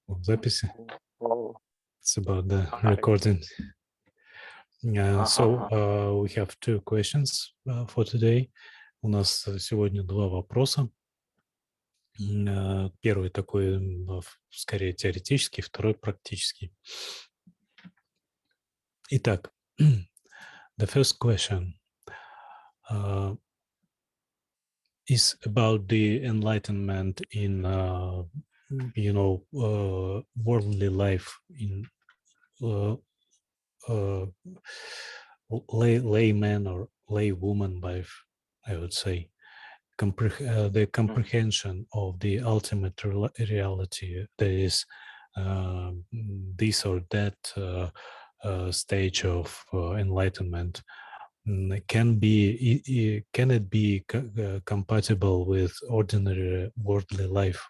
в записи. Oh, It's about the got it. recording. So Uh-huh. we have two questions for today. У нас сегодня два вопроса. Первый такой, скорее теоретический, второй практический. Итак, the first question is about the enlightenment in, worldly life in layman or laywoman life, I would say. The comprehension of the ultimate reality, that is this or that stage of enlightenment, can it be compatible with ordinary worldly life,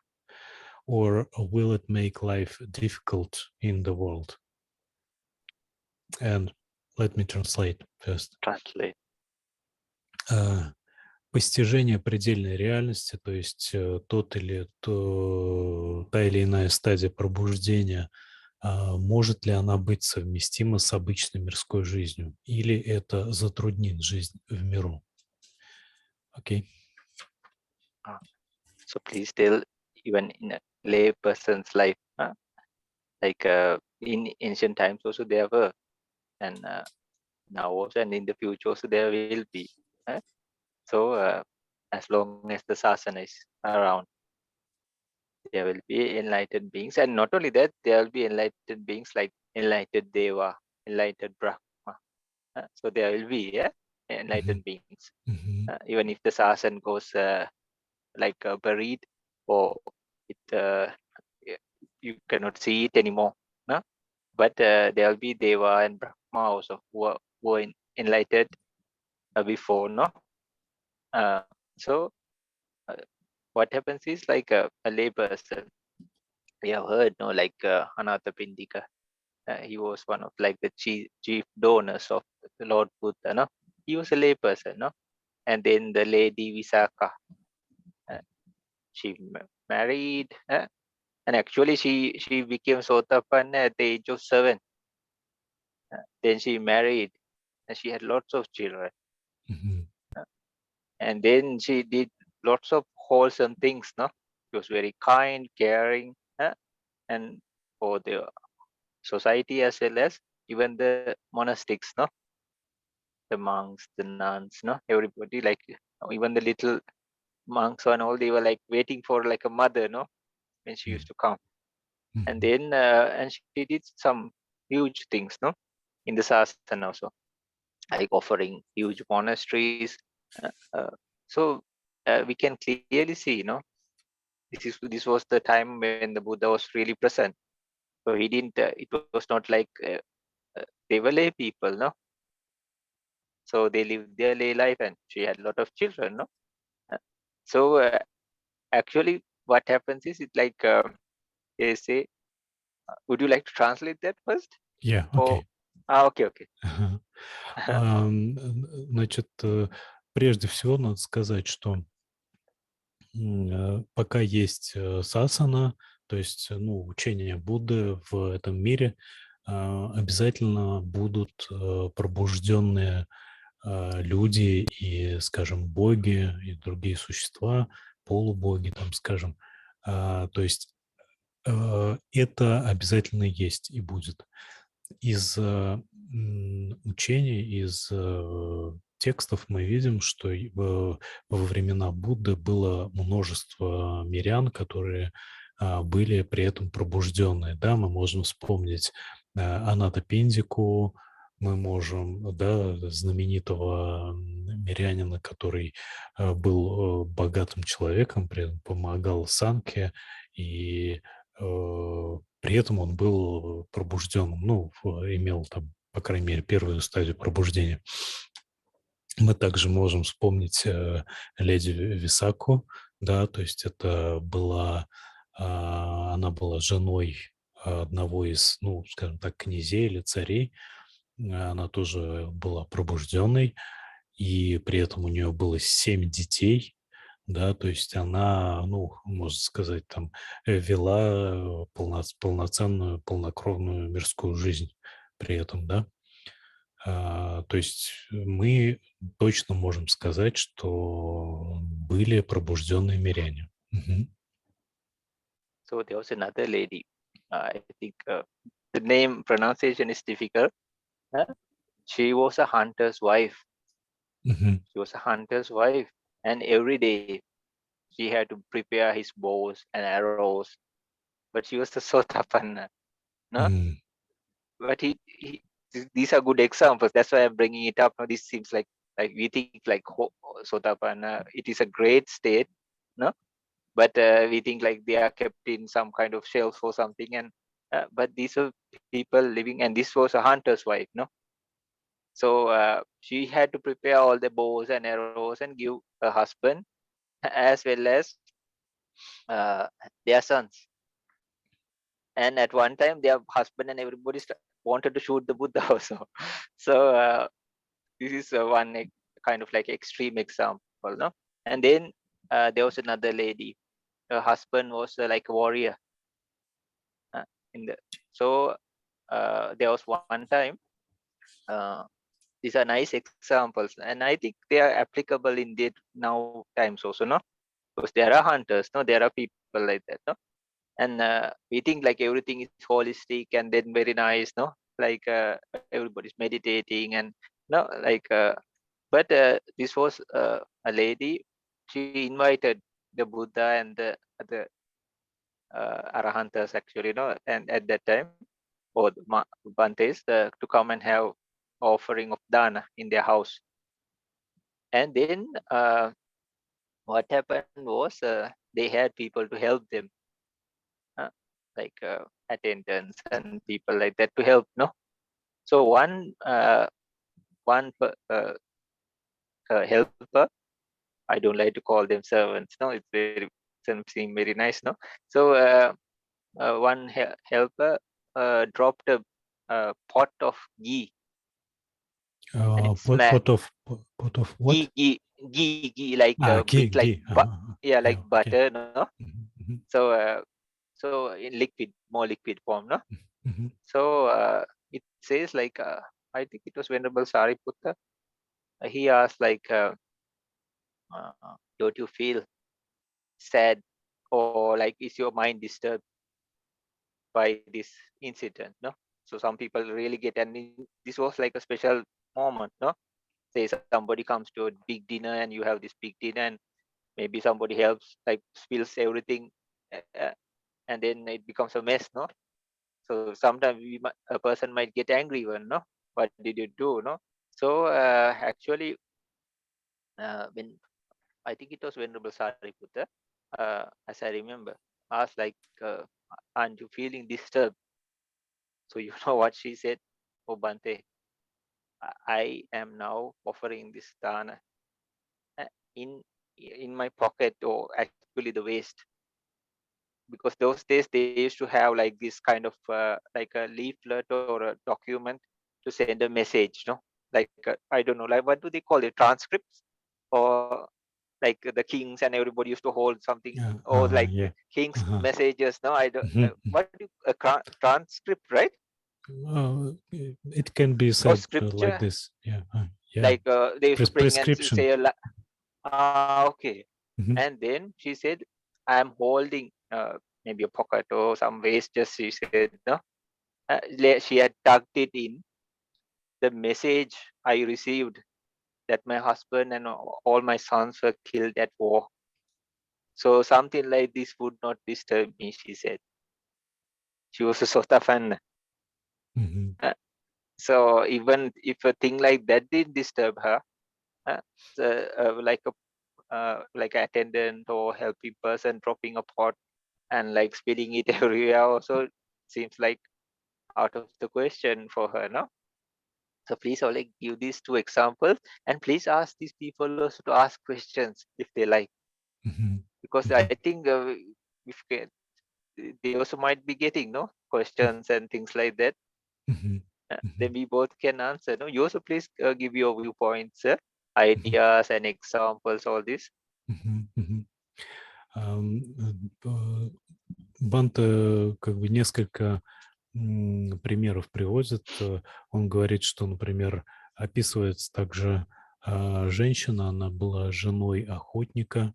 or will it make life difficult in the world? And let me translate first. Translate. Постижение предельной реальности, то есть та или иная стадия пробуждения, может ли она быть совместима с обычной мирской жизнью, или это затруднит жизнь в миру? Окей. So please tell, even in a lay person's life, like in ancient times also there were, and now also, and in the future also there will be. So as long as the sasana is around, there will be enlightened beings, and not only that, there will be enlightened beings like enlightened Deva, enlightened Brahma. So there will be enlightened beings. Even if the sasana goes like buried, or it you cannot see it anymore, no? But there will be Deva and Brahma also who were enlightened before, no? So what happens is, like a lay person, we have heard, no, like Anathapindika, he was one of like the chief donors of the Lord Buddha, no? He was a lay person, no? And then the lady Visakha, she married, and actually she became Sotapanna at the age of 7. Then she married, and she had lots of children. And then she did lots of wholesome things, no? She was very kind, caring, and for the society as well as even the monastics, no? The monks, the nuns, no? Everybody, like even the little monks and all, they were like waiting for like a mother, no? When she used to come. And then and she did some huge things, no? In the sasana also, like offering huge monasteries. So we can clearly see, this was the time when the Buddha was really present. So he didn't. It was not like they were lay people, no. So they lived their lay life, and she had a lot of children, no. So actually, what happens is, it like they say. Would you like to translate that first? Yeah, Or, okay. okay. Значит, прежде всего надо сказать, что пока есть сасана, то есть учение Будды в этом мире, обязательно будут пробужденные люди и, скажем, боги и другие существа, полубоги, там, скажем. То есть это обязательно есть и будет. Из учений, из текстов мы видим, что во времена Будды было множество мирян, которые были при этом пробужденные. Да, мы можем вспомнить Анатапиндику, мы можем, да, знаменитого мирянина, который был богатым человеком, при этом помогал Санке, и при этом он был пробужденным, имел там, по крайней мере, первую стадию пробуждения. Мы также можем вспомнить леди Висаку, да, то есть это она была женой одного из, скажем так, князей или царей. Она тоже была пробужденной, и при этом у нее было 7 детей. да, то есть она, ну, можно сказать, там, вела полноценную, полнокровную мирскую жизнь при этом, да. То есть мы точно можем сказать, что были пробужденные миряне. Мгм. So there was another lady. I think the name pronunciation is difficult. uh, she was a hunter's wife. Мгм. She was a hunter's wife, and every day she had to prepare his bows and arrows. But she was the sotapanna, no? М. But these are good examples. That's why I'm bringing it up. Now, this seems like we think like sotapanna. It is a great state, no? But we think like they are kept in some kind of shelf or something. And but these are people living, and this was a hunter's wife, no? So she had to prepare all the bows and arrows and give her husband as well as uh, their sons. And at one time, their husband and everybody wanted to shoot the Buddha also. So this is one kind of like extreme example, no? And then there was another lady. Her husband was like a warrior. Uh, in the so there was one time. Uh, these are nice examples, and I think they are applicable in the now times also, no? Because there are hunters, no? There are people like that, no? And we think like everything is holistic and then very nice, no? Like everybody's meditating and no, like but this was a lady. She invited the Buddha and the Arahantas actually, and at that time, or the Bhantes, to come and have offering of dana in their house. And then what happened was they had people to help them, uh, like attendants and people like that to help, no? So one helper, I don't like to call them servants, no? It's very seem very nice, no? So one helper dropped a pot of ghee, and it Pot smacked. pot of what? Ghee, like bit Ghee, like ghee. Ага. yeah, like Yeah, okay. butter, no? Мгм, мгм, So so in liquid, more liquid form, no? мгм. So it says like I think it was Venerable Sariputta. He asked like, don't you feel sad, or like is your mind disturbed by this incident, no? So some people really get, and this was like a special moment, no? Say somebody comes to a big dinner and you have this big dinner, and maybe somebody helps, like spills everything, and then it becomes a mess, no? So sometimes a person might get angry even, no? What did you do, no? So actually, when I think it was Venerable Sariputta, as I remember, asked like, aren't you feeling disturbed? So you know what she said? Oh Bante, I am now offering this dana uh, in in my pocket, or actually the waste, because those days they used to have like this kind of like a leaflet or a document to send a message, no? Like I don't know, like what do they call it, transcripts, or like the kings and everybody used to hold something, or like Yeah. king's Ага. messages, no? I don't Мгм. what do you, a transcript, right? It can be Or said like scripture, this. Yeah. Yeah. like they used to bring and Prescription. say okay. Мгм, And then she said, I'm holding maybe a pocket or some waste, just she said, no? She had tucked it in the message I received that my husband and all my sons were killed at war. So something like this would not disturb me, she said. She was a Sotafan. мгм, Uh, so even if a thing like that did disturb her, uh, like an attendant or helping person dropping a pot and like spilling it everywhere also seems like out of the question for her, no? So please only give these two examples, and please ask these people also to ask questions if they like, мгм, because I мгм, think if they also might be getting no questions and things like that. мгм, Then мгм, we both can answer. No, you also please give your viewpoints, ideas, and examples. All this. мгм, мгм. Бханте как бы несколько примеров приводит. Он говорит, что, например, описывается также женщина, она была женой охотника,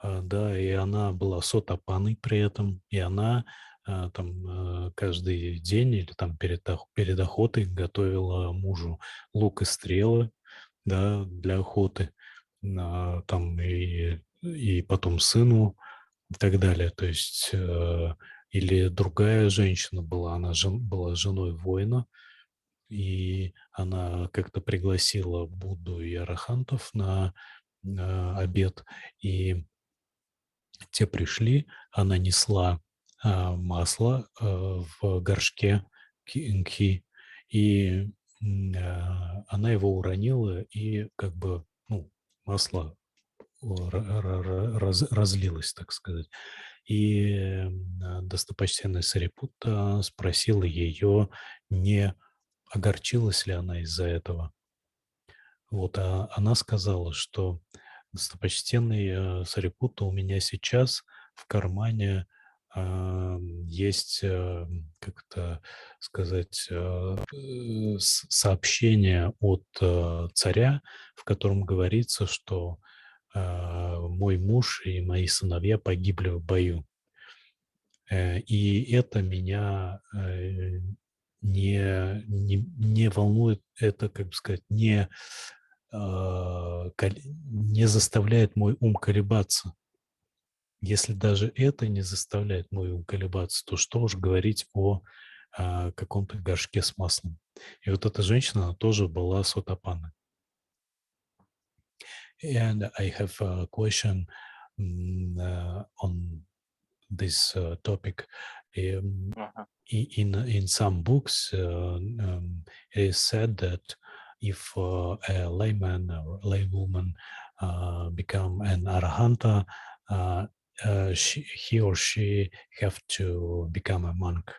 да, и она была сотапаной при этом, и она там каждый день или там перед охотой готовила мужу лук и стрелы, да, для охоты, там и потом сыну и так далее. То есть или другая женщина была, она была женой воина, и она как-то пригласила Будду и арахантов на обед, и те пришли, она несла масло в горшке кхи, и она его уронила, и как бы, ну, масло разлилось, так сказать. И достопочтенный Сарипутта спросил ее, не огорчилась ли она из-за этого. Вот, а она сказала, что достопочтенный Сарипутта, у меня сейчас в кармане есть, как это сказать, сообщение от царя, в котором говорится, что мой муж и мои сыновья погибли в бою. И это меня не волнует, это, как бы сказать, не заставляет мой ум колебаться. Если даже это не заставляет мой ум колебаться, то что уж говорить о каком-то горшке с маслом. И вот эта женщина, она тоже была сотапанной. And I have a question on this topic. Uh-huh. In some books, it is said that if a layman or laywoman become an arahanta, he or she have to become a monk.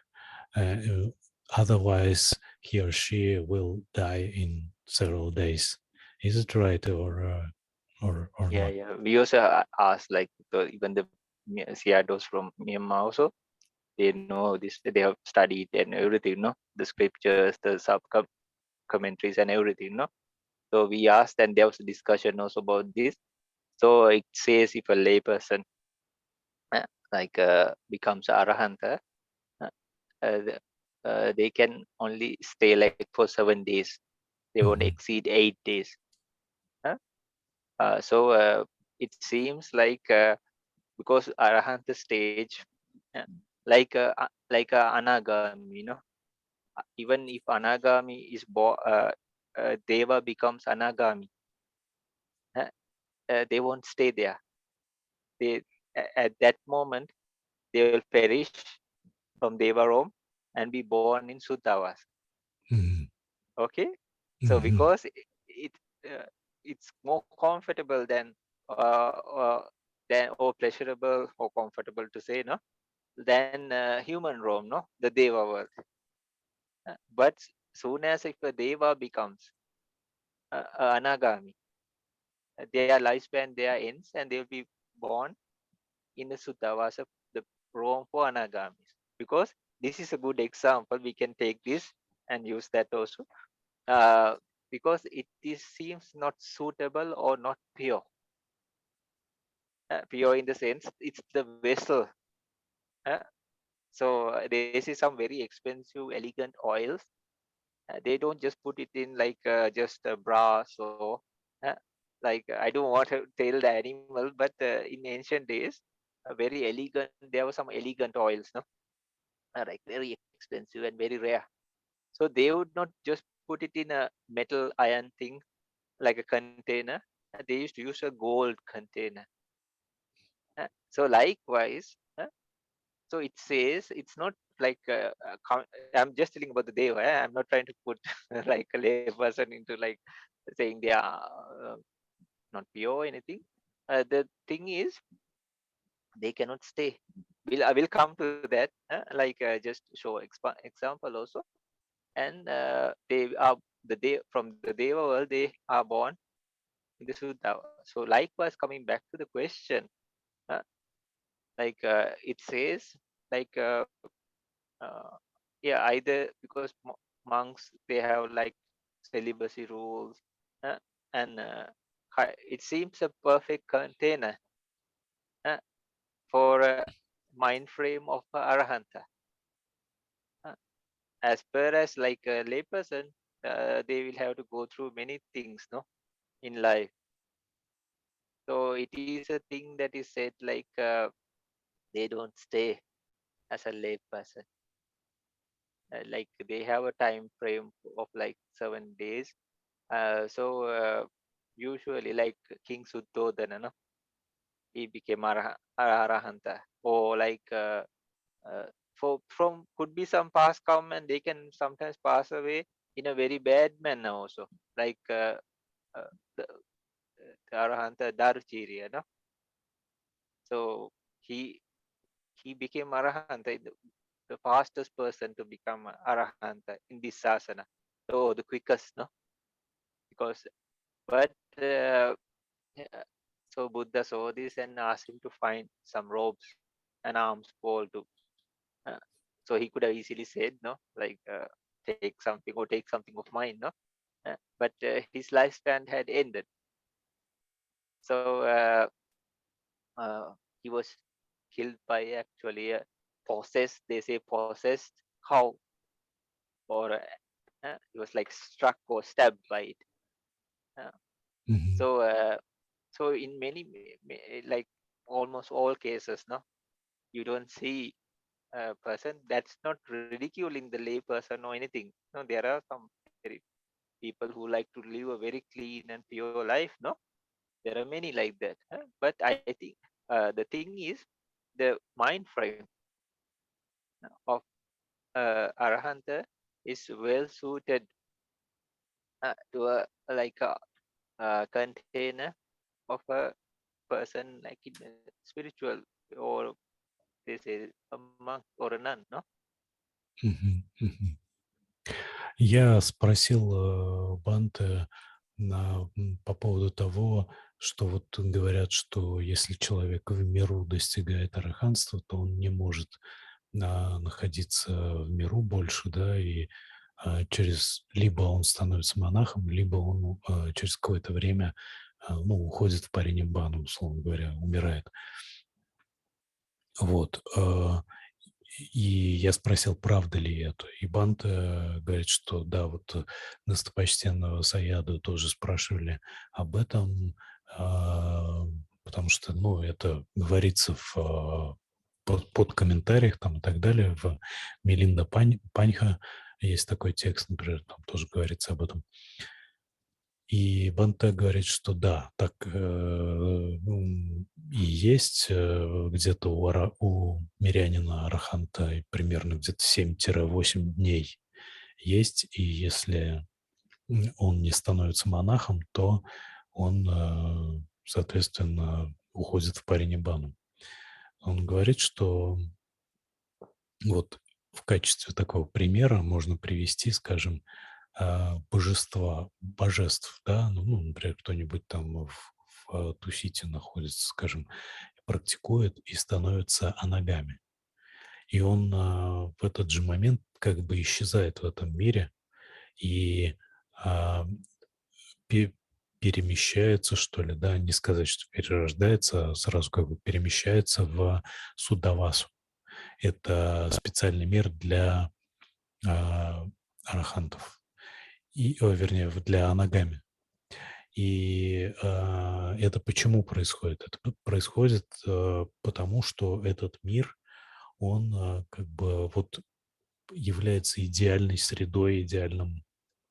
Otherwise, he or she will die in several days. Is it right or Yeah, not? yeah. We also ask like even the CIADOs from Myanmar also, they know this, they have studied and everything, no? The scriptures, the sub commentaries and everything, no? So we asked, and there was a discussion also about this. So it says if a layperson uh, becomes arahanta, uh, they can only stay like for 7 days. They won't Mhm, exceed 8 days. uh. So it seems like because arahanta stage, uh, like a anagami, you know, even if anagami is born, deva becomes anagami, uh, they won't stay there. They at that moment they will perish from deva realm and be born in Sudavas. mhm, Okay, so mhm, because it uh, it's more comfortable than or pleasurable or comfortable to say, no, than human realm, no, the deva world. But soon as if a deva becomes anagami, their lifespan there ends and they'll be born in the Suddhavasa, the realm for anagamis. Because this is a good example, we can take this and use that also. Uh, because it is seems not suitable or not pure. Pure in the sense it's the vessel. Uh, so they see some very expensive, elegant oils. They don't just put it in like just brass or uh, like I don't want to tell the animal, but in ancient days, very elegant. There were some elegant oils, no, like very expensive and very rare. So they would not just put it in a metal iron thing like a container. They used to use a gold container. So likewise, so it says it's not like I'm just telling about the deva. I'm not trying to put like a lay person into like saying they are not pure or anything. The thing is they cannot stay. I will come to that. Like just show example also. And they are from the deva world. They are born in the Suddha. So likewise, coming back to the question, like it says like uh, yeah, either because monks they have like celibacy rules, uh, and it seems a perfect container uh, for a mind frame of a arahanta. uh, as per as like a layperson, they will have to go through many things, no, in life. So it is a thing that is said like they don't stay as a layperson. Like they have a time frame of like 7 days. So usually like King Suddhodana, no, he became arahanta, or like for from could be some past come, and they can sometimes pass away in a very bad manner also, like the, the arahanta Daruchirya, no. So he he became arahanta, the fastest person to become a arahanta in this sasana. So the quickest, no, because but yeah, so Buddha saw this and asked him to find some robes and arms pole to. Uh, so he could have easily said no, like take something or take something of mine, no. But his lifespan had ended. So he was killed by actually a possessed. They say possessed cow, or he was like struck or stabbed by it. Uh, Мгм. so so in many like almost all cases, no, you don't see a person that's not ridiculing the lay person or anything. No, there are some very people who like to live a very clean and pure life. No, there are many like that. But I think the thing is the mind frame of arahanta is well suited to a like a container of a person like in a spiritual, or they say a monk or a nun. No. Мгм. Мгм. Я спросил Банте по поводу того, что вот говорят, что если человек в миру достигает араханства, то он не может находиться в миру больше, да, и через либо он становится монахом, либо он через какое-то время ну, уходит в париниббану, условно говоря, умирает. Вот. И я спросил, правда ли это. И Банта говорит, что да, вот достопочтенного Саяду тоже спрашивали об этом, потому что, ну, это говорится под комментариях там и так далее. В Милинда Паньха есть такой текст, например, там тоже говорится об этом. И Банте говорит, что да, так и есть где-то у мирянина Араханта примерно где-то 7-8 дней есть, и если он не становится монахом, то он, соответственно, уходит в париниббану. Он говорит, что вот в качестве такого примера можно привести, скажем, божеств, да, ну, например, кто-нибудь там в Тусите находится, скажем, практикует и становится анагами. И он в этот же момент как бы исчезает в этом мире и а, пе- перемещается, что ли, да, не сказать, что перерождается, а сразу как бы перемещается в Судавасу. Это специальный мир для а, арахантов, вернее, для анагами. И это почему происходит? Это происходит потому, что этот мир, он как бы вот является идеальной средой, идеальным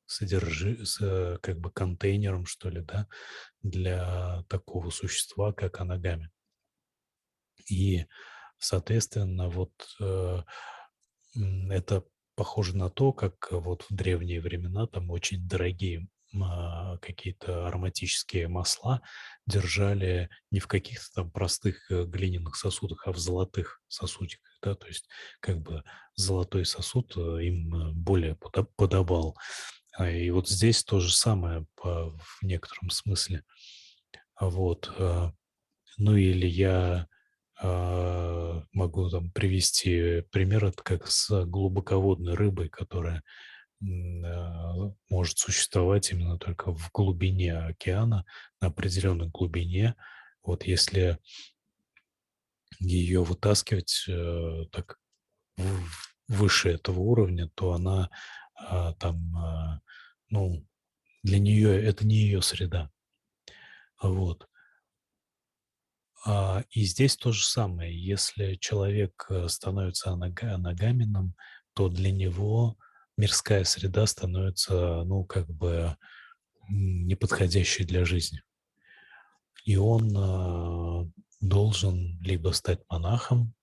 как бы контейнером, что ли, да, для такого существа, как анагами. И, соответственно, вот это похоже на то, как вот в древние времена там очень дорогие какие-то ароматические масла держали не в каких-то там простых глиняных сосудах, а в золотых сосудиках, да, то есть как бы золотой сосуд им более подобал. И вот здесь то же самое в некотором смысле. Вот. Ну или я Могу там привести пример, это как с глубоководной рыбой, которая может существовать именно только в глубине океана, на определенной глубине. Вот если ее вытаскивать так выше этого уровня, то она там, ну, для нее это не ее среда. Вот. И здесь то же самое. Если человек становится аногамином, то для него мирская среда становится, ну, как бы неподходящей для жизни. И он должен либо стать монахом,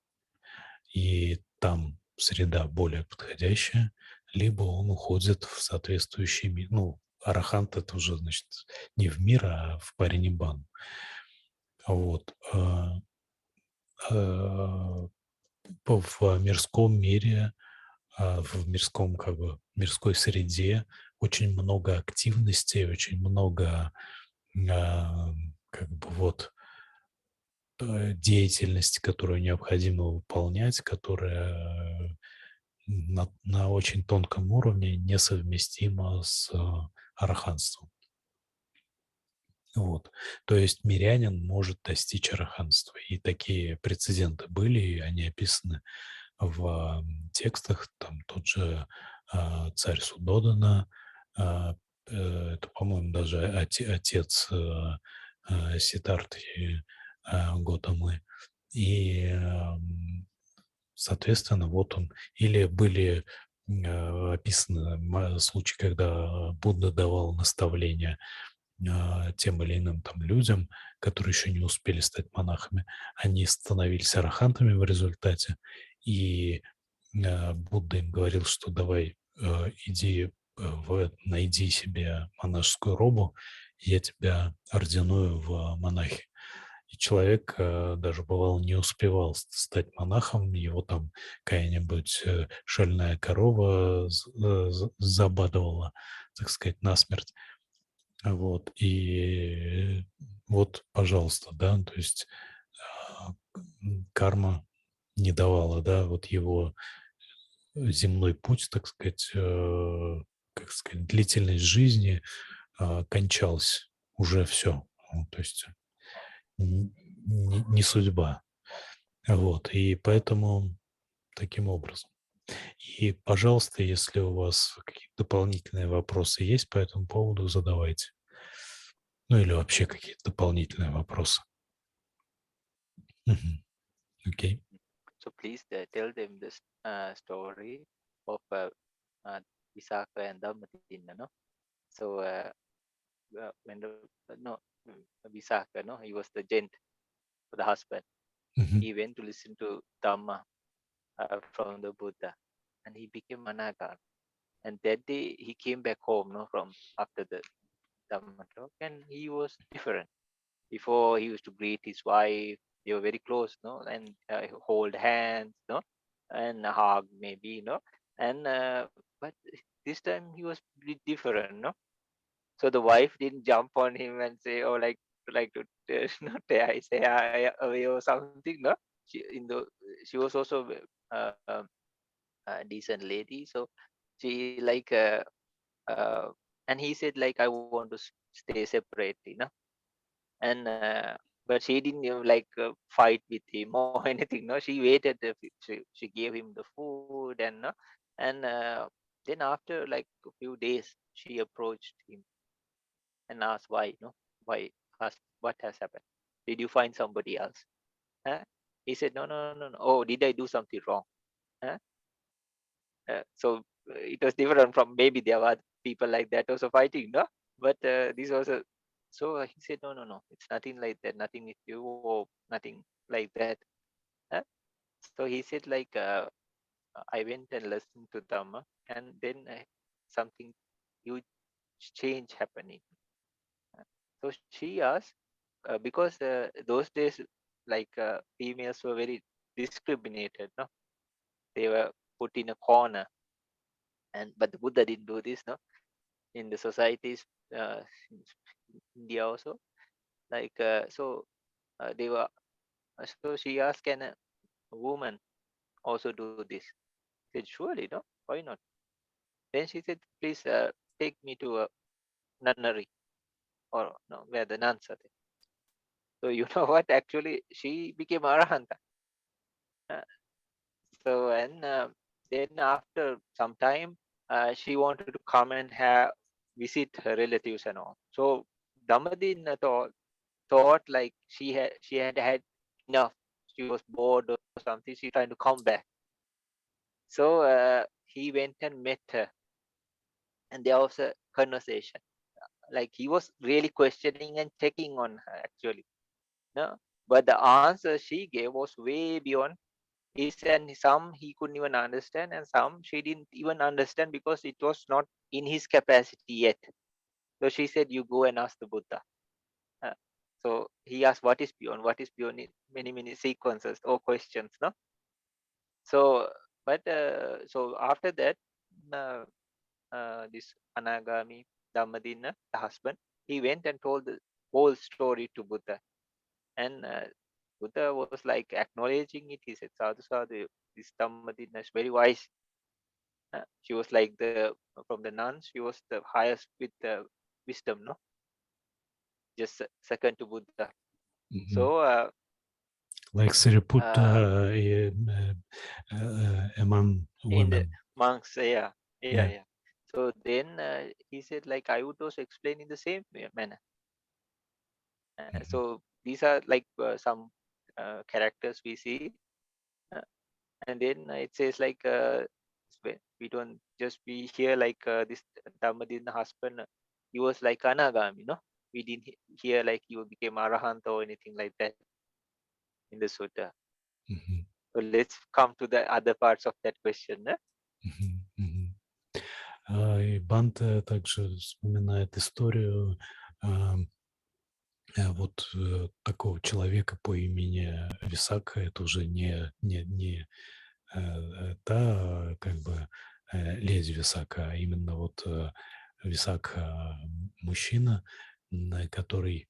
и там среда более подходящая, либо он уходит в соответствующий мир. Ну, арахант — это уже, значит, не в мир, а в париниббану. Вот. В мирском мире, в мирском, как бы, мирской среде очень много активностей, очень много, а, как бы, вот, деятельности, которую необходимо выполнять, которая на очень тонком уровне несовместима с араханством. Вот. То есть мирянин может достичь араханства. И такие прецеденты были, и они описаны в текстах. Там тот же царь Судодана, а, это, по-моему, даже отец Сиддхартхи Готамы. И, соответственно, вот он. Или были описаны случаи, когда Будда давал наставления тем или иным там людям, которые еще не успели стать монахами. Они становились арахантами в результате, и Будда им говорил, что давай иди, найди себе монашескую робу, я тебя ординую в монахи. И человек даже бывало не успевал стать монахом, его там какая-нибудь шальная корова забадывала, так сказать, насмерть. Вот, и вот, пожалуйста, да, то есть а, карма не давала, да, вот его земной путь, так сказать, как сказать, длительность жизни кончался, уже все, то есть не судьба, вот, и поэтому таким образом. И, пожалуйста, если у вас какие-то дополнительные вопросы есть по этому поводу, задавайте. Ну или вообще какие-то дополнительные вопросы. Мгм. Окей. So please tell them this story of Visakha and Dhammatinna, no? So when no Visakha, no, he was the gent, the husband. Мгм. He went to listen to Dhamma from the Buddha, and he became Anagan. And that day he came back home, no, from after the Dhamma talk, and he was different. Before he used to greet his wife, they were very close, no, and hold hands, no, and hug maybe, no, and but this time he was different, no. So the wife didn't jump on him and say, "Oh, like to not say away or something." No, she was also a decent lady, so she like and he said like I want to stay separately, no, and but she didn't fight with him or anything. No, she waited. She gave him the food and no, and then after like a few days, she approached him and asked why, no, why, what has happened? Did you find somebody else? Huh? He said, no, no, no, no. Oh, did I do something wrong? Huh? So it was different from maybe there were people like that also fighting, no? But this was a so he said, no, no, no, it's nothing like that, nothing with you or nothing like that. Huh? So he said, like, I went and listened to Dhamma, and then something huge change happening. So she asked, because those days, like females were very discriminated, no? They were put in a corner, and but the Buddha didn't do this, no? In the societies, in India also, like they were. So she asked, can a woman also do this? I said, surely, no? Why not? Then she said, please take me to a nunnery or no, where the nuns are there. So you know what? Actually, she became arahanta. Uh, so and then after some time, she wanted to come and have visit her relatives and all. So Damadin thought like she had enough. She was bored or something. She trying to come back. So he went and met her, and there was a conversation. Like he was really questioning and checking on her actually. No, but the answer she gave was way beyond his, and some he couldn't even understand, and some she didn't even understand because it was not in his capacity yet. So she said, "You go and ask the Buddha." Uh, so he asked, "What is beyond? What is beyond?" In many sequences or questions, no. So, but so after that, uh, this Anagami Dhammadina, the husband, he went and told the whole story to Buddha, and Buddha was like acknowledging it. He said, "Sadhu, sadhu, this Dhammadina is very wise." She was like the from the nuns. She was the highest with the wisdom, no, just second to Buddha. Mhm. So Like Sariputta uh, among in the women. monks, yeah, yeah, Yeah. yeah. So then he said, like I would also explain in the same manner. Mhm. So these are like some characters we see, uh, and then it says like we don't just be here like this Dhammadin husband. He was like Anagami, no. We didn't hear like he became Arahant or anything like that in the sutta. Mhm. So let's come to the other parts of that question. Мгм. Мгм. И Банте также вспоминает историю вот такого человека по имени Висака. Это уже не та как бы леди Висака, а именно вот Висака мужчина, который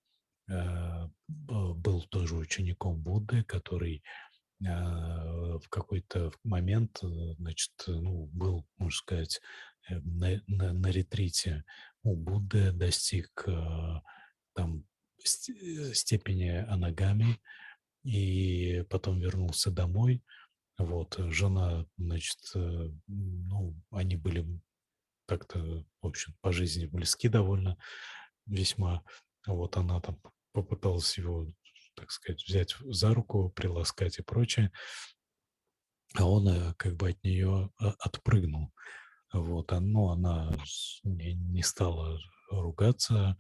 был тоже учеником Будды, который в какой-то момент, значит, ну, был, можно сказать, на ретрите у Будды, достиг там степени анагами, и потом вернулся домой. Вот, жена, значит, ну, они были как-то, в общем, по жизни близки довольно, весьма. Вот она там попыталась его, так сказать, взять за руку, приласкать и прочее. А он как бы от нее отпрыгнул. Вот, но она не стала ругаться.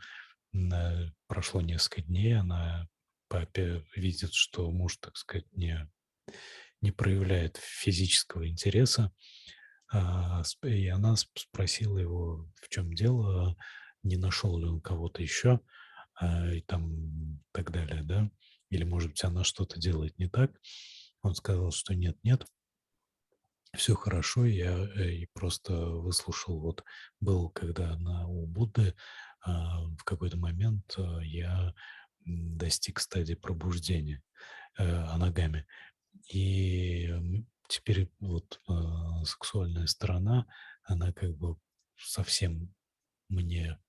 Прошло несколько дней, она папе видит, что муж, так сказать, не проявляет физического интереса. И она спросила его, в чем дело, не нашел ли он кого-то еще, и там так далее, да, или, может быть, она что-то делает не так. Он сказал, что нет, нет, все хорошо, я и просто выслушал, вот был, когда у Будды, в какой-то момент я достиг стадии пробуждения анагами. И теперь вот сексуальная сторона, она как бы совсем мне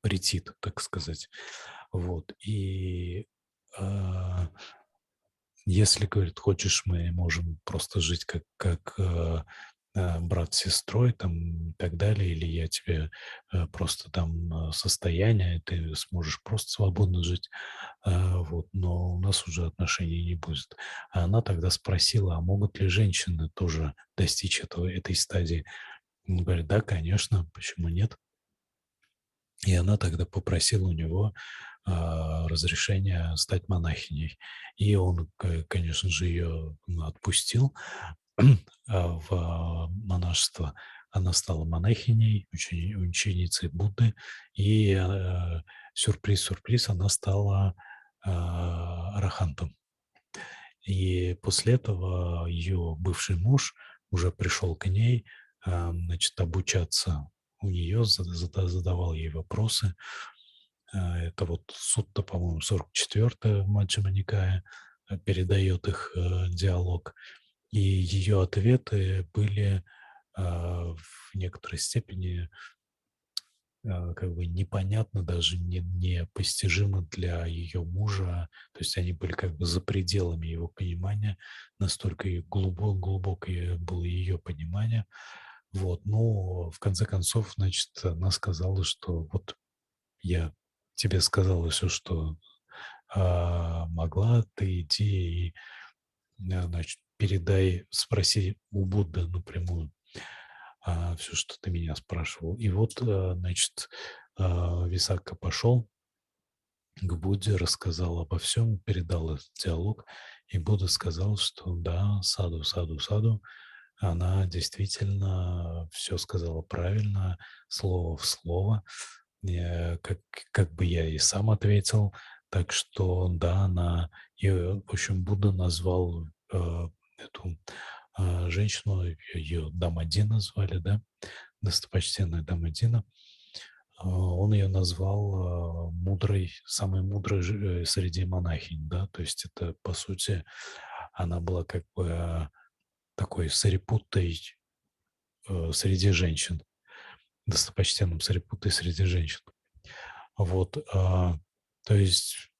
претит, так сказать. Вот. И а, если, говорит, хочешь, мы можем просто жить как брат с сестрой там и так далее, или я тебе просто дам состояние, и ты сможешь просто свободно жить, вот, но у нас уже отношений не будет. А она тогда спросила, а могут ли женщины тоже достичь этой стадии? Он говорит, да, конечно, почему нет? И она тогда попросила у него разрешения стать монахиней. И он, конечно же, ее отпустил в монашество. Она стала монахиней, ученицей Будды. И сюрприз, она стала арахантом. И после этого ее бывший муж уже пришел к ней, значит, обучаться у нее, задавал ей вопросы. Это вот сутта, по-моему, 44-я в Маджхима Никае. передает их диалог. И ее ответы были в некоторой степени как бы непонятно, даже непостижимо для ее мужа. То есть они были как бы за пределами его понимания, настолько и глубокое было ее понимание. Вот, но в конце концов, значит, она сказала, что вот я тебе сказала все, что могла, ты иди и, значит, передай, спроси у Будды напрямую все, что ты меня спрашивал. И вот, значит, Висака пошел к Будде, рассказал обо всем, передал этот диалог, и Будда сказал, что да, саду, саду, саду, она действительно все сказала правильно, слово в слово, как, как бы я и сам ответил. Так что, да, она, и, в общем, Будда назвал эту женщину, ее Дамадина звали, да, достопочтенная Дамадина. Он ее назвал мудрой, самой мудрой среди монахинь, да, то есть это, по сути, она была как бы такой сарипуттой среди женщин, достопочтенным сарипуттой среди женщин. Вот, то есть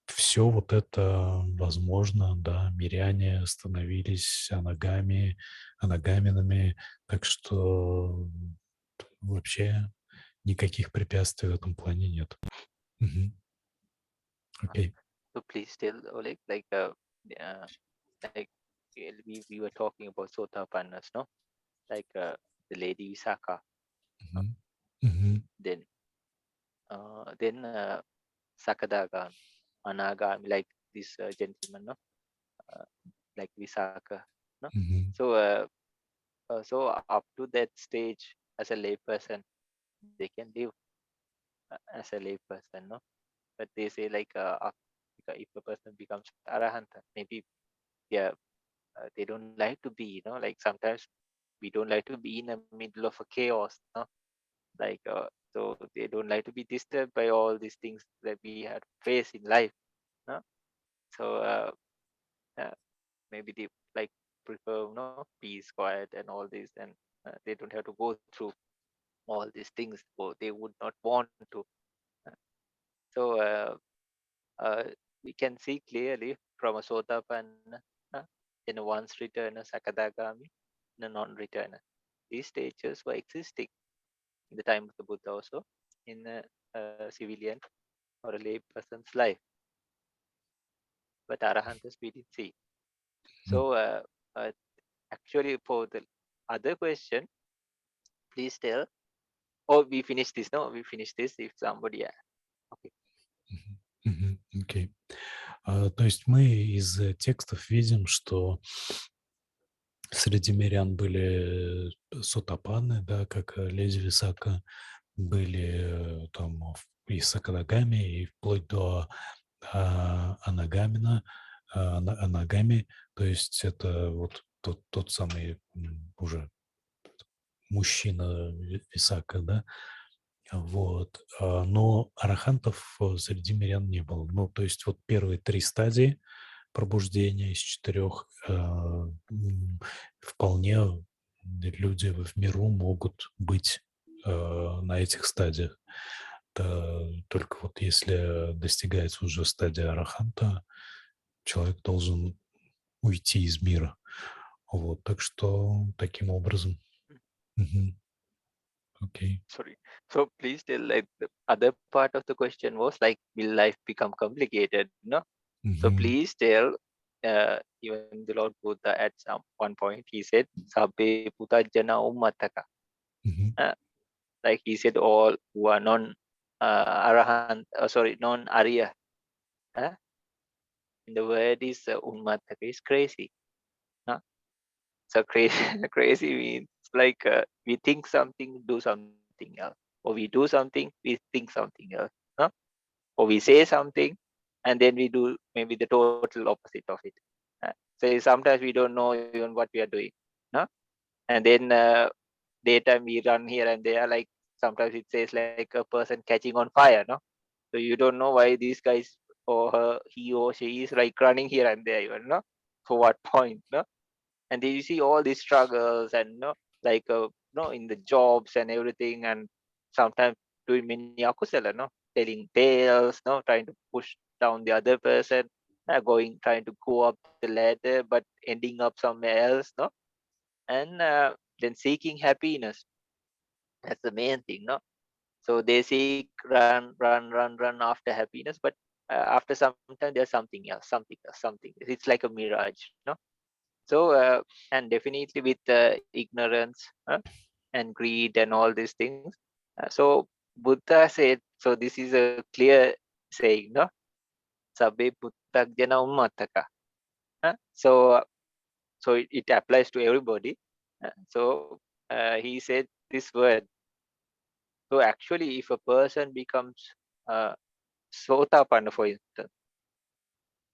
все вот это возможно, да, миряне становились анагаминами, так что вообще никаких препятствий в этом плане нет. Мгм. Окей. So please tell Oleg, uh, like we were talking about Sotapannas, no? Like the lady Visakha. uh, Мгм. Мгм. then Sakadagami, Anagami, like this gentleman, no? Uh, like Visakha, no? Мгм. So so up to that stage, as a layperson, they can live as a layperson, no? But they say if a person becomes arahanta, maybe yeah, they don't like to be, like sometimes we don't like to be in the middle of a chaos, no? Like so they don't like to be disturbed by all these things that we had faced in life, no? So uh, maybe they like prefer peace, quiet, and all this, and they don't have to go through all these things, or they would not want to. Uh, So uh, we can see clearly from a Sotapanna, uh, in a once returner, Sakadagami, and a non-returner. These stages were existing in the time of the Buddha also in a civilian or a lay person's life, but Arahantas we did see. Мгм. So uh, actually for the other question, please tell. Oh, we finished this. No, we finished this. If somebody, yeah, okay. Мгм. Мгм. Окей. То есть мы из текстов видим, что среди мирян были сотапаны, да, как леди Висака, были там и Сакадагами, и вплоть до Анагамина, Анагами, то есть это вот тот самый уже мужчина Висака, да, вот. Но арахантов среди мирян не было. Ну, то есть вот первые три стадии пробуждения из четырех вполне люди в миру могут быть на этих стадиях. Только вот если достигается уже стадия араханта, человек должен уйти из мира. Вот, так что таким образом. Mm, Мгм. Окей. sorry. So please tell, like the other part of the question was like, will life become complicated? No. So Мгм. please tell. Even the Lord Buddha at some one point he said, "Sabbe putajana ummataka." Мгм. Uh, like he said, all who are non arahant, sorry, non arya. Uh, the word is ummataka is crazy. Huh? So crazy, crazy means like we think something, do something else, or we do something, we think something else, no? Or we say something, and then we do maybe the total opposite of it. So sometimes we don't know even what we are doing, no? And then daytime we run here and there, like sometimes it says like a person catching on fire, no? So you don't know why this guy is or he or she is like running here and there, even, no? For what point, no? And then you see all these struggles and, no, like, no, in the jobs and everything, and sometimes doing many akusala, no, telling tales, no, trying to push down the other person, trying to go up the ladder, but ending up somewhere else, no, and then seeking happiness. That's the main thing, no. So they seek run after happiness, but after some time there's something else, something else, something. It's like a mirage, no. So and definitely with ignorance, and greed and all these things. So Buddha said, so this is a clear saying, no? Sabbe puttagjana ummataka. So it applies to everybody. So he said this word. So actually, if a person becomes uh, Sotapanna, for instance,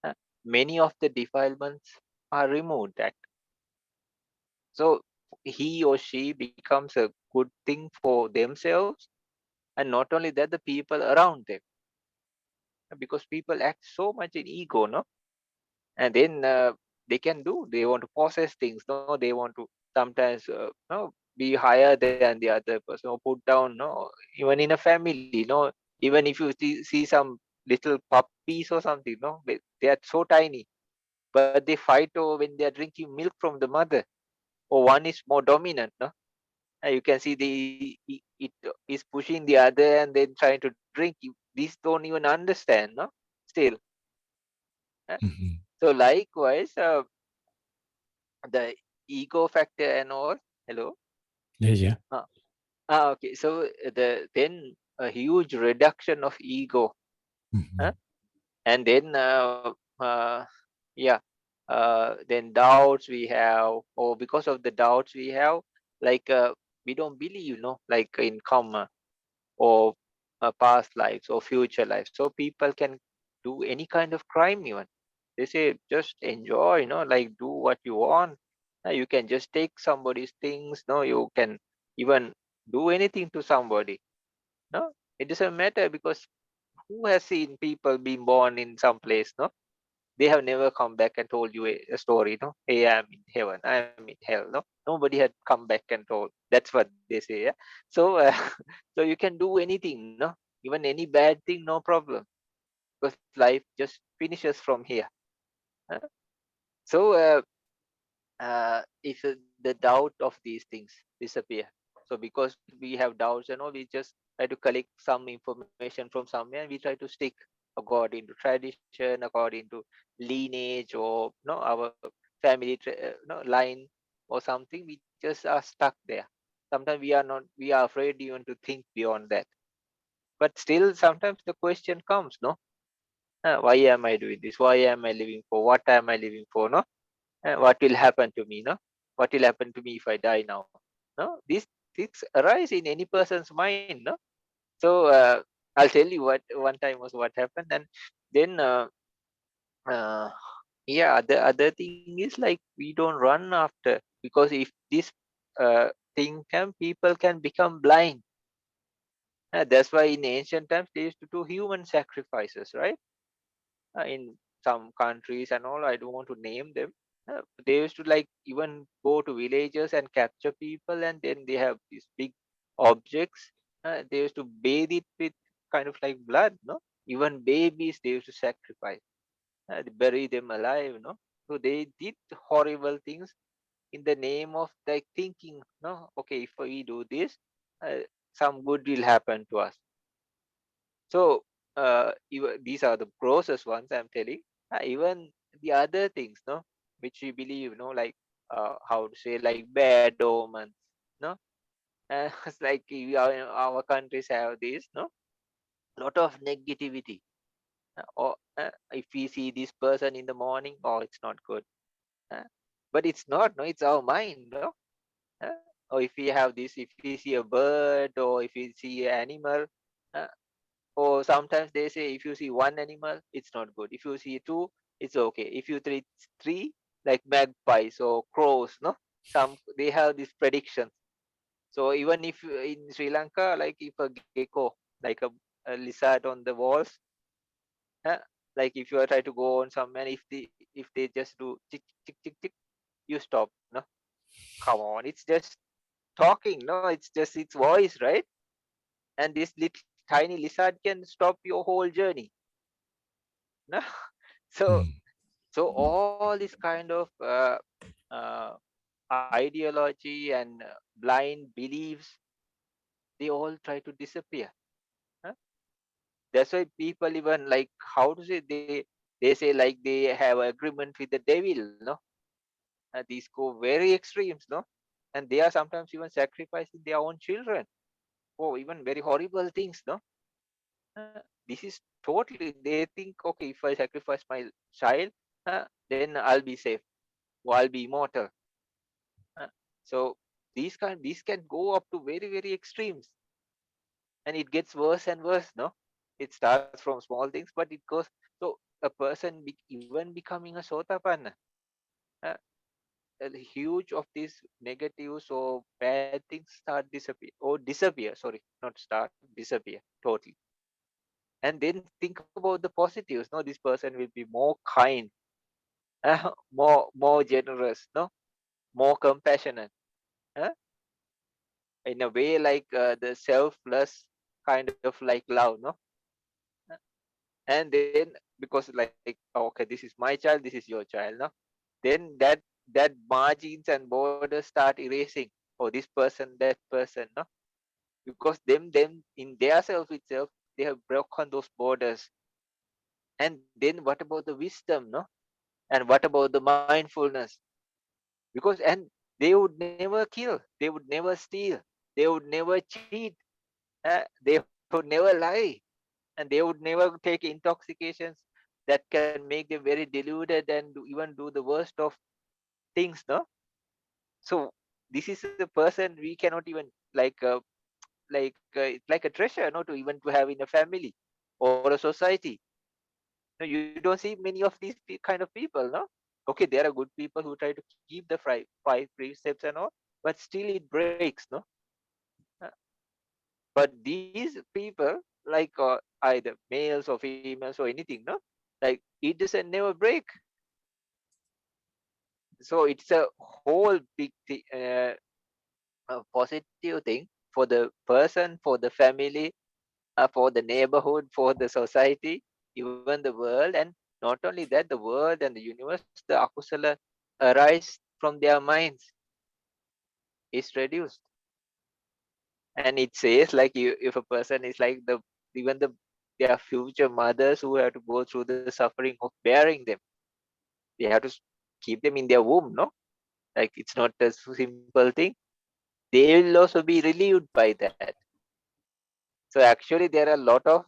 uh, many of the defilements are removed. So he or she becomes a good thing for themselves, and not only that, the people around them, because people act so much in ego, no, and then they want to possess things, no, they want to sometimes no, be higher than the other person, or put down, no, even in a family, no, even if you see some little puppies or something, no, they are so tiny, but they fight over when they are drinking milk from the mother, or one is more dominant, no. You can see it is pushing the other and then trying to drink. These don't even understand, no? Still. uh, Mhm. So likewise, the ego factor and all. Hello. Yeah, yeah. Uh, okay. So then a huge reduction of ego, uh, Mhm. and then yeah, then doubts we have, or because of the doubts we have, like we don't believe, like in karma, or past lives or future lives. So people can do any kind of crime even. They say just enjoy, like do what you want. You can just take somebody's things, no, you can even do anything to somebody. No, it doesn't matter, because who has seen people being born in some place, no? They have never come back and told you a story, no? Hey, I'm in heaven, I'm in hell, no? Nobody had come back and told. That's what they say, yeah. So, so you can do anything, no? Even any bad thing, no problem, because life just finishes from here. Huh? So, if the doubt of these things disappear, so because we have doubts and all, we just try to collect some information from somewhere, and we try to stick according to tradition, according to lineage, or no, our family no, line or something. We just are stuck there. Sometimes we are afraid even to think beyond that. But still sometimes the question comes, no, why am I doing this? Why am I living for? What am I living for? No, what will happen to me, no, what will happen to me if I die now, no, these things arise in any person's mind, no. So I'll tell you what one time was what happened. And then uh, yeah, the other thing is like we don't run after, because if this thing can, people can become blind. That's why in ancient times they used to do human sacrifices, right? In some countries and all, I don't want to name them. They used to like even go to villages and capture people, and then they have these big objects. They used to bathe it with kind of like blood, no? Even babies they used to sacrifice. They bury them alive, no? So they did horrible things in the name of like thinking, no, okay, if we do this, uh, some good will happen to us. So even these are the grossest ones I'm telling. Even the other things, no, which we believe, like how to say, like bad omens, no. It's like our countries have this, no, lot of negativity. Or if we see this person in the morning, oh, it's not good. Uh, but it's not, no, it's our mind, no. Or if we have this, if we see a bird, or if we see an animal, uh, or sometimes they say if you see one animal, it's not good. If you see two, it's okay. If you see three, like magpies or crows, no, some they have these predictions. So even if in Sri Lanka, like if a gecko, like a lizard on the walls, Like if you are trying to go on somewhere, if they just do tick tick tick tick, you stop. No, come on, it's just talking. No, it's just its voice, right? And this little tiny lizard can stop your whole journey. No, so mm, so all this kind of uh, ideology and blind beliefs, they all try to disappear. Huh? That's why people even like how to say they say like they have agreement with the devil. No, these go very extremes. No, and they are sometimes even sacrificing their own children for even very horrible things. No, this is totally they think okay if I sacrifice my child, then I'll be safe or I'll be immortal. Uh, so these can go up to very very extremes, and it gets worse and worse. No, it starts from small things, but it goes. So a person even becoming a sotapanna, uh, a huge of these negatives or bad things start disappear or disappear. Sorry, not start disappear totally. And then think about the positives. No, this person will be more kind, more generous. No, more compassionate. Uh, in a way like the selfless kind of like love. No, and then because like oh, okay, this is my child, this is your child. No, then that margins and borders start erasing. Oh, this person, that person. No, because them in their self itself they have broken those borders. And then what about the wisdom? No, and what about the mindfulness? Because and they would never kill, they would never steal, they would never cheat, they would never lie, and they would never take intoxications that can make them very deluded and even do the worst of things. No, so this is a person we cannot even like it's like a treasure, no, to even to have in a family or a society. No, you don't see many of these kind of people. No, okay, there are good people who try to keep the five precepts and all, but still it breaks. No, Uh, but these people like either males or females or anything. No, like it doesn't never break. So it's a whole big a positive thing for the person, for the family, for the neighborhood, for the society, even the world. And not only that, the world and the universe, the akusala arise from their minds is reduced. And it says like you, if a person is like even their future mothers who have to go through the suffering of bearing them, they have to keep them in their womb. No, like it's not a simple thing. They will also be relieved by that. So actually, there are a lot of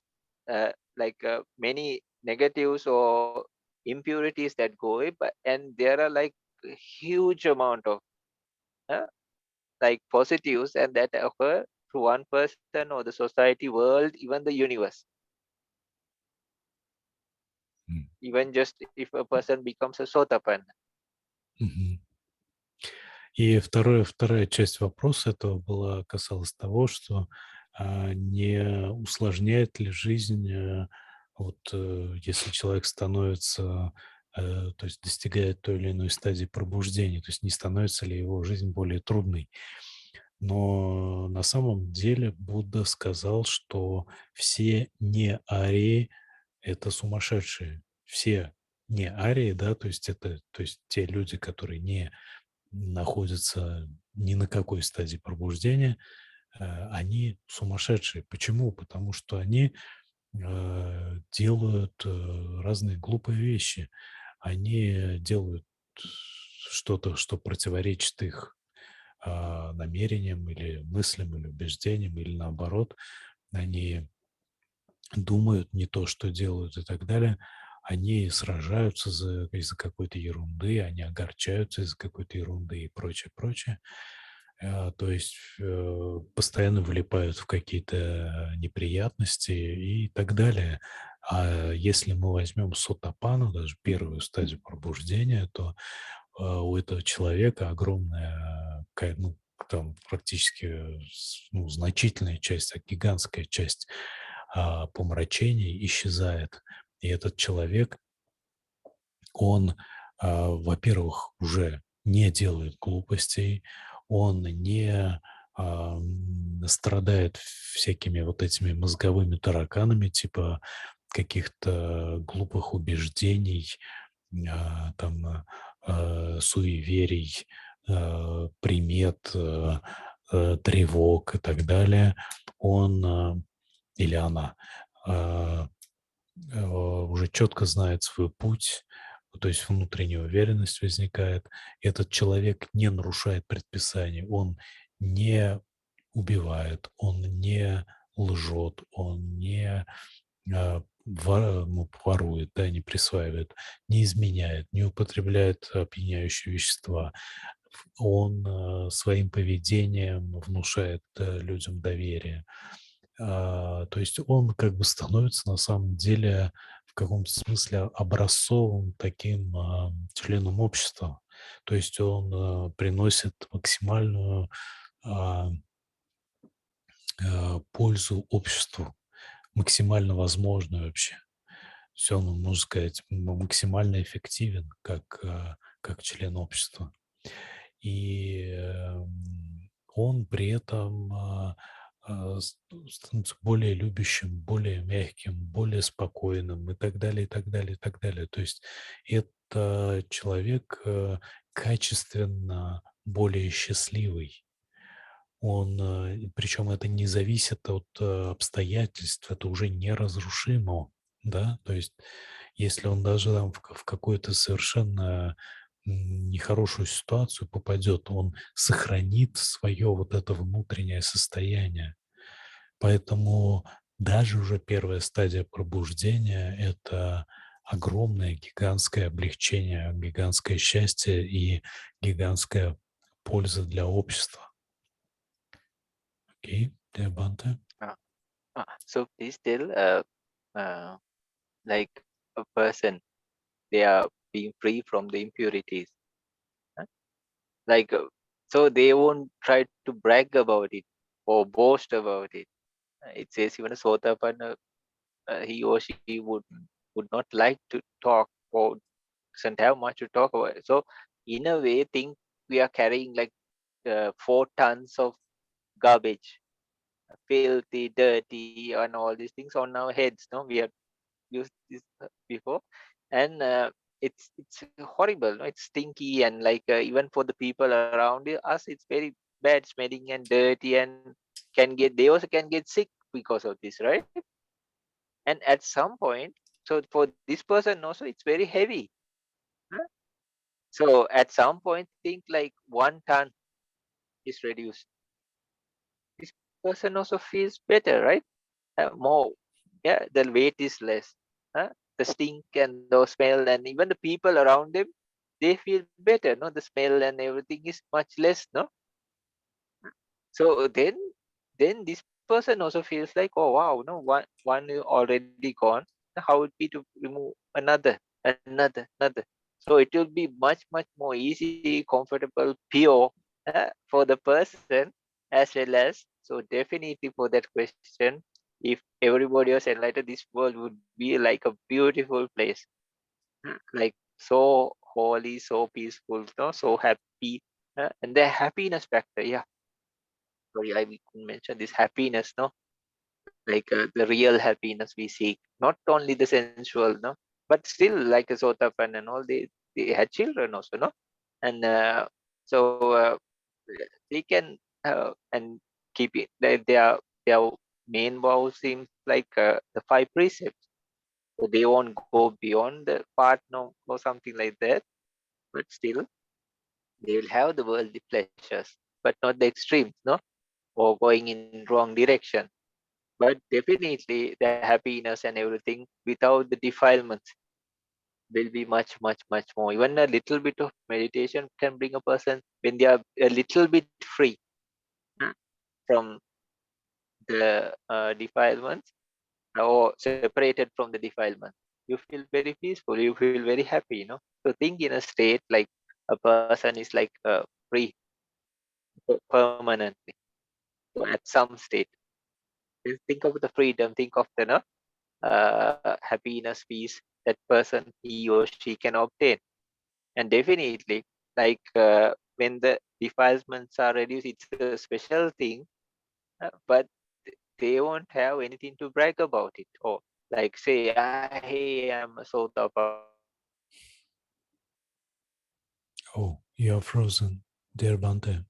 many negatives or impurities that go away, but and there are like a huge amount of uh, like positives, and that occur to one person or the society, world, even the universe. mm, Even just if a person becomes a sotapan. мгм. И вторая часть вопроса этого была касалась того, что не усложняет ли жизнь, вот, если человек становится, то есть достигает той или иной стадии пробуждения, то есть не становится ли его жизнь более трудной. Но на самом деле Будда сказал, что все не-арии — это сумасшедшие. Все не-арии, да, то есть это то есть те люди, которые не находятся ни на какой стадии пробуждения, они сумасшедшие. Почему? Потому что они делают разные глупые вещи. Они делают что-то, что противоречит их намерениям или мыслям, или убеждениям, или наоборот, они думают не то, что делают и так далее. Они сражаются из-за какой-то ерунды, они огорчаются из-за какой-то ерунды и прочее, прочее. То есть постоянно влипают в какие-то неприятности и так далее. А если мы возьмем сотапану, даже первую стадию пробуждения, то у этого человека огромная, ну, там практически ну, значительная часть, гигантская часть помрачений исчезает. И этот человек, он, во-первых, уже не делает глупостей, он не страдает всякими вот этими мозговыми тараканами, типа каких-то глупых убеждений, суеверий, примет, тревог и так далее. Он или она уже четко знает свой путь, то есть внутренняя уверенность возникает. Этот человек не нарушает предписаний, он не убивает, он не лжет, он не ворует, да, не присваивает, не изменяет, не употребляет опьяняющие вещества. Он своим поведением внушает людям доверие. То есть он как бы становится на самом деле в каком-то смысле образцовым таким членом общества. То есть он приносит максимальную а, пользу обществу, максимально возможную вообще. Все, он, можно сказать, максимально эффективен как член общества. И он при этом становится более любящим, более мягким, более спокойным и так далее, и так далее, и так далее. То есть это человек качественно более счастливый. Он, причем это не зависит от обстоятельств, это уже неразрушимо, да, то есть если он даже там в какую-то совершенно нехорошую ситуацию попадет, он сохранит свое вот это внутреннее состояние. Поэтому даже уже первая стадия пробуждения – это огромное, гигантское облегчение, гигантское счастье и гигантская польза для общества. Окей, Бханте. Uh, so please tell, uh, like a person, they are being free from the impurities. Huh? Like, so they won't try to brag about it or boast about it. It says even a Sotapanna, he or she would not like to talk or doesn't have much to talk about. So in a way, think we are carrying like 4 tons of garbage, filthy, dirty, and all these things on our heads. No, we have used this before, and it's horrible. No? It's stinky, and like even for the people around us, it's very bad smelling and dirty, and they also can get sick because of this, right? And at some point, so for this person also, it's very heavy. Huh? So at some point, think like 1 ton is reduced. This person also feels better, right? More, yeah, the weight is less. Huh? The stink and the smell and even the people around them, they feel better. No, the smell and everything is much less. No, so then this person also feels like, oh wow, no, one is already gone. How it be to remove another? So it will be much more easy, comfortable, pure for the person as well as. So definitely for that question, if everybody was enlightened, this world would be like a beautiful place, like so holy, so peaceful, no, so happy, and the happiness factor. Yeah, sorry, I couldn't mention this happiness, no, like the real happiness we seek, not only the sensual, no, but still like a Sotapan and all, they had children also, no, and so they can and keep it. Their main vow seems like the 5 precepts, so they won't go beyond the part, no, or something like that, but still they will have the worldly pleasures, but not the extremes, no, or going in wrong direction. But definitely the happiness and everything without the defilements will be much more. Even a little bit of meditation can bring a person when they are a little bit free from the defilements or separated from the defilement. You feel very peaceful. You feel very happy. So think in a state like a person is like free permanently. So at some state, think of the freedom. Think of the happiness, peace that person, he or she can obtain. And definitely, like when the defilements are reduced, it's a special thing, but they won't have anything to brag about it, or like say, hey, I'm a Sotapatti, Oh, you are frozen, dear Bante.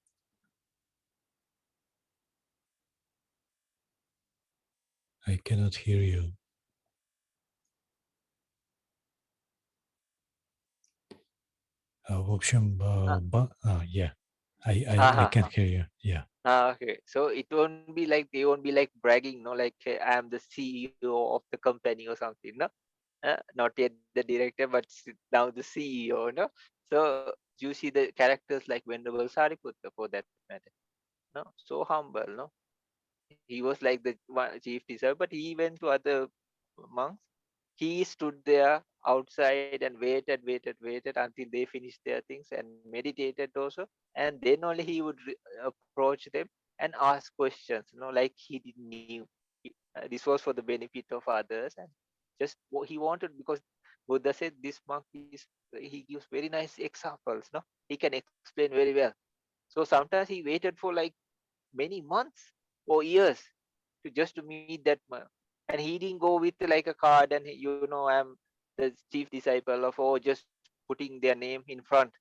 I cannot hear you. В общем, yeah, I uh, can hear you. Yeah. okay, so it won't be like, they won't be like bragging, no, like hey, I am the CEO of the company or something, no, not yet the director, but now the CEO, no. So you see the characters like Venerable Sariputta for that matter, no, so humble, no. He was like the chief disciple, but he went to other monks. He stood there outside and waited until they finished their things and meditated also. And then only he would approach them and ask questions, like he didn't knew. This was for the benefit of others, and just what he wanted, because Buddha said this monk is, he gives very nice examples, no, he can explain very well. So sometimes he waited for like many months or years to meet that man. And he didn't go with like a card and I'm the chief disciple of, or just putting their name in front.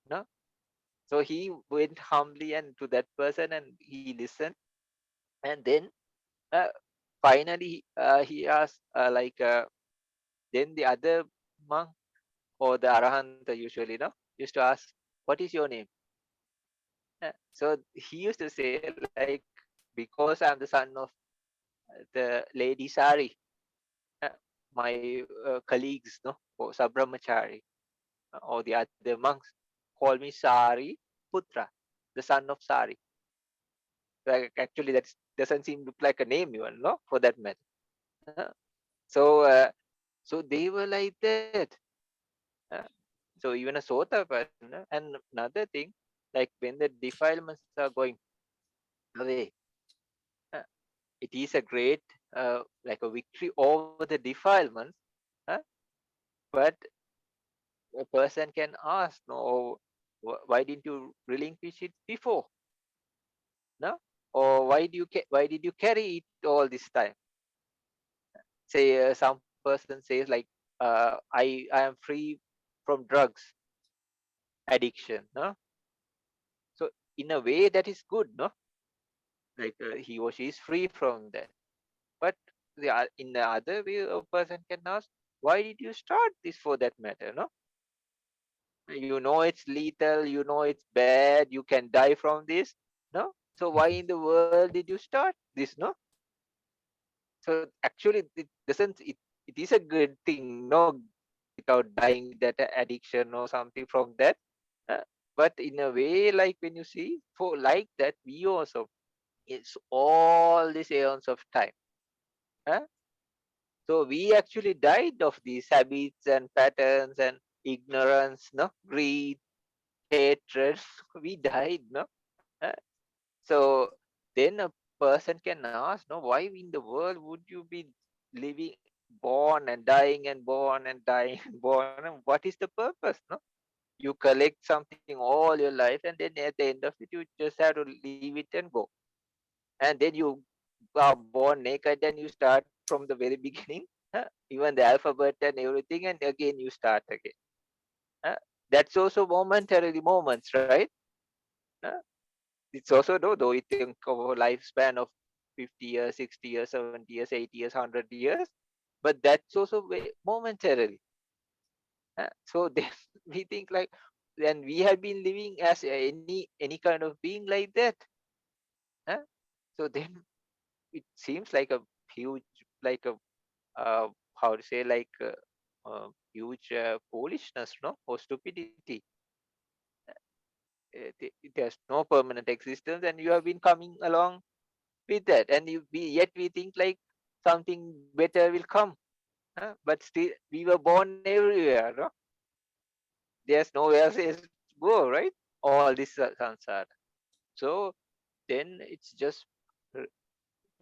No, so he went humbly and to that person and he listened, and then uh, finally he asked then the other monk or the arahanta usually, no, used to ask, what is your name? So he used to say like, because I'm the son of the lady Sari, uh, my colleagues, no, or Sabrahmachari, or the other monks call me Sari Putra, the son of Sari. Like, actually, that doesn't seem look like a name even, no, for that matter. Uh, so, so they were like that. Uh, so even a Sotapanna, and another thing, like when the defilements are going away, uh, it is a great, like a victory over the defilements. Uh, but a person can ask, no, why didn't you relinquish it before, no, or why did you carry it all this time? Say some person says like, I am free from drugs addiction, no. So in a way that is good, no, like he or she is free from that. But in the other way, a person can ask, why did you start this for that matter, no? You know it's lethal, you know it's bad, you can die from this, no. So why Mhm. in the world did you start this, no? So actually it is a good thing, no, without dying with that addiction or something from that. uh, but in a way, like when you see for like that, we also, it's all these aeons of time. uh, so we actually died of these habits and patterns and ignorance, no, greed, hatred. We died, no. Uh, So then a person can ask, no, why in the world would you be living, born and dying and born and dying and born? And what is the purpose, no? You collect something all your life, and then at the end of it, you just have to leave it and go. And then you are born naked and you start from the very beginning, even the alphabet and everything, and again you start again. Uh, that's also momentarily moments, right? Uh, it's also though you think of a lifespan of 50 years, 60 years, 70 years, 80 years, 100 years, but that's also momentarily. So then we think like, then we have been living as any kind of being like that. huh? So then it seems like a huge, like a how to say, like huge foolishness, no, or stupidity. It has no permanent existence, and you have been coming along with that, and yet we think like something better will come. But still we were born everywhere, no? There's nowhere else to go, right? All this samsara. So then it's just r-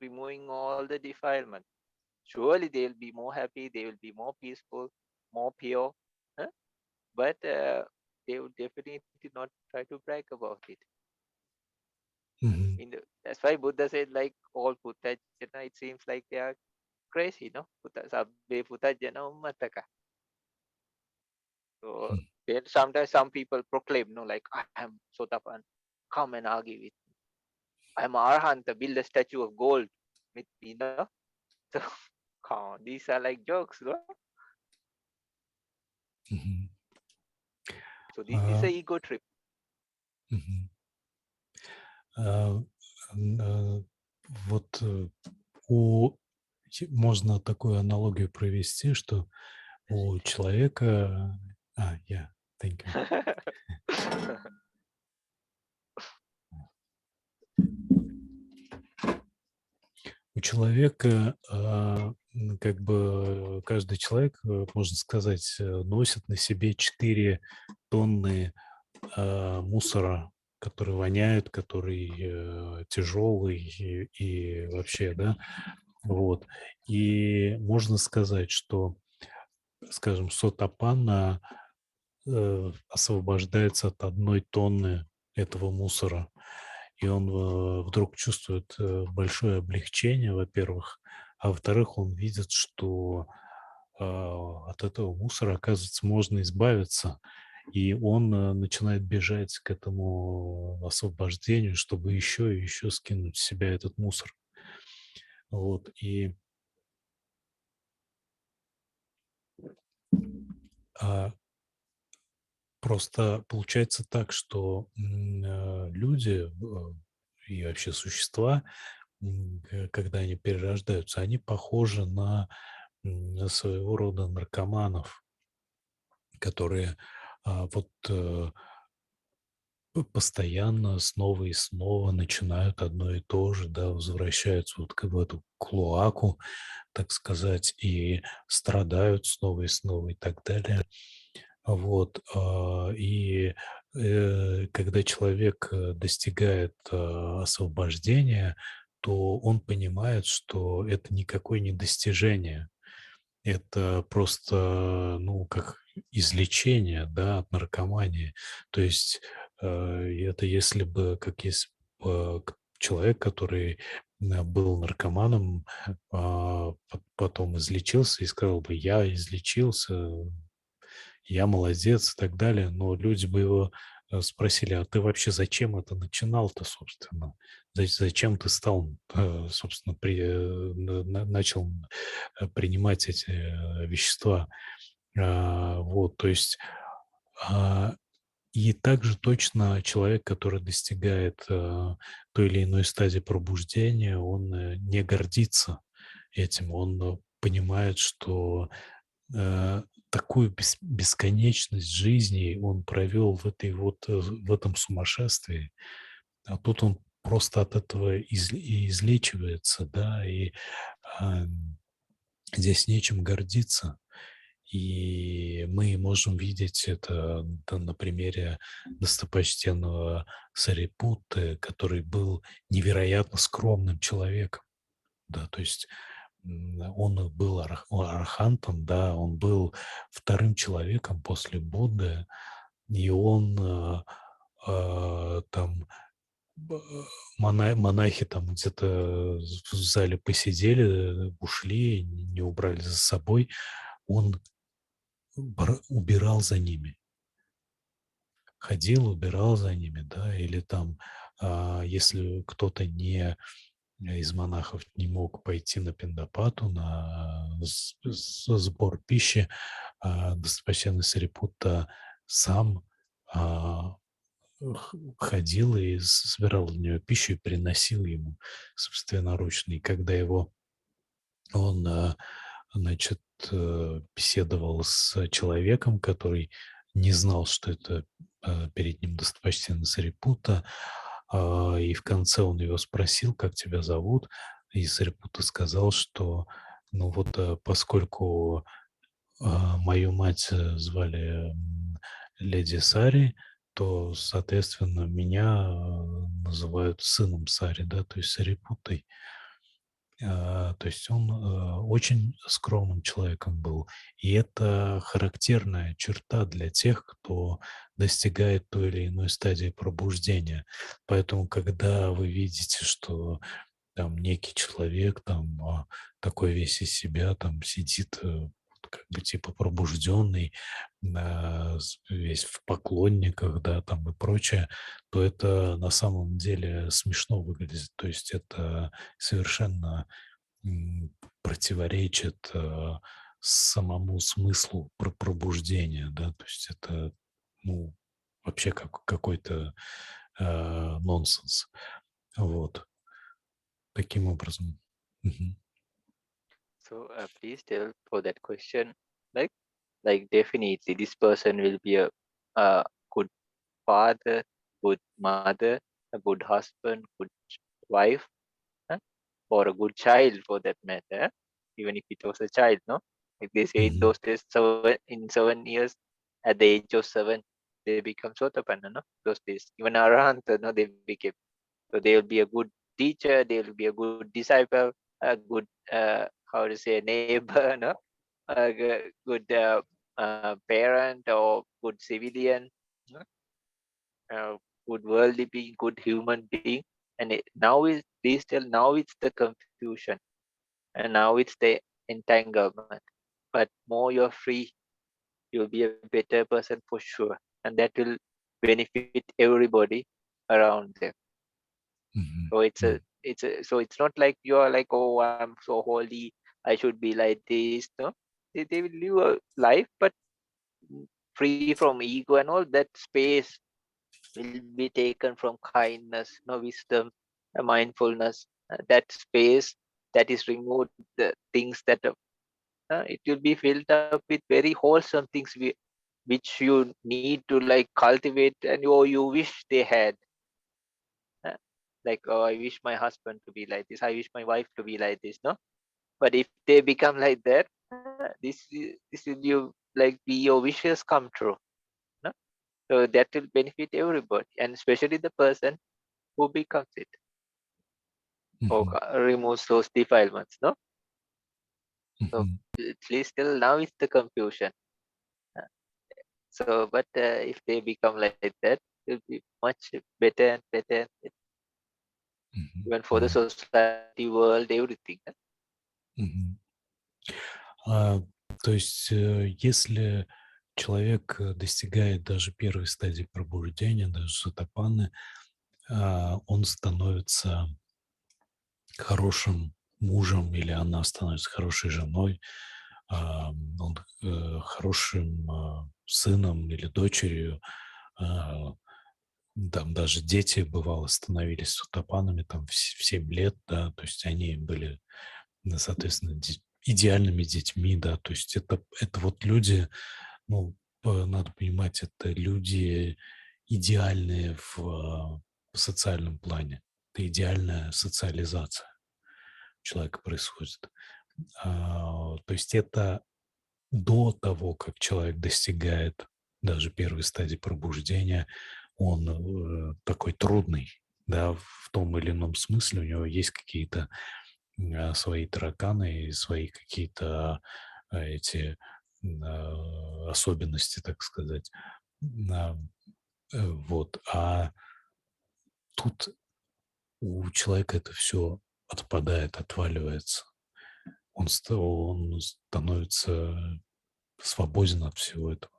removing all the defilement. surely they will be more happy, they will be more peaceful, more pure. Huh? But they would definitely not try to brag about it. Мгм. That's why Buddha said, like all Puthajjana, it seems like they are crazy, no? Sabbe Puthajjana Ummataka. So М. then sometimes some people proclaim, no, like I am Sotapan, come and argue with me. I'm Arhanta, build a statue of gold with me, no? So come on, these are like jokes, no? Мгм. So this is А, a ego trip. мгм. А, э, вот, у можно такую аналогию провести, что у человека yeah, thank you. У человека, как бы каждый человек, можно сказать, носит на себе 4 тонны, мусора, который воняет, который, тяжелый и вообще, да. Вот. И можно сказать, что, скажем, Сотапанна, освобождается от 1 тонны этого мусора. И он, вдруг чувствует, большое облегчение, во-первых, а во-вторых, он видит, что, от этого мусора, оказывается, можно избавиться. И он, начинает бежать к этому освобождению, чтобы еще и еще скинуть с себя этот мусор. Вот, и, а, просто получается так, что, люди, и вообще существа, когда они перерождаются, они похожи на своего рода наркоманов, которые, вот, постоянно снова и снова начинают одно и то же, да, возвращаются вот в эту клоаку, так сказать, и страдают снова и снова и так далее. Вот, когда человек, достигает, освобождения, то он понимает, что это никакое не достижение. Это просто, ну, как излечение, да, от наркомании. То есть, это если бы, как есть, человек, который, был наркоманом, потом излечился и сказал бы: "Я излечился, я молодец" и так далее. Но люди бы его, спросили: "А ты вообще зачем это начинал-то, собственно? Зачем ты стал, собственно, начал, принимать эти, вещества?" Вот, то есть, а, и также точно человек, который достигает, той или иной стадии пробуждения, он, не гордится этим. Он, понимает, что, э, такую бесконечность жизни он провел в этой вот, в этом сумасшествии, а тут он просто от этого и излечивается, да, и, ам, здесь нечем гордиться. И мы можем видеть это, да, на примере достопочтенного Сарипутты, который был невероятно скромным человеком. Да, то есть, он был архантом, да, он был вторым человеком после Будды, и он, там б монахи там где-то в зале посидели, ушли, не убрали за собой. Он убирал за ними, ходил, убирал за ними, да, или там, если кто-то из монахов не мог пойти на пиндапату, на сбор пищи, достопочтенный Сарипутта сам, а, ходил и собирал для него пищу и приносил ему собственноручно. И когда он, значит, беседовал с человеком, который не знал, что это, перед ним достопочтенный Сарипутта, и в конце он его спросил: "Как тебя зовут?" И Сарипутта сказал, что, ну вот, поскольку, мою мать, звали, леди Сари, то, соответственно, меня, называют сыном Сари, да, то есть Сарипуттой. То есть он очень скромным человеком был. И это характерная черта для тех, кто достигает той или иной стадии пробуждения. Поэтому, когда вы видите, что там некий человек там такой весь из себя там сидит, вот как бы типа пробужденный, весь в поклонниках, да, там и прочее, то это на самом деле смешно выглядит. То есть это совершенно противоречит самому смыслу пробуждения, да, то есть это, ну, вообще как какой-то нонсенс. Вот. Таким образом. Мгм. So please tell for that question, like definitely this person will be a good father, good mother, a good husband, good wife, huh? Or a good child for that matter. Even if it was a child, no? Like they say in Мгм. those days, in 7 years, at the age of 7, they become sotapanna, no? Those days, even arahanta, no, they became. So they will be a good teacher, they will be a good disciple, a good, how to say, neighbor, no? A good parent or good civilian, no? Good worldly being, good human being. And now is digital, now it's the confusion, and now it's the entanglement. But more you're free, you'll be a better person for sure, and that will benefit everybody around them. Мгм. So М. so it's not like you're like, oh, I'm so holy, I should be like this. No, they will live a life, but free from ego and all that. Space will be taken from kindness, no, wisdom, mindfulness. That space that is removed, the things that it will be filled up with very wholesome things which you need to like cultivate, and you wish they had. uh, like, oh, I wish my husband to be like this, I wish my wife to be like this, no. But if they become like that, this will you like be your wishes come true, no. So that will benefit everybody, and especially the person who becomes it, or Мгм. removes those defilements, no. So Мгм. at least till now it's the confusion. Uh, so but if they become like that, it will be much better and better, and better, Мгм. even for the М. society, world, everything. Мгм. А, То есть, если человек достигает даже первой стадии пробуждения, даже сотапанны, он становится хорошим мужем или она становится хорошей женой, он хорошим сыном или дочерью. а, Там даже дети, бывало, становились сутапанами там в 7 лет, да, то есть они были, соответственно, идеальными детьми, да, то есть это вот люди, ну, надо понимать, это люди идеальные в социальном плане. Это идеальная социализация у человека происходит. То есть это до того, как человек достигает даже первой стадии пробуждения, он такой трудный, да, в том или ином смысле. У него есть какие-то свои тараканы и свои какие-то эти особенности, так сказать. А, Вот. А тут у человека это все отпадает, отваливается. Он становится свободен от всего этого.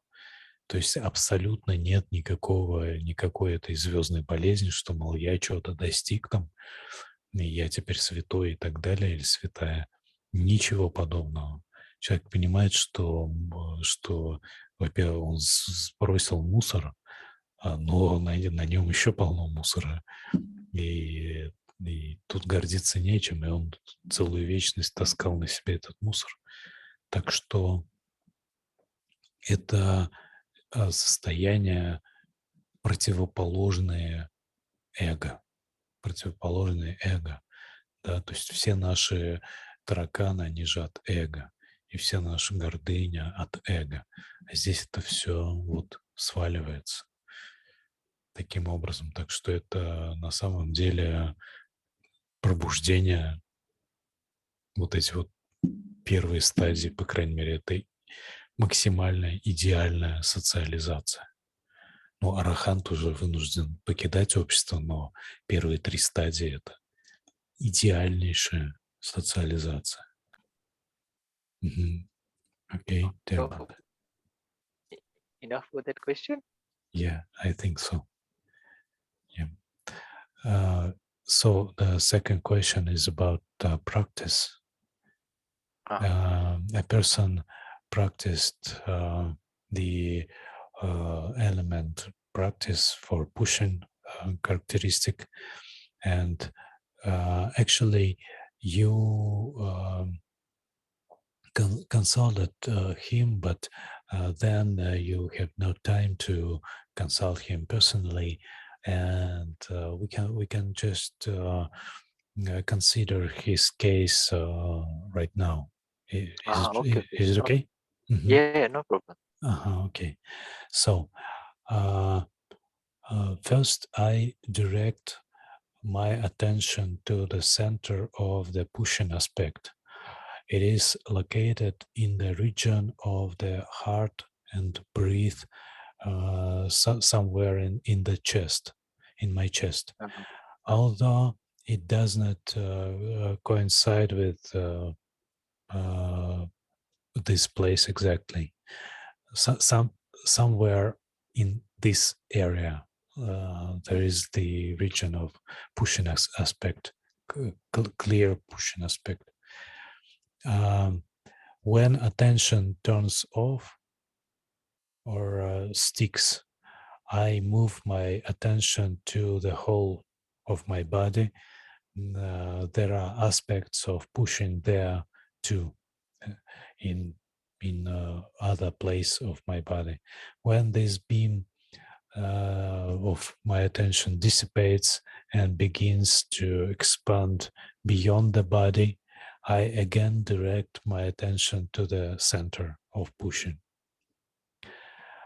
То есть абсолютно нет никакой этой звездной болезни, что, мол, я чего-то достиг там, и я теперь святой и так далее, или святая. Ничего подобного. Человек понимает, что во-первых, он сбросил мусор, но на нем еще полно мусора. И тут гордиться нечем, и он целую вечность таскал на себе этот мусор. Так что это состояние противоположные эго, противоположные эго, да, то есть все наши тараканы, они же от эго, и вся наша гордыня от эго. А здесь это все вот сваливается таким образом. Так что это на самом деле пробуждение вот эти вот первые стадии, по крайней мере, это максимальная, идеальная социализация. Ну, арахант уже вынужден покидать общество, но первые 3 стадии – это идеальнейшая социализация. Мгм. Окей, So Термат. enough for that question. Yeah, I think so. Yeah. Uh, so the second question is about practice. Ah, A person practiced the element practice for pushing characteristic, and actually you consulted him, but then you have no time to consult him personally, and we can just consider his case right now. Is it okay, okay. is it No, okay? Mhm. yeah, no problem. Okay. So uh, first, I direct my attention to the center of the pushing aspect. It is located in the region of the heart and breathe somewhere in the chest, in my chest. Uh-huh. Uh, Although it does not coincide with uh, this place exactly. Somewhere in this area, there is the region of pushing aspect, clear pushing aspect. Um, when attention turns off or sticks, I move my attention to the whole of my body. There are aspects of pushing there too, uh, in other place of my body. When this beam of my attention dissipates and begins to expand beyond the body, I again direct my attention to the center of pushing.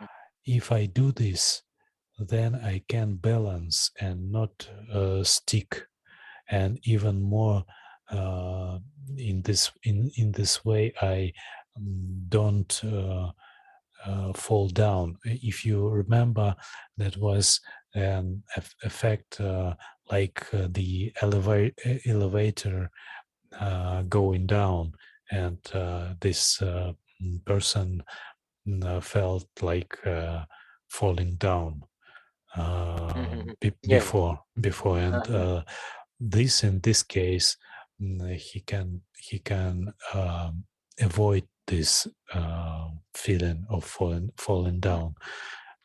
mm, If I do this, then I can balance and not stick, and even more in this way I don't fall down. If you remember, that was an effect like the elevator going down, and this person felt like falling down mhm. Yeah, yeah. before, and Uh-huh. this in this case he can avoid this feeling of falling Mm, down,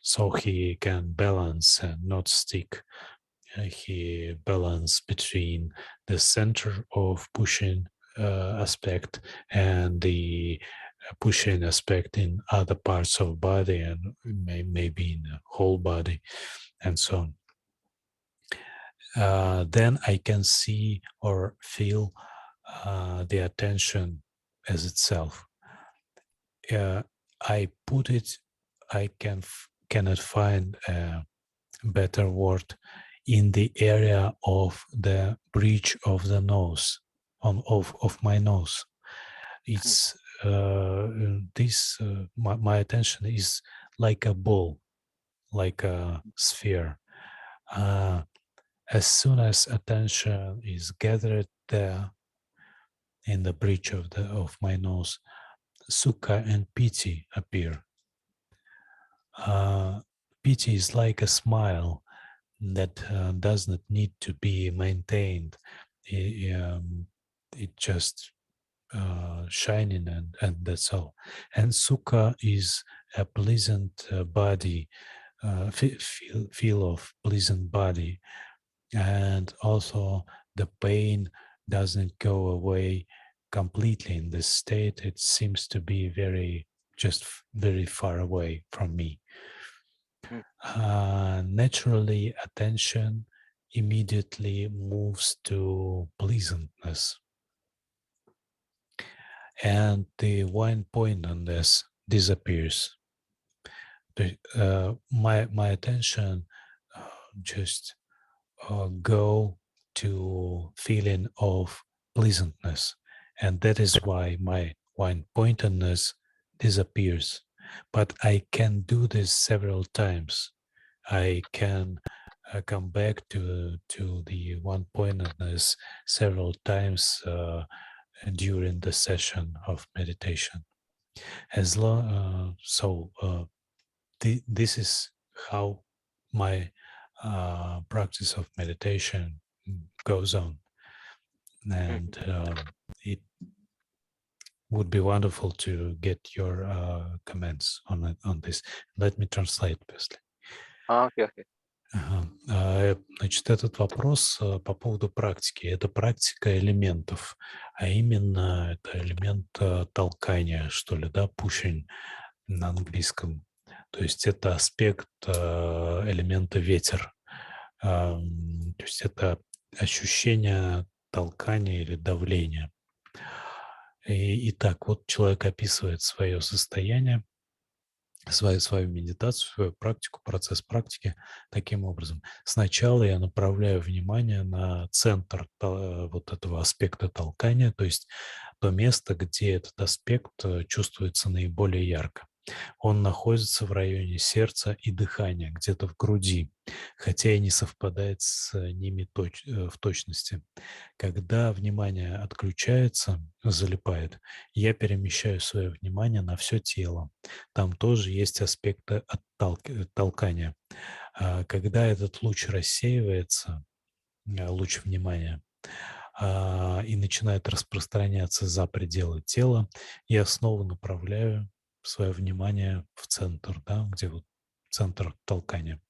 so he can balance and not stick. He balance between the center of pushing aspect and the pushing aspect in other parts of body, and maybe in the whole body, and so on. Then I can see or feel the attention as itself. I put it, I cannot find a better word, in the area of the bridge of the nose, of my nose. mm, It's this, my attention is like a ball, like a sphere. Uh, as soon as attention is gathered there in the bridge of my nose, sukha and piti appear. Uh, Piti is like a smile that does not need to be maintained. It just shining, and that's all. And sukha is a pleasant body, feel of pleasant body, and also the pain doesn't go away completely in this state. It seems to be very far away from me. mm, Naturally, attention immediately moves to pleasantness, and the one point on this disappears. My attention just go to feeling of pleasantness, And that is why my one-pointedness disappears. But I can do this several times. I can come back to the one-pointedness several times during the session of meditation. As long this is how my practice of meditation goes on, and Mhm. it would be wonderful to get your comments on this. Let me translate firstly. Okay, okay. Ага. Значит, этот вопрос по поводу практики. Это практика элементов, а именно это элемент толкания, что ли, да, pushing на английском. То есть это аспект элемента ветер. То есть это ощущение толкания или давления. Итак, вот человек описывает свое состояние, свою медитацию, свою практику, процесс практики таким образом. Сначала я направляю внимание на центр вот этого аспекта толкания, то есть то место, где этот аспект чувствуется наиболее ярко. Он находится в районе сердца и дыхания, где-то в груди, хотя и не совпадает с ними в точности. Когда внимание отключается, залипает, я перемещаю свое внимание на все тело. Там тоже есть аспекты толкания. Когда этот луч рассеивается, луч внимания, и начинает распространяться за пределы тела, я снова направляю свое внимание в центр, да, где вот центр толкания.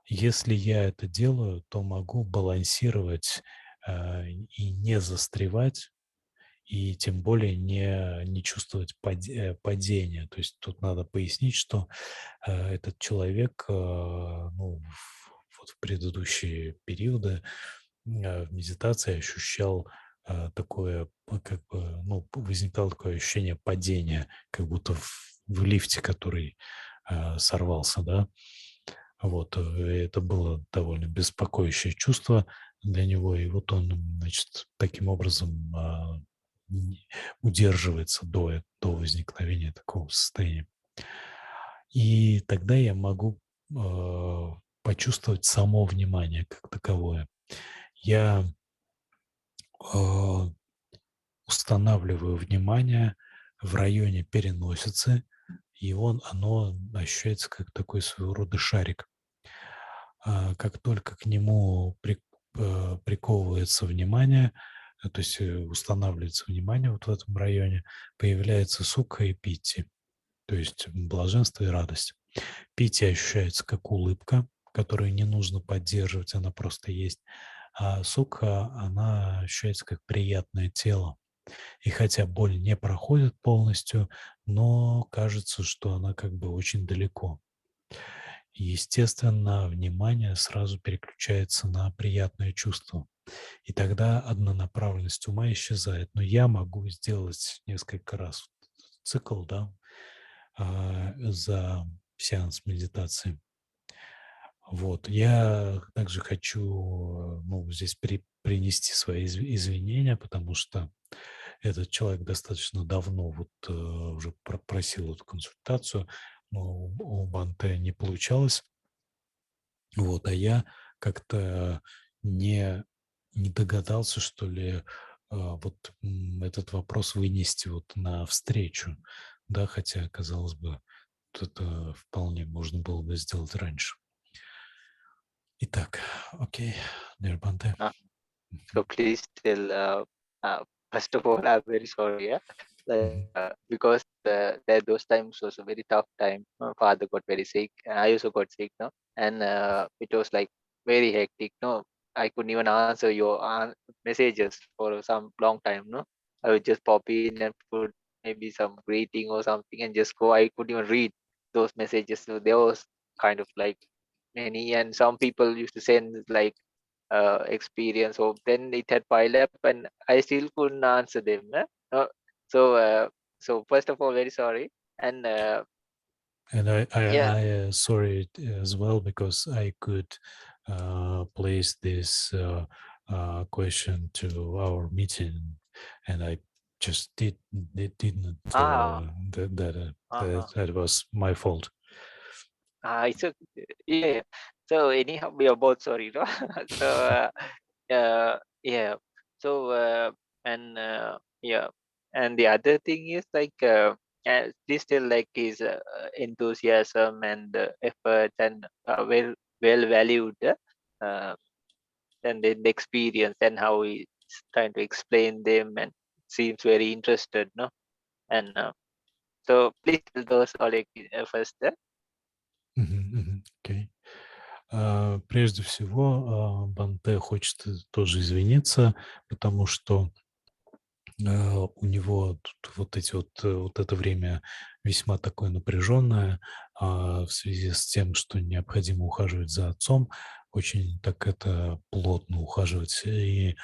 Если я это делаю, то могу балансировать и не застревать, и тем более не чувствовать падения. То есть тут надо пояснить, что этот человек ну, вот в предыдущие периоды в медитации ощущал такое, как бы, ну, возникало такое ощущение падения, как будто в лифте, который сорвался, да. Вот, это было довольно беспокоящее чувство для него, и вот он, значит, таким образом удерживается до возникновения такого состояния. И тогда я могу почувствовать само внимание как таковое. Я а, устанавливаю внимание в районе переносицы, и оно ощущается как такой своего рода шарик. Как только к нему приковывается внимание, то есть устанавливается внимание вот в этом районе, появляется сукха и питти, то есть блаженство и радость. Питти ощущается как улыбка, которую не нужно поддерживать, она просто есть. А сукха, она ощущается как приятное тело. И хотя боль не проходит полностью, но кажется, что она как бы очень далеко. Естественно, внимание сразу переключается на приятное чувство. И тогда однонаправленность ума исчезает. Но я могу сделать несколько раз цикл, да, за сеанс медитации. Вот. Я также хочу ну, здесь принести свои извинения, потому что этот человек достаточно давно вот уже просил эту консультацию, но у Бханте не получалось. Вот, а я как-то не, не догадался, что ли, вот этот вопрос вынести вот на встречу, да, хотя, казалось бы, это вполне можно было бы сделать раньше. Итак, окей, Нирбанте. Uh, so please tell. First of all, I'm very sorry. Yeah, because that those times was a very tough time. My father got very sick. And I also got sick. No, and it was like very hectic. No, I couldn't even answer your messages for some long time. No, I would just pop in and put maybe some greeting or something and just go. I couldn't even read those messages. So there was kind of like many, and some people used to send like experience. So then it had piled up, and I still couldn't answer them. So so first of all, very sorry, and And yeah, I sorry as well because I could place this question to our meeting. and I just didn't. Ah, That was my fault. it's a yeah. So anyhow, we are both sorry, no? So yeah. So and yeah, and the other thing is like this still like his enthusiasm and effort and well valued, and then the experience and how he's trying to explain them and seems very interested, no? And so please tell those Oleg first. Мгм, мгм. Окей. Прежде всего, Банте хочет тоже извиниться, потому что у него тут вот это время весьма такое напряженное, в связи с тем, что необходимо ухаживать за отцом, очень так это плотно ухаживать, и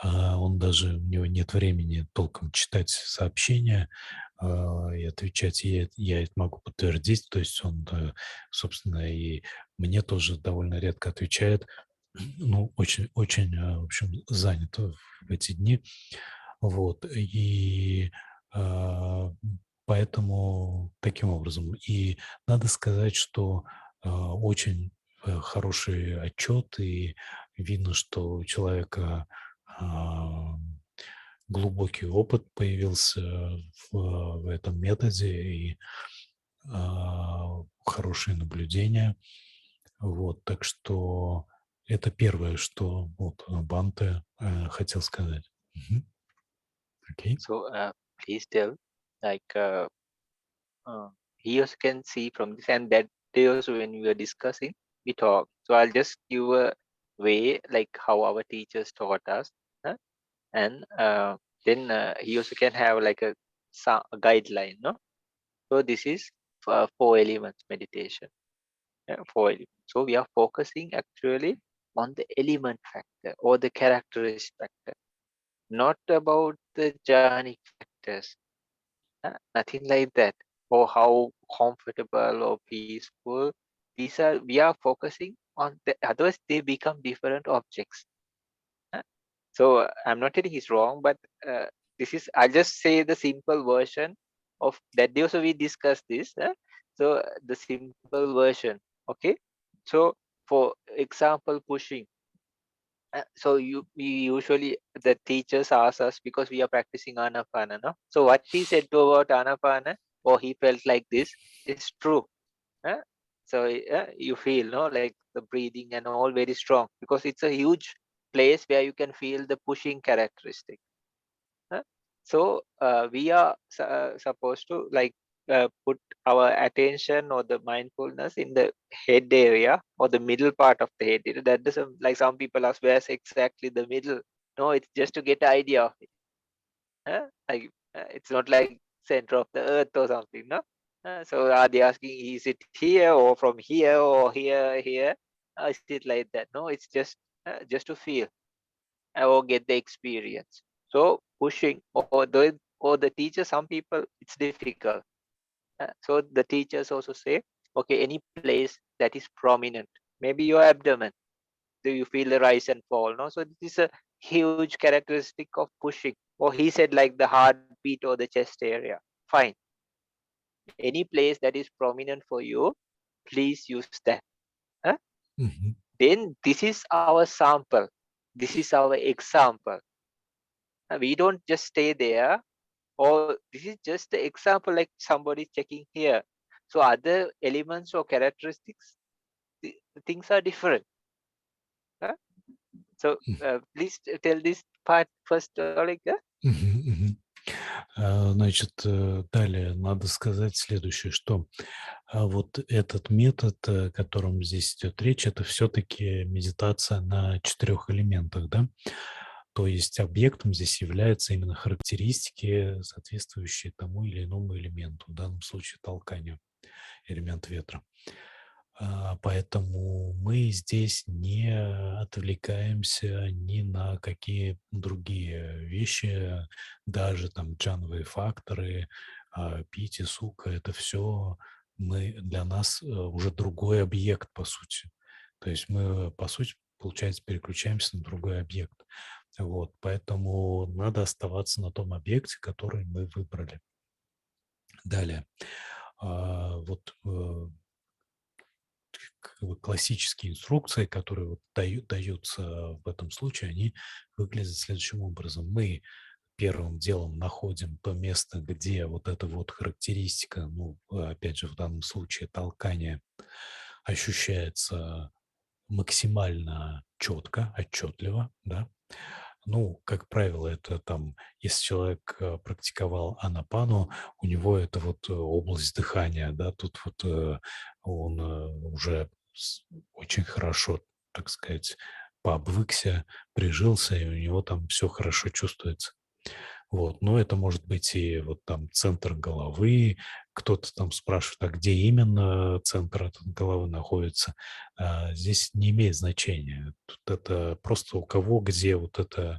он даже, у него нет времени толком читать сообщения и отвечать. Я это могу подтвердить, то есть он, собственно, и мне тоже довольно редко отвечает, ну, очень, очень, в общем, занят в эти дни. Вот, и а, поэтому таким образом. И надо сказать, что очень хороший отчет, и видно, что у человека а, глубокий опыт появился в этом методе и хорошие наблюдения. Вот, так что это первое, что вот Банте хотел сказать. Мгм. Окей. So please tell, like uh, he also can see from this, and that day also when we were discussing, we talk. So I'll just give a way like how our teachers taught us, huh? And then he also can have like a guideline, no? So this is four elements meditation. Yeah, four elements. So we are focusing actually on the element factor or the characteristic factor, not about the jhanic factors. Nothing like that. Or how comfortable or peaceful. These are we are focusing on the otherwise they become different objects. uh. So I'm not telling it's wrong, but this is I'll just say the simple version of that day also we discussed this. So the simple version. Okay. So for example, pushing. So we usually the teachers ask us because we are practicing anapana, no? So what he said about anapana, or he felt like this, is true. uh. So you feel, no, like the breathing and all very strong because it's a huge place where you can feel the pushing characteristic. uh. So we are supposed to like put our attention or the mindfulness in the head area or the middle part of the head area. That doesn't, like some people ask, where's exactly the middle? No, it's just to get idea of it. Like it's not like center of the earth or something, no? So are they asking, is it here or from here or here? Is it like that? No, it's just to feel or get the experience. So pushing or the teacher, some people it's difficult. So the teachers also say, okay, any place that is prominent, maybe your abdomen, do you feel the rise and fall? No, so this is a huge characteristic of pushing. Or he said like the heartbeat or the chest area. Fine, any place that is prominent for you, please use that. Huh? Мгм. Then this is our sample. This is our example. We don't just stay there, or this is just the example like somebody checking here. So other elements or characteristics, the things are different. Huh? So please tell this part first, Oleg. Мгм, мгм. Значит, далее надо сказать следующее, что вот этот метод, о котором здесь идет речь, это все-таки медитация на 4 элементах, да? То есть объектом здесь являются именно характеристики, соответствующие тому или иному элементу, в данном случае толканию, элемент ветра. Поэтому мы здесь не отвлекаемся ни на какие другие вещи, даже там джановые факторы, пити, сука, это все для нас уже другой объект, по сути. То есть мы, по сути, получается, переключаемся на другой объект. Вот, поэтому надо оставаться на том объекте, который мы выбрали. Далее. Вот как бы классические инструкции, которые вот даются в этом случае, они выглядят следующим образом. Мы первым делом находим то место, где вот эта вот характеристика, ну, опять же, в данном случае толкание ощущается максимально четко, отчетливо, да. Ну, как правило, это там, если человек практиковал анапану, у него это вот область дыхания, да, тут вот он уже очень хорошо, так сказать, пообвыкся, прижился, и у него там все хорошо чувствуется. Вот, но это может быть и вот там центр головы, кто-то там спрашивает, а где именно центр этой головы находится. Здесь не имеет значения. Тут это просто у кого где вот это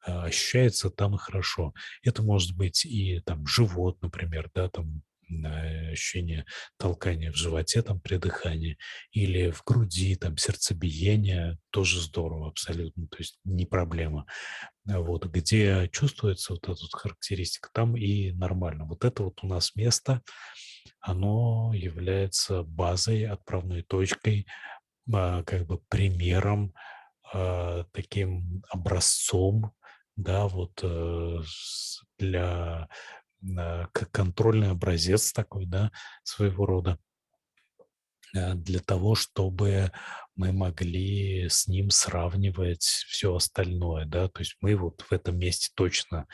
ощущается, там и хорошо. Это может быть и там живот, например, да, там ощущение толкания в животе там при дыхании, или в груди, там сердцебиение, тоже здорово абсолютно, то есть не проблема. Вот, где чувствуется вот эта вот характеристика, там и нормально. Вот это вот у нас место, оно является базой, отправной точкой, как бы примером, таким образцом, да, вот для как контрольный образец такой, да, своего рода, для того, чтобы мы могли с ним сравнивать все остальное, да. То есть мы вот в этом месте точно,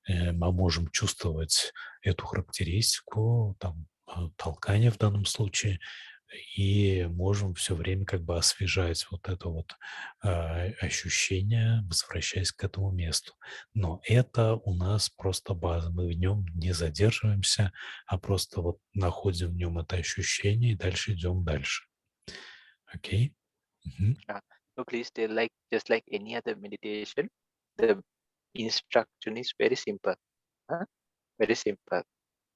мы можем чувствовать эту характеристику, там, толкание в данном случае, и можем все время как бы освежать вот это вот, ощущение, возвращаясь к этому месту. Но это у нас просто база, мы в нем не задерживаемся, а просто вот находим в нем это ощущение и дальше идем дальше. Окей? Мгм. So please tell, like just like any other meditation, the instruction is very simple. Huh? Very simple.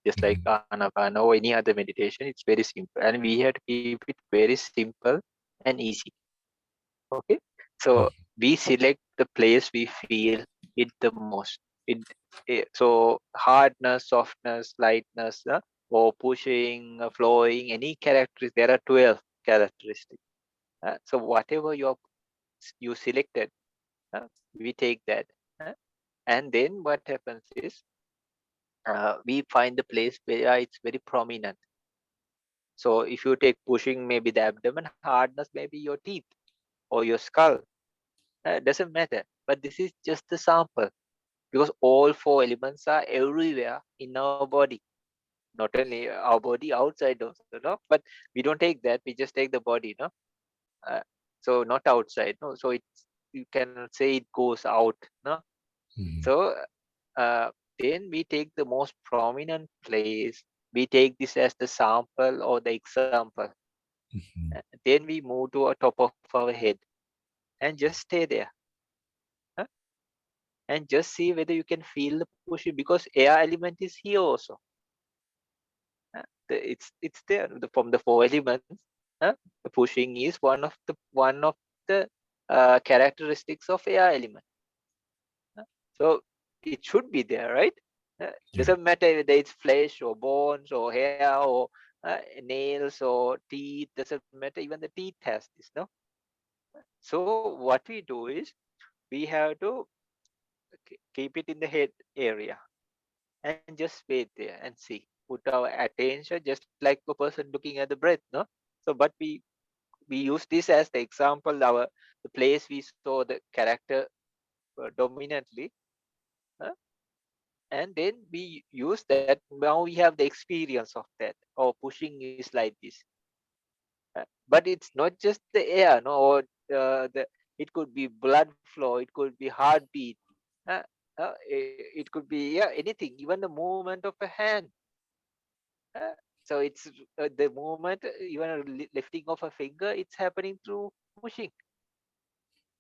Just like Мгм. Anapana or any other meditation, it's very simple. And we have to keep it very simple and easy. Okay. So Мгм. we select the place we feel it the most. So hardness, softness, lightness, or pushing, flowing, any characteristics. There are 12 characteristics. So whatever you selected, uh, we take that. uh, and then what happens is we find the place where it's very prominent. So if you take pushing, maybe the abdomen, hardness, maybe your teeth or your skull. Doesn't matter. But this is just the sample because all four elements are everywhere in our body. Not only our body, outside also, no. But we don't take that. We just take the body, no. Uh, so not outside, no. So it's you can say it goes out, no. Мгм. So uh, then we take the most prominent place. We take this as the sample or the example. Мгм. Then we move to a top of our head and just stay there. Huh? And just see whether you can feel the pushing because air element is here also. It's there from the four elements. The pushing is one of the characteristics of air element. So it should be there, right? Yeah. Doesn't matter whether it's flesh or bones or hair or nails or teeth. Doesn't matter. Even the teeth has this, no. So what we do is we have to keep it in the head area and just wait there and see. Put our attention just like a person looking at the breath, no? So, but we use this as the example. The place we saw the character dominantly, uh, and then we use that. Now we have the experience of that. Oh, pushing is like this, but it's not just the air, no. Or the it could be blood flow. It could be heartbeat. Uh, it could be anything, even the movement of a hand. Uh, so it's the movement, even a lifting of a finger, it's happening through pushing.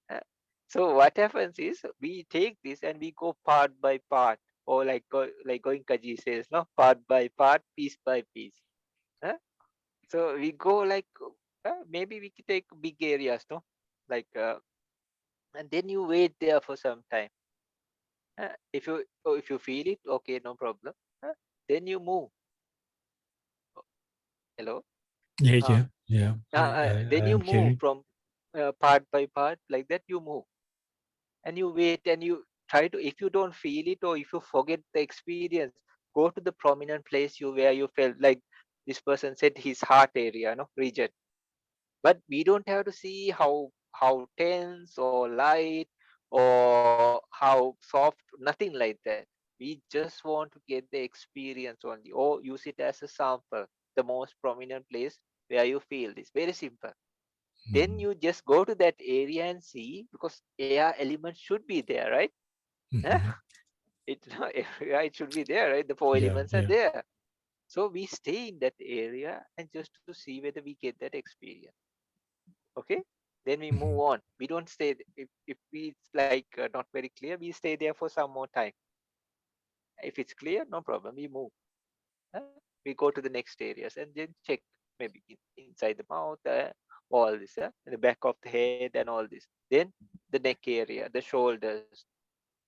Uh, so what happens is we take this and we go part by part, or like going Kaji says, no, part by part, piece by piece. Uh, so we go like maybe we can take big areas, no, like and then you wait there for some time. If you feel it, okay, no problem. Then you move. Hello. Yeah, Uh, yeah, yeah. then I you am move hearing. from part by part like that. You move and you wait and you try to. If you don't feel it or if you forget the experience, go to the prominent place you where you felt like this person said his heart area, no region. But we don't have to see how tense or light or how soft, nothing like that. We just want to get the experience only, or use it as a sample, the most prominent place where you feel this. Very simple. Then Mhm, you just go to that area and see, because air element should be there, right? Huh? mhm. it yeah, it should be there, right? The four Yeah, elements are yeah. there. So we stay in that area and just to see whether we get that experience. Okay, then we move Mhm, on. We don't stay if we it's like not very clear, we stay there for some more time. If it's clear, no problem, we move. uh, we go to the next areas and then check, maybe inside the mouth, all this, in the back of the head and all this. Then the neck area, the shoulders,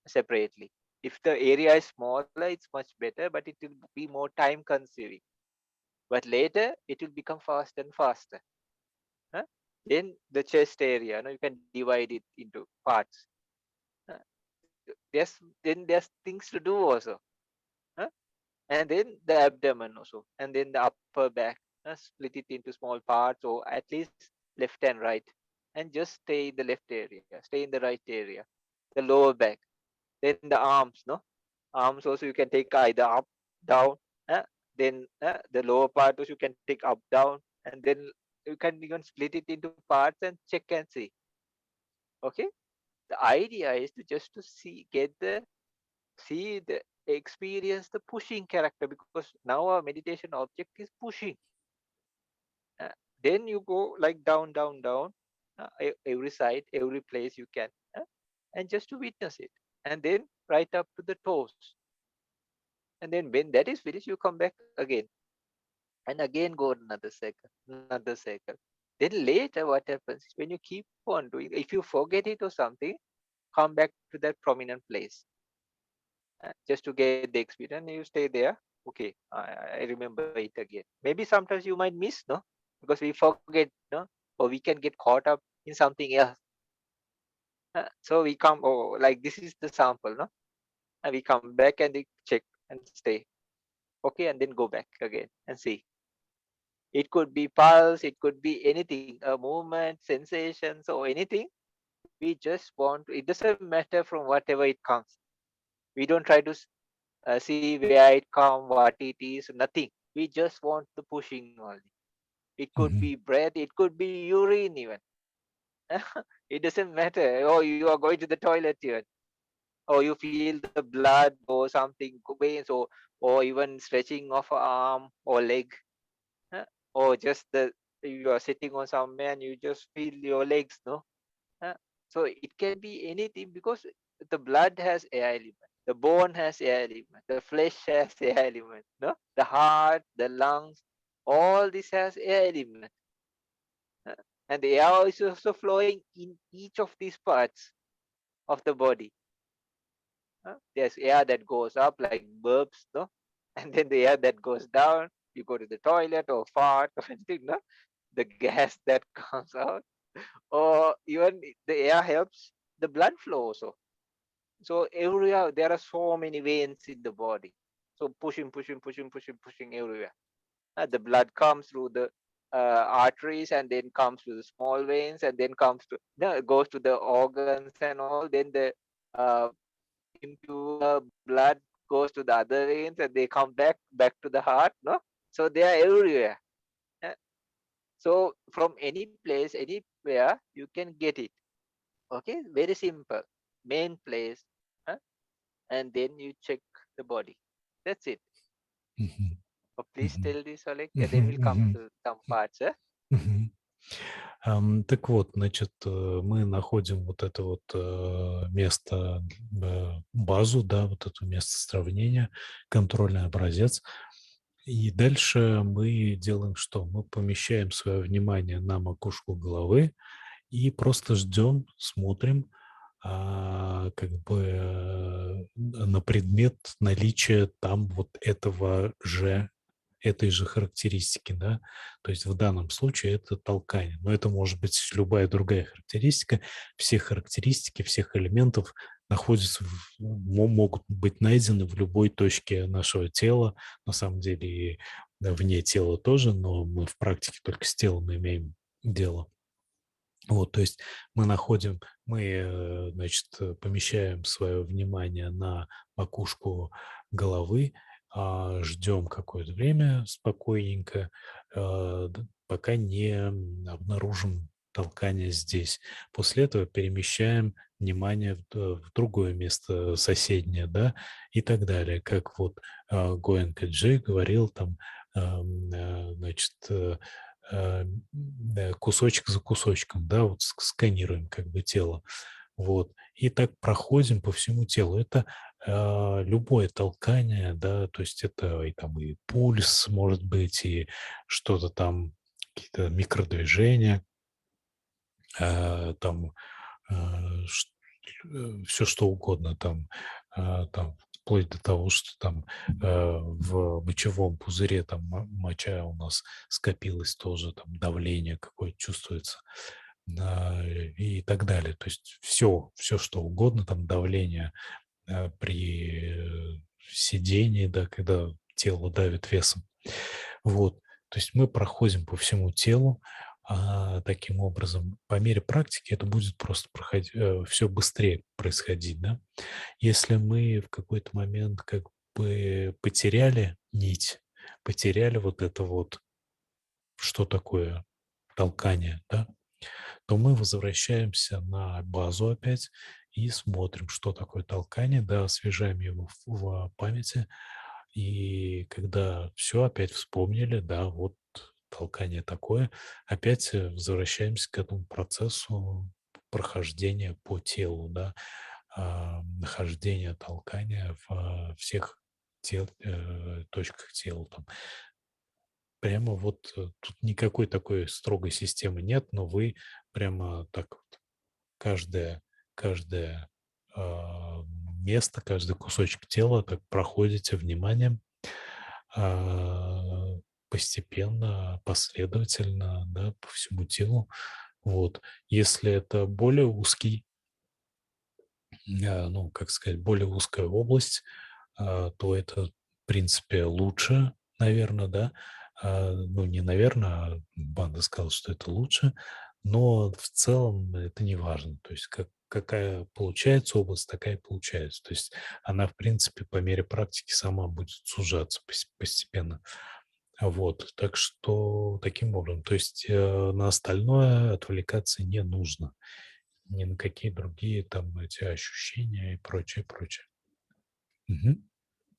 separately. If the area is smaller, it's much better, but it will be more time consuming. But later it will become faster and faster. Huh? Then the chest area, you can divide it into parts. Uh, there's things to do also. Huh? And then the abdomen also, and then the upper back. Split it into small parts, or at least left and right, and just stay in the left area, stay in the right area. The lower back, then the arms, no arms also you can take either up, down. uh, then the lower part also you can take up, down, and then you can split it into parts and check and see. Okay, the idea is to just to see the experience the pushing character, because now our meditation object is pushing. Uh, then you go like down, down, down, every side, every place you can, and just to witness it, and then right up to the toes. And then when that is finished, you come back again, and again go another cycle. Then later, what happens is when you keep on doing, if you forget it or something, come back to that prominent place, just to get the experience. And you stay there. Okay, I remember it again. Maybe sometimes you might miss, no, because we forget, no, or we can get caught up in something else. So we come, oh, like this is the sample, no, and we come back and we check and stay. Okay, and then go back again and see. It could be pulse, it could be anything, a movement, sensations, or anything. We just want. It doesn't matter from whatever it comes. We don't try to see where it come, what it is, nothing. We just want the pushing only. It could be mhm, breath, it could be urine even. It doesn't matter. Oh, you are going to the toilet here, or you feel the blood or something, veins, or even stretching of a arm or leg, uh, or just the you are sitting on somewhere and you just feel your legs, no. Uh, so it can be anything, because the blood has air element, the bone has air element, the flesh has air element, no, the heart, the lungs, all this has air element. Uh, and the air is also flowing in each of these parts of the body. There's air that goes up like burps, no, and then the air that goes down. You go to the toilet or fart or anything, no, the gas that comes out, or even the air helps the blood flow also. So everywhere there are so many veins in the body. So pushing, pushing, pushing, pushing, pushing everywhere. The blood comes through the arteries, and then comes to the small veins, and then comes to no, goes to the organs and all. Then the uh, impure blood goes to the other veins, and they come back to the heart. No, so they are everywhere. Uh, So from any place, anywhere, you can get it. Okay, very simple. Main place, and then you check the body. That's it. mhm, Oh, please mhm, tell this, Oleg. Yeah, then mhm, we'll come mhm, to some parts. мгм. Так вот, значит, мы находим вот это вот место, базу, да, вот это место сравнения, контрольный образец. И дальше мы делаем что? Мы помещаем свое внимание на макушку головы и просто ждем, смотрим, как бы на предмет наличия там вот этой же характеристики, да. То есть в данном случае это толкание, но это может быть любая другая характеристика. Все характеристики всех элементов находятся, могут быть найдены в любой точке нашего тела, на самом деле и вне тела тоже, но мы в практике только с телом имеем дело. Вот, то есть значит, помещаем свое внимание на макушку головы, ждем какое-то время спокойненько, пока не обнаружим толкание здесь. После этого перемещаем внимание в другое место соседнее, да, и так далее. Как вот Гоэнкаджи говорил там, значит, да, кусочек за кусочком, да, вот сканируем как бы тело. Вот. И так проходим по всему телу. Это любое толкание, да, то есть это и там и пульс, может быть, и что-то там, какие-то микродвижения, там все что угодно, там вплоть до того, что там в мочевом пузыре там моча у нас скопилась тоже, там давление какое-то чувствуется, и так далее. То есть все что угодно, там давление при сидении, да, когда тело давит весом. Вот. То есть мы проходим по всему телу, таким образом. По мере практики это будет просто проходить, все быстрее происходить, да. Если мы в какой-то момент как бы потеряли нить, потеряли вот это вот, что такое толкание, да, то мы возвращаемся на базу опять и смотрим, что такое толкание, да, освежаем его в памяти. И когда все опять вспомнили, да, вот толкание такое, опять возвращаемся к этому процессу прохождения по телу, да, нахождения толкания в всех точках тела. Там. Прямо вот тут никакой такой строгой системы нет, но вы прямо так вот каждое а, место, каждый кусочек тела так проходите вниманием, а, постепенно, последовательно, да, по всему телу. Вот. Если это более узкий, ну, как сказать, более узкая область, то это, в принципе, лучше, наверное, да. Ну, не наверное, Банда сказал, что это лучше, но в целом это не важно. То есть какая получается область, такая и получается. То есть она, в принципе, по мере практики сама будет сужаться постепенно. Вот, так что таким образом. То есть на остальное отвлекаться не нужно. Ни на какие другие там эти ощущения и прочее, прочее. Мгм.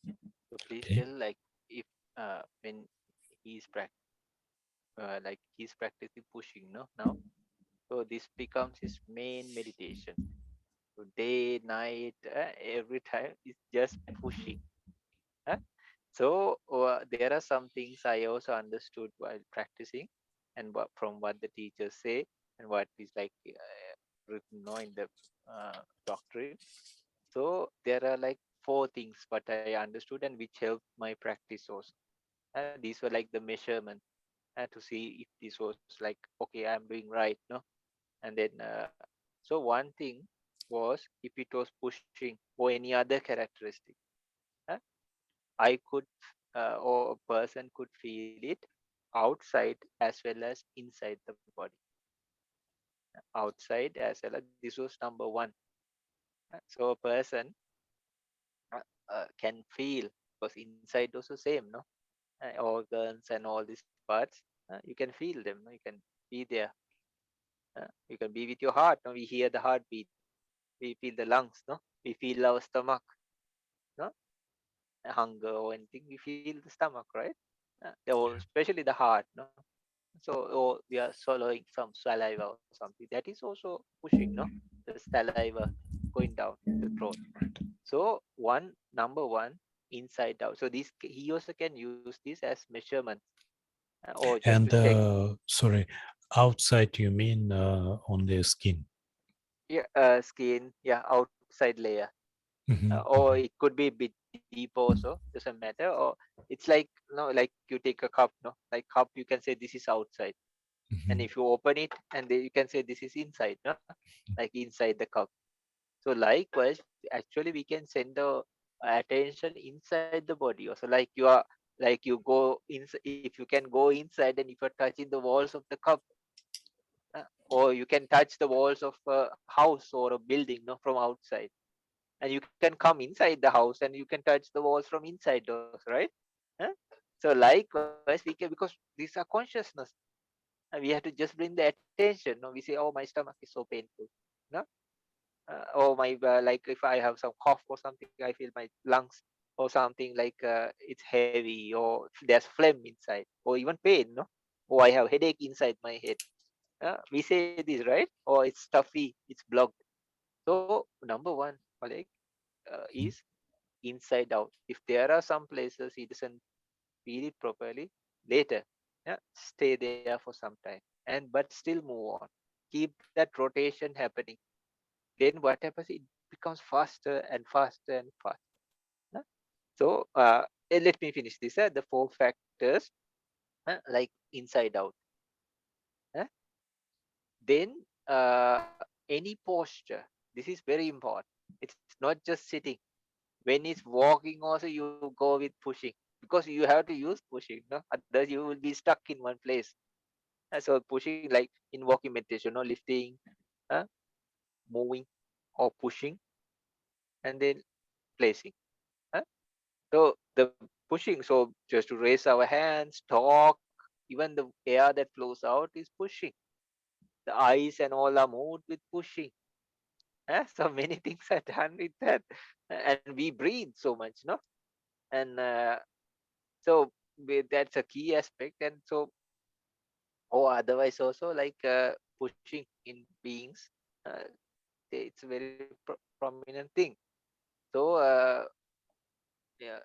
So please Окей. tell like if when he's like he's practicing pushing, no, now. So this becomes his main meditation. So day, night, every time it's just pushing. Huh? So there are some things I also understood while practicing, and from what the teachers say and what is like written no, in the doctrine. So there are like four things what I understood and which helped my practice also. These were like the measurement to see if this was like okay, I'm doing right, no. And then so one thing was if it was pushing or any other characteristic, uh, I could or a person could feel it outside as well as inside the body. Outside as well as this was number one. So a person can feel because inside also same, no, organs and all these parts. You can feel them. No? You can be there. You can be with your heart. No? We hear the heartbeat. We feel the lungs. No, we feel our stomach. No, hunger or anything. We feel the stomach, right? Or especially the heart. No, so or we are swallowing some saliva or something. That is also pushing. No, the saliva going down the throat. Right. So number one inside out. So this he also can use this as measurement or just to And check. sorry, outside you mean on the skin? Yeah, skin, yeah, outside layer, Мгм, or мгм, it could be a bit deep also. Doesn't matter. Or it's like like you take a cup, no, like cup. You can say this is outside, and мгм, if you open it, and then you can say this is inside, no, like inside the cup. So likewise, actually we can send the attention inside the body also. Like you go in, if you can go inside and if you're touching the walls of the cup, or you can touch the walls of a house or a building, no, from outside, and you can come inside the house and you can touch the walls from inside those, right? Huh? So likewise, we can, because these are consciousness, and we have to just bring the attention. No, we say, oh, my stomach is so painful. No, or my like if I have some cough or something, I feel my lungs or something like it's heavy, or there's phlegm inside, or even pain, no, or I have headache inside my head. We say this, right? Or it's stuffy, it's blocked. So number one, Oleg, is inside out. If there are some places he doesn't feel it properly, later, yeah, stay there for some time, and but still move on. Keep that rotation happening. Then what happens? It becomes faster and faster and faster. Huh? So let me finish this. The four factors, like inside out. Huh? Then any posture. This is very important. It's not just sitting. When it's walking, also you go with pushing, because you have to use pushing. No, otherwise you will be stuck in one place. So pushing, like in walking meditation, no, lifting, uh, moving, or pushing, and then placing. Huh? So the pushing, so just to raise our hands, talk, even the air that flows out is pushing. The eyes and all are moved with pushing. So many things are done with that, and we breathe so much, no? And so that's a key aspect. And so, or otherwise also like pushing in beings, uh, it's a very prominent thing. So yeah,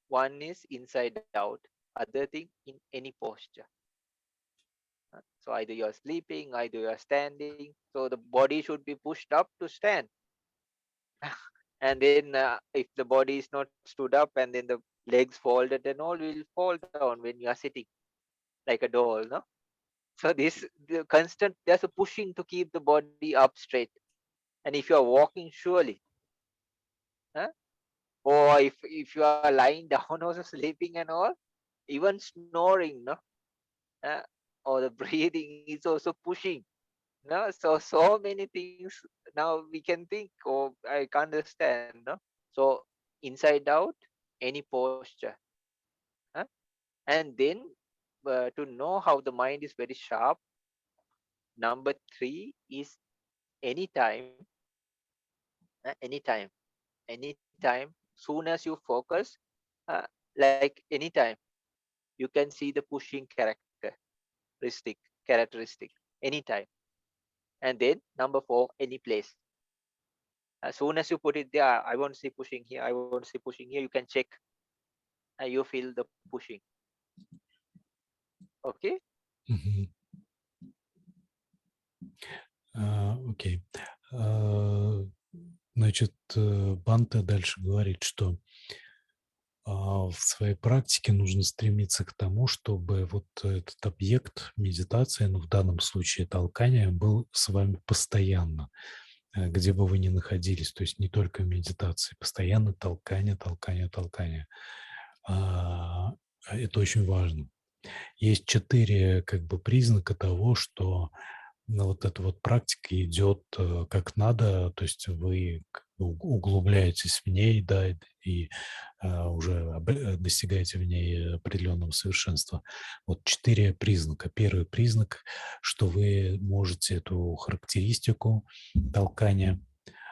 one is inside out, other thing in any posture. So either you are sleeping, either you are standing. So the body should be pushed up to stand. And then if the body is not stood up, and then the legs folded and all, will fall down when you are sitting like a doll, no? So this, the constant, there's a pushing to keep the body up straight. And if you are walking, surely, huh? Or if you are lying down also, sleeping and all, even snoring, no, uh, or the breathing is also pushing. No, so so many things now we can think, or I can understand, no. So inside out, any posture, huh? And then to know how the mind is very sharp. Number three is anytime, anytime, anytime. Soon as you focus, uh, like anytime, you can see the pushing characteristic anytime. And then number four, any place. As soon as you put it there, I want to see pushing here, I want to see pushing here, you can check, you feel the pushing. Okay. мгм. Окей. А, Значит, Бханте дальше говорит, что в своей практике нужно стремиться к тому, чтобы вот этот объект медитации, ну, в данном случае толкания, был с вами постоянно, где бы вы ни находились. То есть не только в медитации, постоянно толкание, толкание, толкание. А, Это очень важно. Есть 4 как бы признака того, что вот эта вот практика идет как надо, то есть вы как бы углубляетесь в ней, да, и уже достигаете в ней определенного совершенства. Вот 4 признака. Первый признак, что вы можете эту характеристику толкания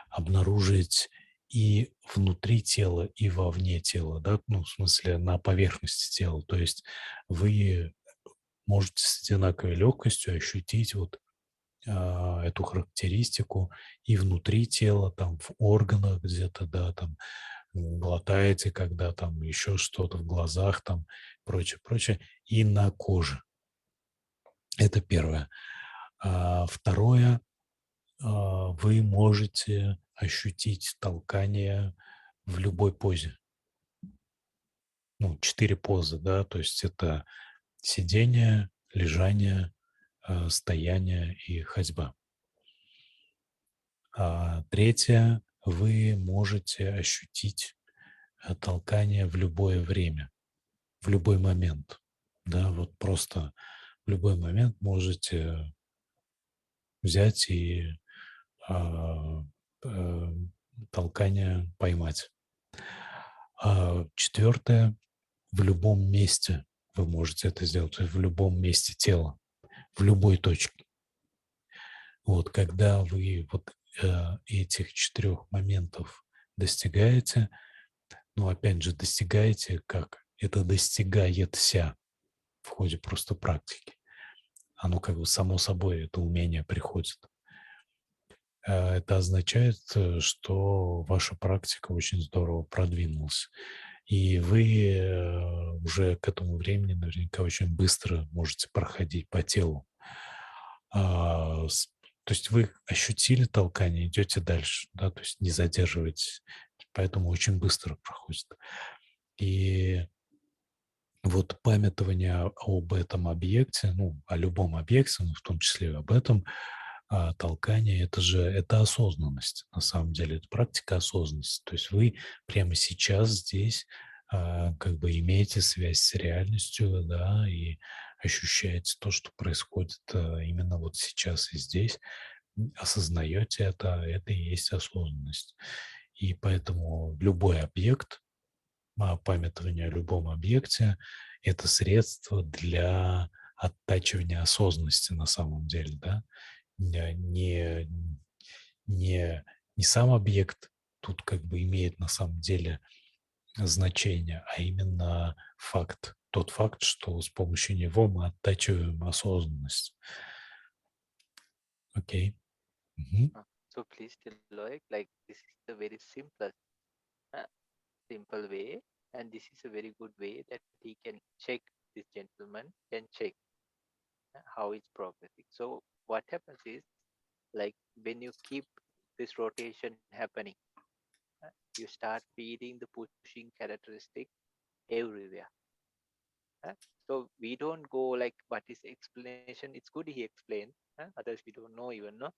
обнаружить и внутри тела, и вовне тела, да, ну, в смысле, на поверхности тела. То есть вы можете с одинаковой легкостью ощутить вот эту характеристику и внутри тела, там, в органах где-то, да, там, глотаете, когда там еще что-то в глазах, там, прочее, прочее, и на коже. Это первое. Второе, вы можете ощутить толкание в любой позе. Ну, 4 позы, да, то есть это сидение, лежание, стояние и ходьба. Третье, вы можете ощутить толкание в любое время, в любой момент. Да, вот просто в любой момент можете взять и а, э, толкание поймать. Четвертое, в любом месте вы можете это сделать, то есть в любом месте тела, в любой точке. Вот, когда вы вот этих 4 моментов достигаете, но опять же достигаете как? Это достигается в ходе просто практики. Оно как бы само собой, это умение приходит. Это означает, что ваша практика очень здорово продвинулась. И вы уже к этому времени наверняка очень быстро можете проходить по телу. То есть вы ощутили толкание, идете дальше, да, то есть не задерживаетесь. Поэтому очень быстро проходит. И вот памятование об этом объекте, ну, о любом объекте, ну, в том числе об этом, толкание, это осознанность, на самом деле, это практика осознанности. То есть вы прямо сейчас здесь как бы имеете связь с реальностью, да, и ощущаете то, что происходит именно вот сейчас и здесь, осознаете это и есть осознанность. И поэтому любой объект, памятование о любом объекте – это средство для оттачивания осознанности на самом деле, да. Не, не, не сам объект тут как бы имеет на самом деле значение, а именно тот факт, что с помощью него мы оттачиваем осознанность. Окей. Мгм. So please tell like this is the very uh, simple way, and this is a very good way that he can check. This gentleman can check how it's progressing. So what happens is, like when you keep this rotation happening, you start feeding the pushing characteristic everywhere. uh. So we don't go like what is explanation. It's good he explained. Others we don't know even, no.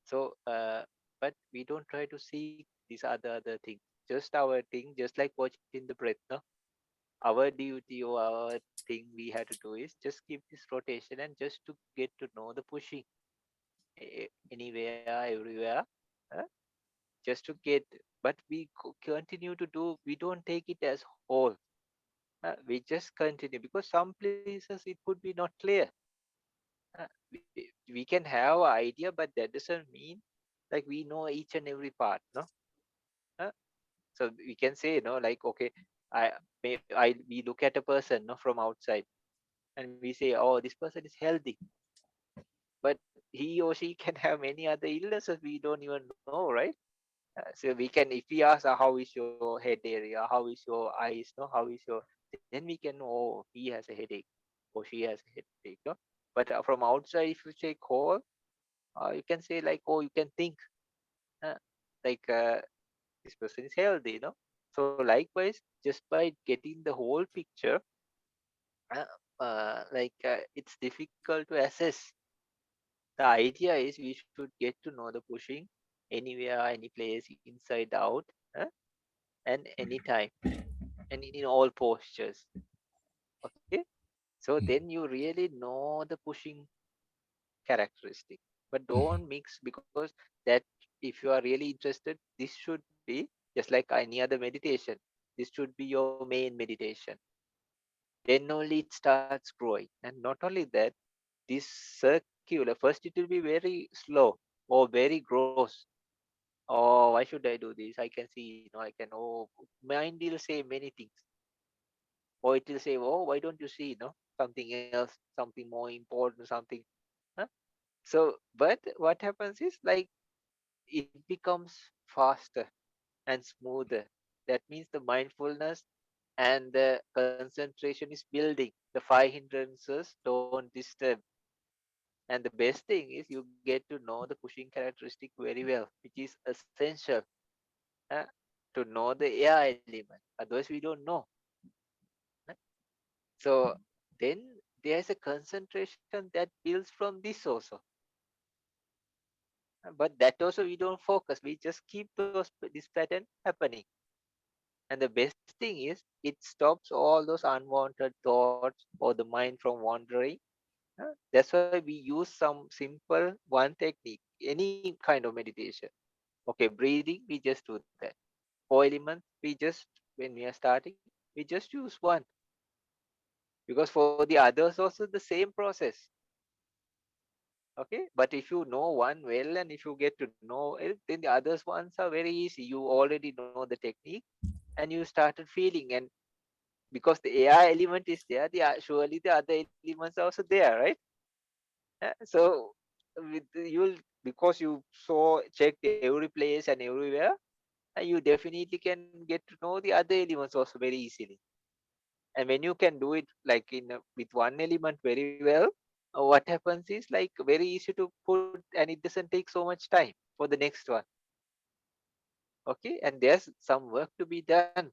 So, but we don't try to see these other things. Just our thing, just like watching the breath, no. Our duty or our thing we had to do is just keep this rotation and just to get to know the pushing anywhere, everywhere, uh, just to get. But we continue to do. We don't take it as whole. We just continue because some places it could be not clear. We can have an idea, but that doesn't mean like we know each and every part, no. Uh, so we can say, like okay, we look at a person, no, from outside, and we say, oh, this person is healthy, but he or she can have many other illnesses we don't even know, right? So we can, if we ask, how is your head area, how is your eyes, no, how is your, then we can know, oh, he has a headache or she has a headache, no. But from outside, if you say call, you can say like, oh, you can think, uh, like this person is healthy, no. So likewise, just by getting the whole picture, uh, it's difficult to assess. The idea is we should get to know the pushing anywhere, any place, inside, out, uh, and anytime, and in all postures. Okay, so then you really know the pushing characteristic. But Mhm. don't mix, because that, if you are really interested, this should be just like any other meditation. This should be your main meditation. Then only it starts growing. And not only that, this circular, first it will be very slow or very gross. Oh, why should I do this? I can see, I can, oh, mind will say many things. Or it will say, oh, why don't you see, something else, something more important, something. Huh? So, but what happens is like it becomes faster and smoother. That means the mindfulness and the concentration is building. The five hindrances don't disturb. And the best thing is you get to know the pushing characteristic very well, which is essential, uh, to know the air element. Otherwise, we don't know. uh. So then there's a concentration that builds from this also. But that also we don't focus. We just keep this pattern happening. And the best thing is it stops all those unwanted thoughts or the mind from wandering. That's why we use some simple one technique, any kind of meditation. Okay, breathing, we just do that. 4 elements, we just, when we are starting, we just use one. Because for the others also the same process. Okay, but if you know one well and if you get to know it, then the others ones are very easy. You already know the technique and you started feeling. And because the AI element is there, surely the other elements are also there, right? So you'll, because you saw checked every place and everywhere, you definitely can get to know the other elements also very easily. And when you can do it like with one element very well, what happens is like very easy to put, and it doesn't take so much time for the next one. Okay, and there's some work to be done.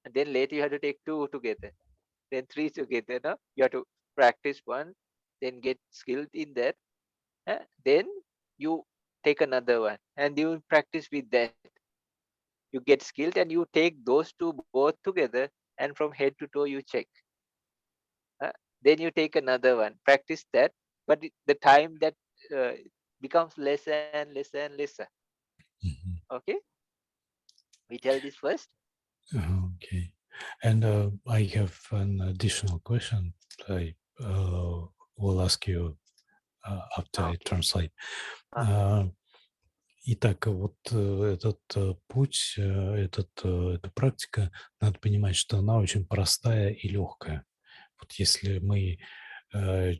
And then later you have to take two together, then three together. No? You have to practice one, then get skilled in that. Then you take another one and you practice with that. You get skilled and you take those two both together, and from head to toe you check. uh, then you take another one, practice that, but the time that uh, becomes less and less and lesser. Mhm. Okay, we tell this first. Okay. And I have an additional question. I will ask you after I Okay. translate. Uh-huh. Uh, Итак, вот этот путь, эта практика, надо понимать, что она очень простая и легкая. Вот если мы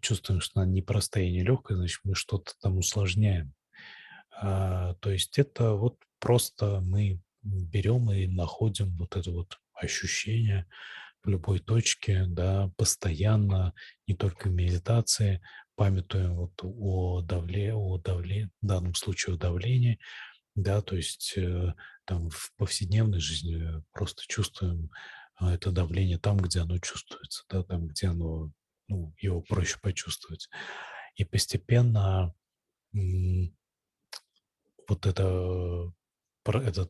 чувствуем, что она непростая и нелегкая, значит, мы что-то там усложняем. То есть это вот просто мы берем и находим вот это вот ощущение в любой точке, да, постоянно, не только в медитации, памятуем вот в данном случае о давлении, да, то есть там в повседневной жизни просто чувствуем это давление там, где оно чувствуется, да, там, где оно, ну, его проще почувствовать. И постепенно вот этот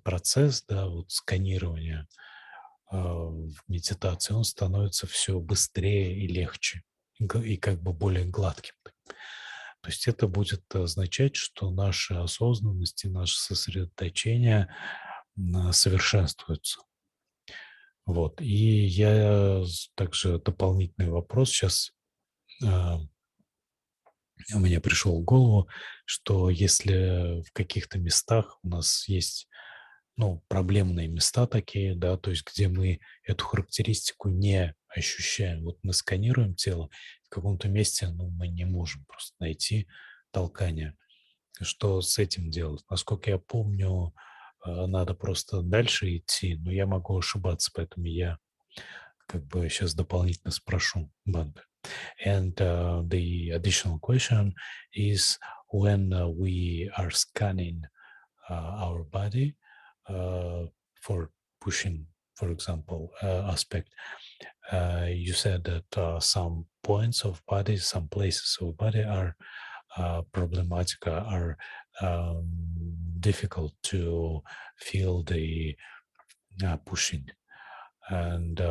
процесс, да, вот сканирования в медитации, он становится все быстрее и легче, и как бы более гладким. То есть это будет означать, что наша осознанность и наше сосредоточение совершенствуются. Вот. И я также дополнительный вопрос сейчас мне пришел в голову, что если в каких-то местах у нас есть, ну, проблемные места такие, да, то есть где мы эту характеристику не ощущаем. Вот мы сканируем тело, в каком-то месте, ну, мы не можем просто найти толкание. Что с этим делать? Насколько я помню, надо просто дальше идти, но я могу ошибаться, поэтому я как бы сейчас дополнительно спрошу Банды. And the additional question is when we are scanning our body for pushing, for example, aspect, you said that some points of body, some places of body are problematic, are um, difficult to feel the pushing. And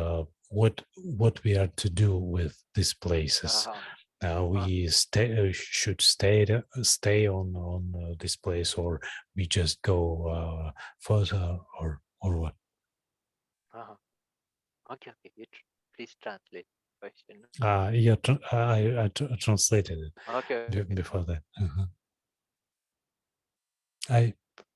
what we are to do with these places? Uh-huh. We should stay on this place, or we just go further, or what? Uh-huh. Okay, okay. Please translate question. Yeah, I translated it Okay, okay. before that. I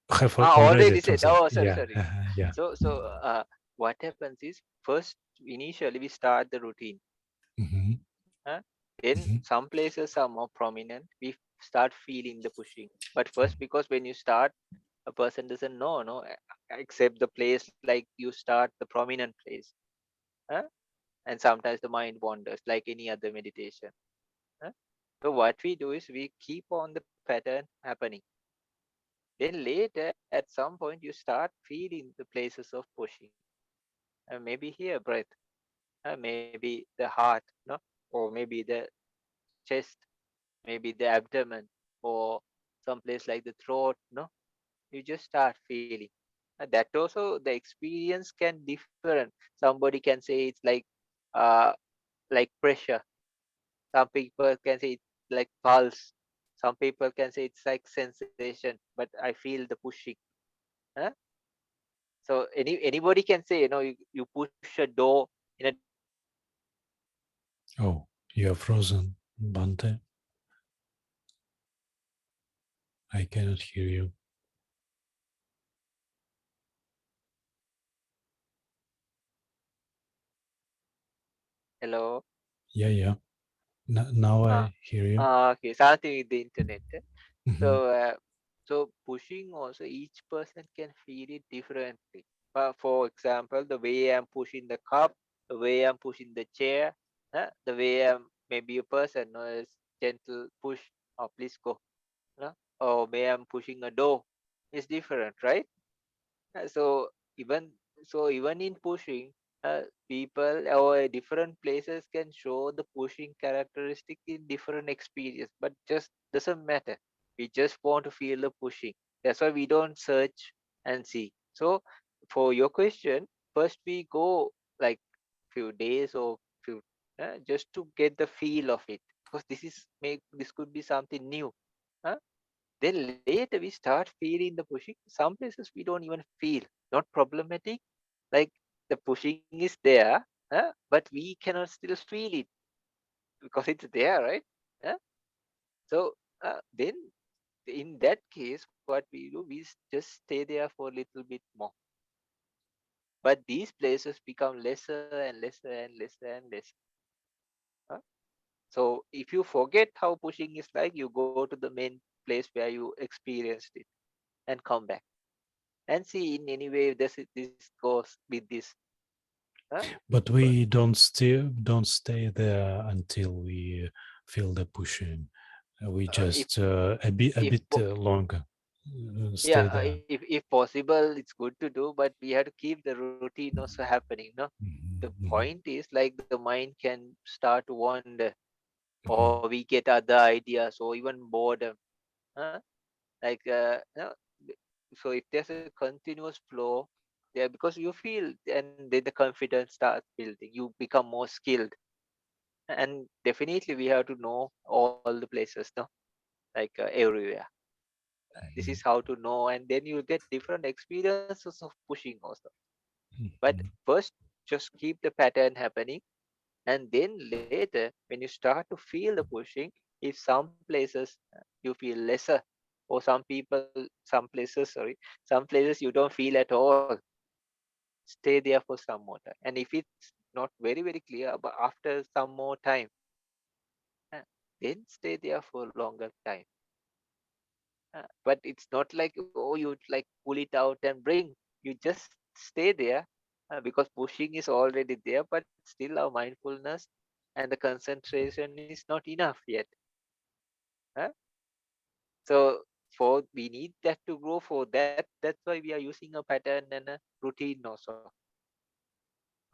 have Already already said. translated. Oh, sorry, Yeah, sorry. yeah. So what happens is first initially we start the routine. Hmm. Huh? Then Hmm. some places are more prominent. We start feeling the pushing. But first, because when you start, a person doesn't know, no, except the place like you start the prominent place. Huh? And sometimes the mind wanders, like any other meditation. Huh? So what we do is we keep on the pattern happening. Then later, at some point, you start feeling the places of pushing. Maybe here, breath, maybe the heart, no, or maybe the chest, maybe the abdomen, or someplace like the throat, no. You just start feeling. That also the experience can different. Somebody can say it's uh like pressure. Some people can say it's like pulse. Some people can say it's like sensation, but I feel the pushing. Huh? So anybody can say, you push a door in a different place. Oh, you are frozen, Bante. I cannot hear you. Hello. Yeah, yeah. Now Ah, I hear you. okay. Something with the internet. Hmm. So pushing also each person can feel it differently. For example, the way I'm pushing the cup, the way I'm pushing the chair, the way I'm maybe a person is gentle push or please go, or way I'm pushing a door is different, right? So even even in pushing, people or different places can show the pushing characteristic in different experience, but just doesn't matter. We just want to feel the pushing. That's why we don't search and see. So for your question, first we go like few days or few just to get the feel of it, because this could be something new. Huh? Then later we start feeling the pushing. Some places we don't even feel, not problematic. Like the pushing is there, but we cannot still feel it because it's there, right? Huh? So then in that case, what we do, just stay there for a little bit more. But these places become lesser and lesser and lesser and lesser. Huh? So if you forget how pushing is like, you go to the main place where you experienced it and come back and see in any way this goes with this. Huh? But But we don't stay there until we feel the pushing. We if just a if bit po- longer yeah, stay there. if possible, it's good to do, but we have to keep the routine also happening. No, the Mhm, mhm, point is like the mind can start to wander, or mhm. we get other ideas, or even boredom. Huh? Like so if there's a continuous flow there, because you feel, and then the confidence starts building, you become more skilled. And definitely we have to know all the places, no, like everywhere. This is how to know, and then you'll get different experiences of pushing also. But Mhm. first, just keep the pattern happening, and then later when you start to feel the pushing, if some places you feel lesser, or some places, sorry, some places you don't feel at all, stay there for some more time. And if it's not very very clear, but after some more time, uh, then stay there for longer time. But it's not like, oh, you like pull it out and bring. You just stay there, because pushing is already there, but still our mindfulness and the concentration is not enough yet. Huh? So for we need that to grow. For that's why we are using a pattern and a routine also.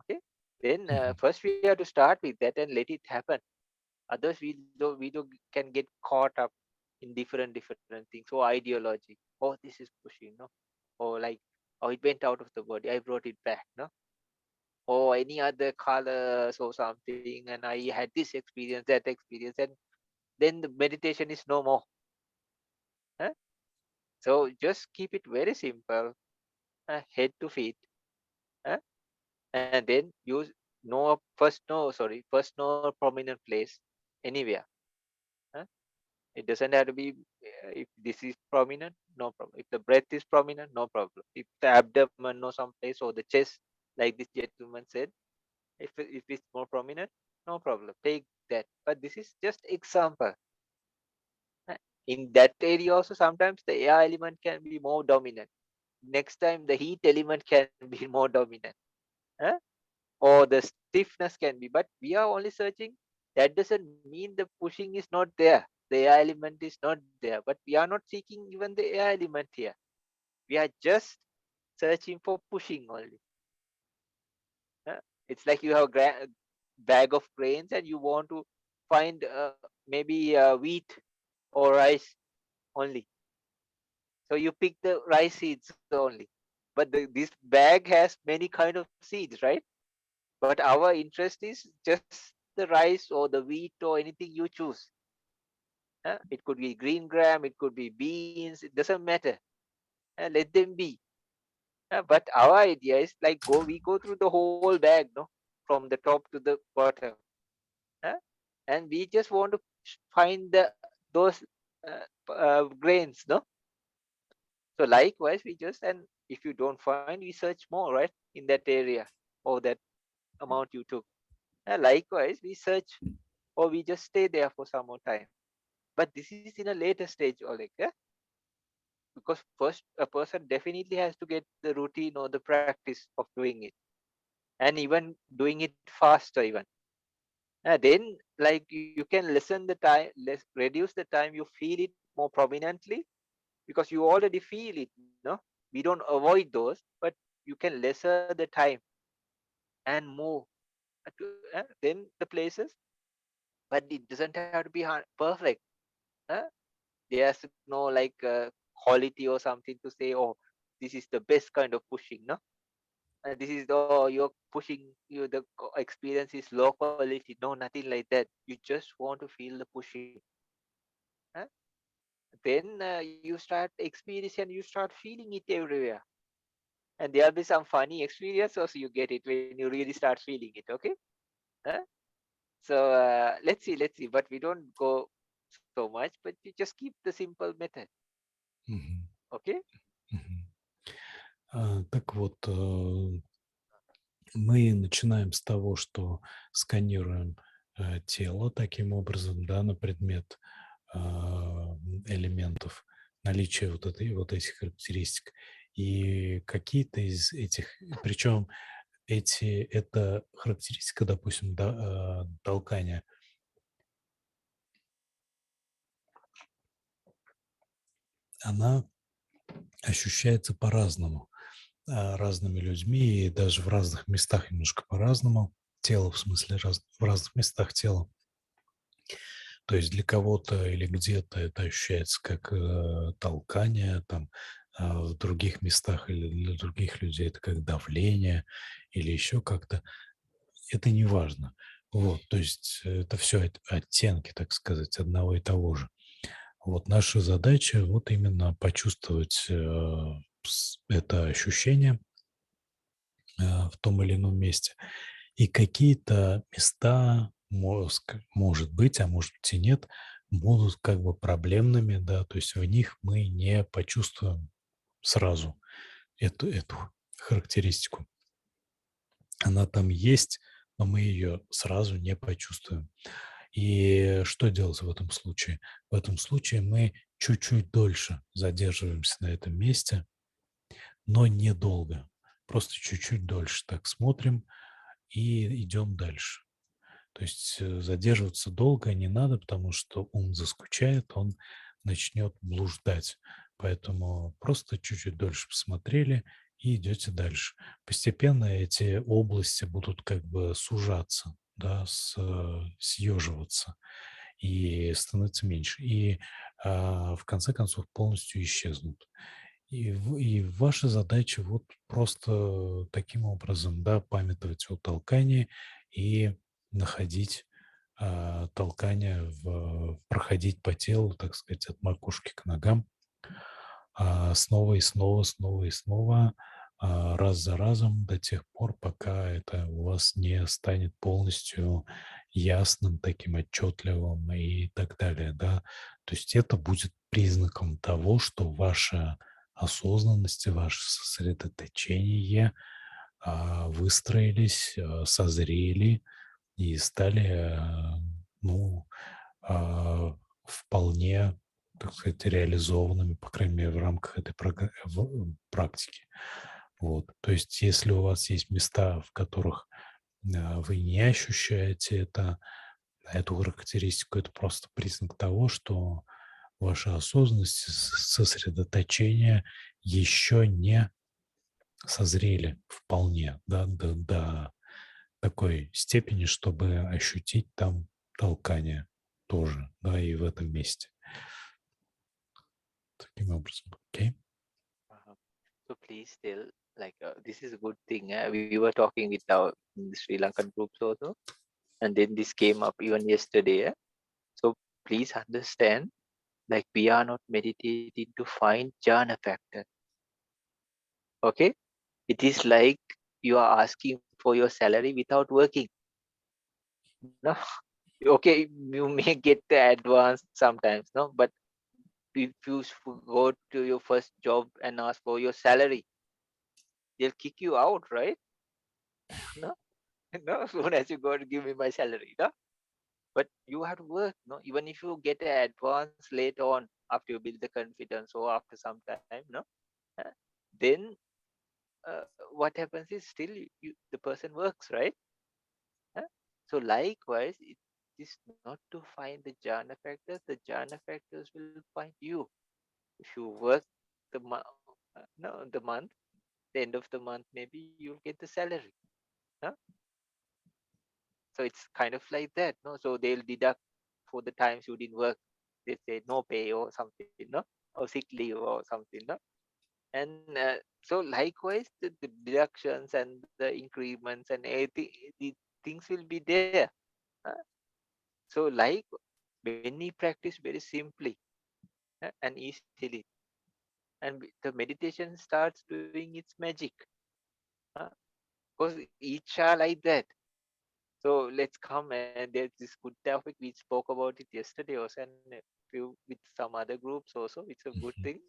Okay. Then Mhm. first we have to start with that and let it happen. Others we do can get caught up in different things. So ideology, oh, this is pushing, no, or like, oh, it went out of the body, I brought it back, no, or any other colors or something, and I had this experience, that experience, and then the meditation is no more. Huh? So just keep it very simple, head to feet, huh? And then use first no prominent place anywhere. Huh? It doesn't have to be, if this is prominent, no problem. If the breath is prominent, no problem. If the abdomen or someplace, or the chest, like this gentleman said, if it's more prominent, no problem. Take that. But this is just example. Uh, In that area also, sometimes the air element can be more dominant. Next time, the heat element can be more dominant. Huh? Or the stiffness can be. But we are only searching. that doesn't mean the pushing is not there. The air element is not there, but we are not seeking even the air element here. We are just searching for pushing only. uh, it's like you have a bag of grains and you want to find maybe wheat or rice only. So you pick the rice seeds only. But this bag has many kind of seeds, right? But our interest is just the rice or the wheat or anything you choose. It could be green gram, it could be beans, it doesn't matter. Let them be. But our idea is like we go through the whole bag, no, from the top to the bottom. uh, and we just want to find those grains, no. So likewise, we just, and if you don't find, we search more, right, in that area or that amount you took. Likewise, we search or we just stay there for some more time. But this is in a later stage, Oleg, because first a person definitely has to get the routine or the practice of doing it, and even doing it faster even. Then like you can lessen the time, reduce the time you feel it more prominently, because you already feel it, no. We don't avoid those, but you can lesser the time and move then the places. But it doesn't have to be perfect. uh, there's no like quality or something to say, oh, this is the best kind of pushing, no. This is the, oh, you're pushing, you the experience is low quality, no, nothing like that. You just want to feel the pushing. uh, then you start experiencing and you start feeling it everywhere. And there'll be some funny experience also you get it when you really start feeling it, okay. Huh? So let's see, but we don't go so much, but you just keep the simple method. Мгм. Okay. Мгм. Так вот, мы начинаем с того, что сканируем тело таким образом, да, на предмет элементов, наличия вот этих характеристик. И какие-то из этих, причем это характеристика, допустим, толкания, она ощущается по-разному, разными людьми, и даже в разных местах немножко по-разному. Тело, в смысле, в разных местах тела. То есть для кого-то или где-то это ощущается как толкание, там, в других местах или для других людей это как давление или еще как-то. Это не важно. Вот, то есть это все оттенки, так сказать, одного и того же. Вот наша задача вот именно почувствовать это ощущение в том или ином месте. И какие-то места, мозг, может быть, а может быть и нет, будут как бы проблемными, да, то есть в них мы не почувствуем сразу эту характеристику. Она там есть, но мы ее сразу не почувствуем. И что делать в этом случае? В этом случае мы чуть-чуть дольше задерживаемся на этом месте, но недолго. Просто чуть-чуть дольше так смотрим и идем дальше. То есть задерживаться долго не надо, потому что ум заскучает, он начнет блуждать. Поэтому просто чуть-чуть дольше посмотрели и идете дальше. Постепенно эти области будут как бы сужаться, да, съеживаться и становиться меньше. И в конце концов полностью исчезнут. И ваша задача вот просто таким образом, да, памятовать о толкании и находить толкание, проходить по телу, так сказать, от макушки к ногам, снова и снова, снова и снова, раз за разом до тех пор, пока это у вас не станет полностью ясным, таким отчетливым и так далее, да. То есть это будет признаком того, что ваша осознанность и ваше сосредоточение выстроились, созрели и стали, ну, вполне, так сказать, реализованными, по крайней мере, в рамках этой практики. Вот. То есть если у вас есть места, в которых вы не ощущаете это, эту характеристику. Это просто признак того, что ваша осознанность, сосредоточение еще не созрели вполне, да, до такой степени, чтобы ощутить там толкание тоже, да, и в этом месте. Таким образом, окей? Uh-huh. So please tell, like, this is a good thing. We were talking with our in the Sri Lankan groups also, and then this came up even yesterday. So please understand, like, we are not meditating to find jhana factor. Okay, it is like you are asking for your salary without working. No, okay, you may get the advance sometimes, no, but if you go to your first job and ask for your salary, they'll kick you out, right? No, no, soon as you go to give me my salary, no. But you have to work, no. Even if you get an advance later on after you build the confidence or after some time, no, uh, then what happens is still the person works, right? Uh, So likewise, it is not to find the jhana factors. The jhana factors will find you. If you work the no, the month, the end of the month, maybe you'll get the salary. Huh? So it's kind of like that, no? So they'll deduct for the times you didn't work. They say no pay or something, no, or sick leave or something, no. And so likewise, the deductions and the increments and everything, the things will be there. Huh? So like when we practice very simply and easily, and the meditation starts doing its magic. Because each are like that. So let's come, and there's this good topic we spoke about it yesterday also, and a few with some other groups also. It's a good Mhm, thing.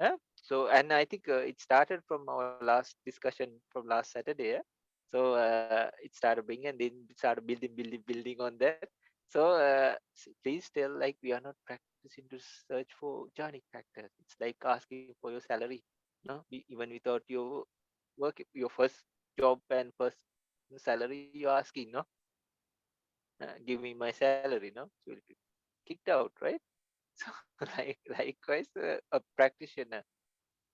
Huh? So, and I think it started from our last discussion from last Saturday. So it started being, and then we started building on that. So please tell, like, we are not practicing to search for jhanic factors. It's like asking for your salary. No, even without your work, your first job and first salary, you're asking, no, give me my salary, no, so you'll be kicked out, right? So likewise, a practitioner,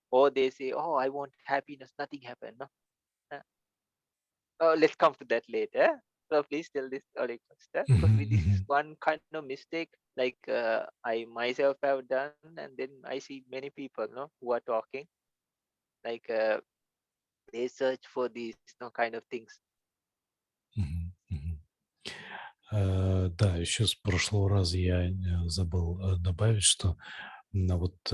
or they say, oh, I want happiness, nothing happened, no. Uh, oh, let's come to that later. So please tell this early first, because mhm, this is mhm, one kind of mistake, like I myself have done, and then I see many people, no, who are talking, like they search for these, no, kind of things. мгм, мгм. Да, еще с прошлого раза я забыл добавить, что вот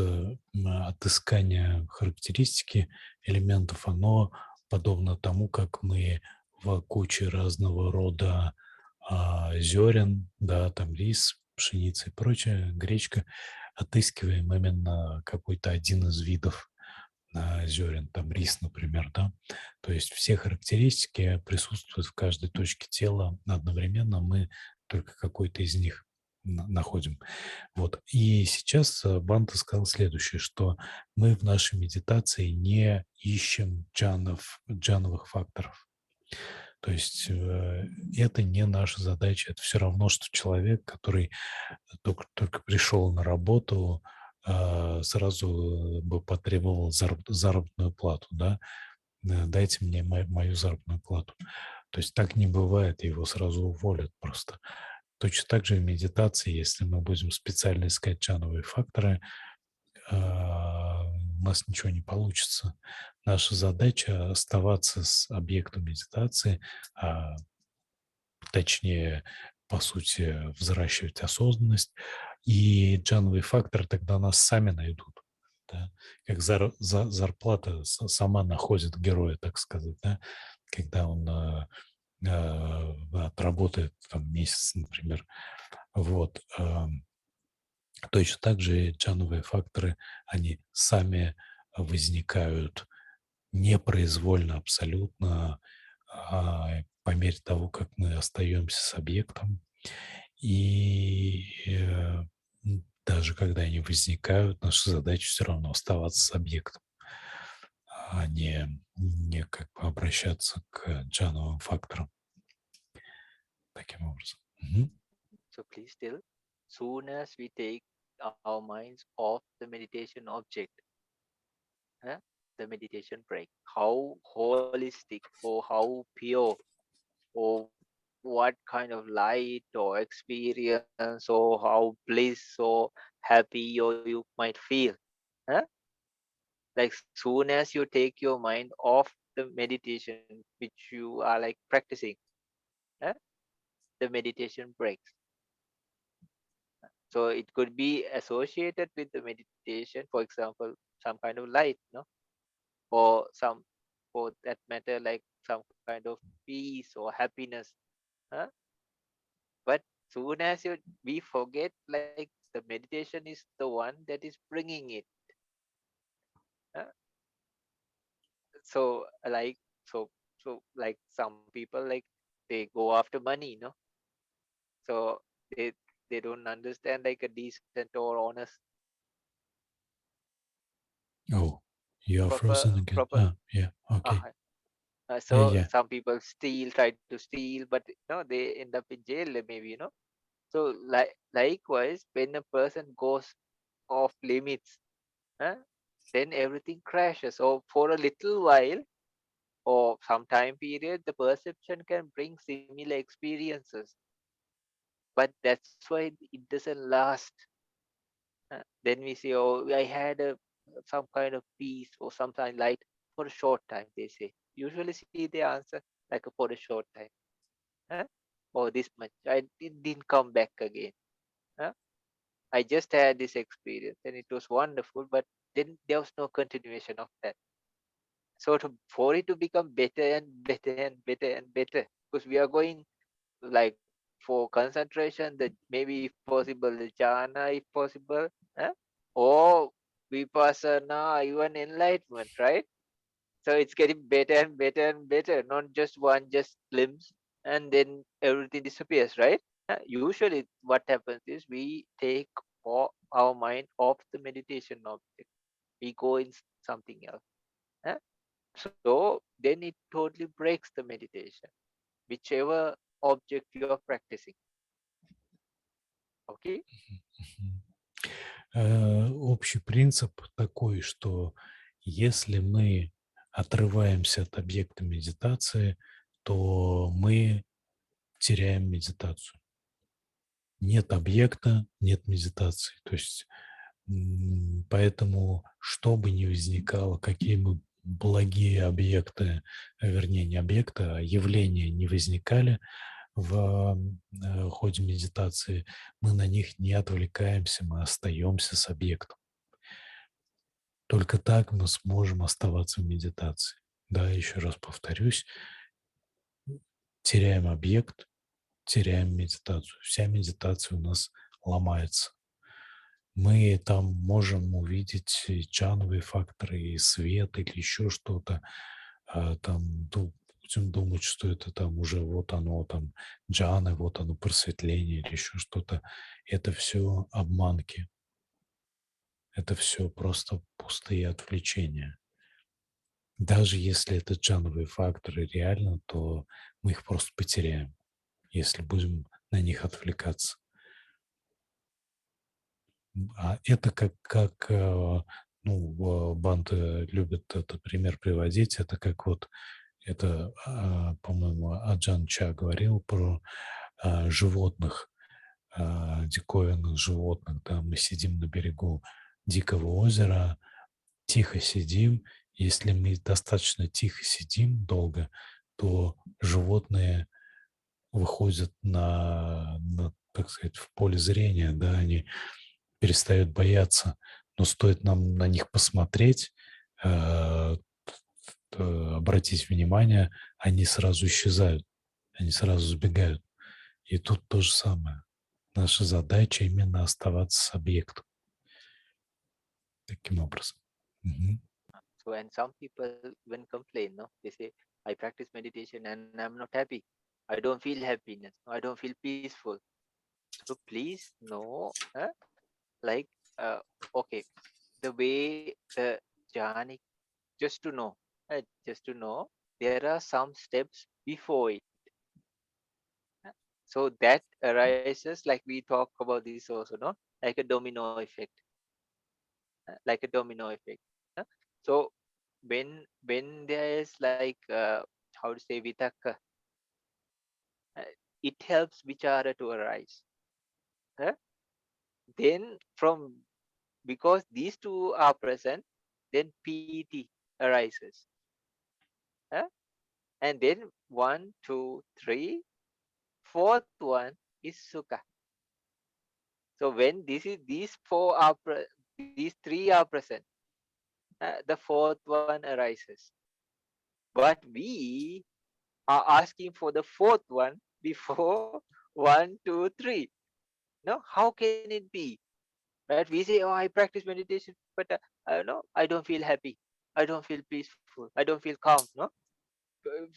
отыскание характеристики элементов, оно подобно тому, как мы в куче разного рода зерен, да, там рис, пшеница и прочее, гречка, отыскиваем именно какой-то один из видов зерен, там рис, например, да. То есть все характеристики присутствуют в каждой точке тела одновременно, мы только какой-то из них находим. Вот. И сейчас Бханте сказал следующее, что мы в нашей медитации не ищем джановых факторов. То есть это не наша задача. Это все равно, что человек, который только пришел на работу, сразу бы потребовал заработную плату, да, дайте мне мою заработную плату. То есть так не бывает, его сразу уволят просто. Точно так же в медитации, если мы будем специально искать джановые факторы, у нас ничего не получится. Наша задача оставаться с объектом медитации, точнее, по сути, взращивать осознанность, и джановые факторы тогда нас сами найдут. Да? Как зарплата сама находит героя, так сказать, да? Когда он отработает там месяц, например. Вот. Точно так же и джановые факторы, они сами возникают непроизвольно абсолютно, по мере того, как мы остаемся с объектом. И даже когда они возникают, наша задача все равно оставаться с объектом, не как бы обращаться к джановым факторам таким образом. Мгм. So please still, soon as we take our minds off the meditation object, huh, the meditation break. How holistic or how pure or what kind of light or experience or how bliss or happy or you might feel, huh? Like soon as you take your mind off the meditation which you are like practicing, huh, the meditation breaks. So it could be associated with the meditation, for example, some kind of light, no, or some, for that matter, like some kind of peace or happiness, huh? But soon as we forget, like the meditation is the one that is bringing it, huh? So like, so like some people, like they go after money, no, so they don't understand like a decent or honest Oh, you are proper frozen again. proper. Yeah. Okay. uh, Yeah. so Yeah. some people steal, try to steal, but no, they end up in jail, maybe, so likewise, when a person goes off limits, huh, then everything crashes. So for a little while or some time period, the perception can bring similar experiences, but that's why it doesn't last. Then we say, oh, I had some kind of peace or something light for a short time, they say. Usually see the answer like for a short time. Huh? Or this much. It didn't come back again. Huh? I just had this experience and it was wonderful, but then there was no continuation of that. So for it to become better and better and better and better, because we are going like for concentration, that maybe if possible the jhana if possible, huh? Or vipassana, even enlightenment, right? So it's getting better and better and better, not just one just glimpse and then everything disappears, right? Usually what happens is we take our mind off the meditation object, we go in something else, huh? So then it totally breaks the meditation, whichever object you are practicing. Okay. Мгм. Общий принцип такой, что если мы отрываемся от объекта медитации, то мы теряем медитацию. Нет объекта, нет медитации. То есть поэтому, что бы ни возникало, какие бы благие объекты, вернее, не объекты, а явления не возникали в ходе медитации, мы на них не отвлекаемся, мы остаемся с объектом. Только так мы сможем оставаться в медитации. Да, еще раз повторюсь, теряем объект, теряем медитацию. Вся медитация у нас ломается. Мы там можем увидеть и чановые факторы, и свет, или еще что-то. Там будем думать, что это там уже вот оно, там джаны, вот оно просветление или еще что-то. Это все обманки. Это все просто пустые отвлечения. Даже если это джановые факторы реально, то мы их просто потеряем, если будем на них отвлекаться. А это ну, Бханте любит этот пример приводить, это как вот, это, по-моему, Аджан Ча говорил про животных, диковинных животных, да, мы сидим на берегу дикого озера, тихо сидим, если мы достаточно тихо сидим долго, то животные выходят так сказать, в поле зрения, да, они перестают бояться. Но стоит нам на них посмотреть, обратить внимание, они сразу исчезают, они сразу сбегают. И тут то же самое. Наша задача именно оставаться с объектом. Таким образом. Мгм. So and some people even complain, no, they say, I practice meditation and I'm not happy, I don't feel happiness, I don't feel peaceful. So please know, like, okay, the way the jhanic, just to know, just to know, there are some steps before it. So that arises, like we talk about this also, no? Like a domino effect, like a domino effect. uh. So when there is like how to say vitaka, uh, it helps vichara to arise. uh. Then from, because these two are present, then piti arises. uh. And then one, two, three, fourth one is sukha. So when these four are these three are present, the fourth one arises. But we are asking for the fourth one before one, two, three. No, how can it be? Right? We say, "Oh, I practice meditation, but no, I don't feel happy. I don't feel peaceful. I don't feel calm." No,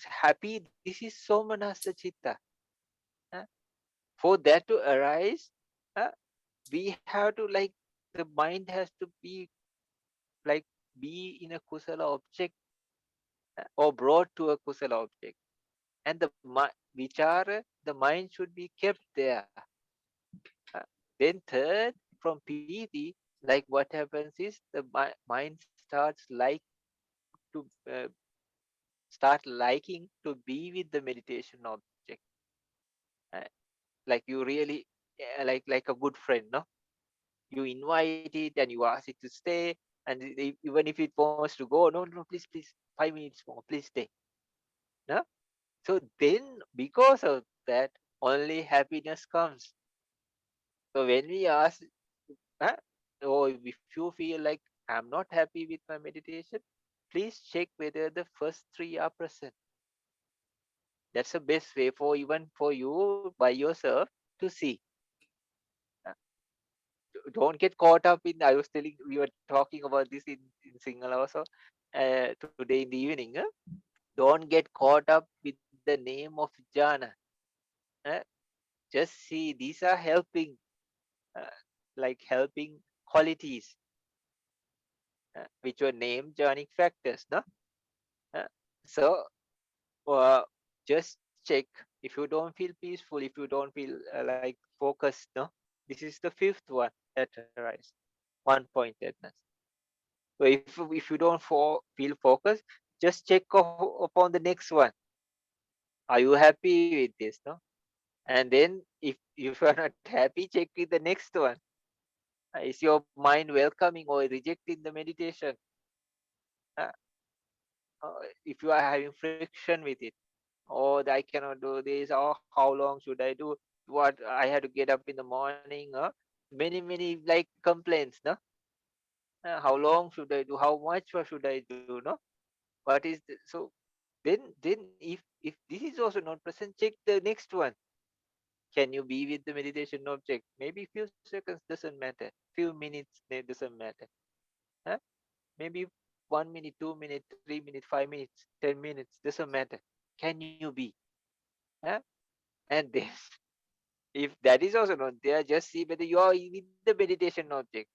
happy. This is somanasa chitta. uh. For that to arise, uh, we have to like the mind has to be like be in a kusala object, or brought to a kusala object, and the vichara, the mind should be kept there. Uh, then third, from piti, like what happens is the mind starts like to start liking to be with the meditation object. uh, like you really, like a good friend, no? You invite it and you ask it to stay, and even if it wants to go, no, no, please, please, 5 minutes more, please stay. No? So then, because of that, only happiness comes. So when we ask, huh? Or if you feel like I'm not happy with my meditation, please check whether the first three are present. That's the best way for even for you by yourself to see. Uh, Don't get caught up in. I was telling, we were talking about this in Sinhala also today in the evening. Don't get caught up with the name of jhana. Uh, just see these are helping, uh, like helping qualities, which were named jhanic factors. No? Uh, so uh, just check. If you don't feel peaceful, if you don't feel like focused, no, this is the fifth one that arises, one pointedness. So if you don't feel focused, just check upon the next one. Are you happy with this? No, and then if you are not happy, check with the next one. Is your mind welcoming or rejecting the meditation? Uh, if you are having friction with it, or I cannot do this, or how long should I do? What I had to get up in the morning? Many like complaints. No, how long should I do? How much should I do? No, what is so? Then if this is also not present, check the next one. Can you be with the meditation object? Maybe few seconds doesn't matter. Few minutes doesn't matter. Huh? Maybe 1 minute, 2 minutes, 3 minutes, 5 minutes, 10 minutes doesn't matter. Can you be? Huh? And then if that is also not there, just see whether you are with the meditation object.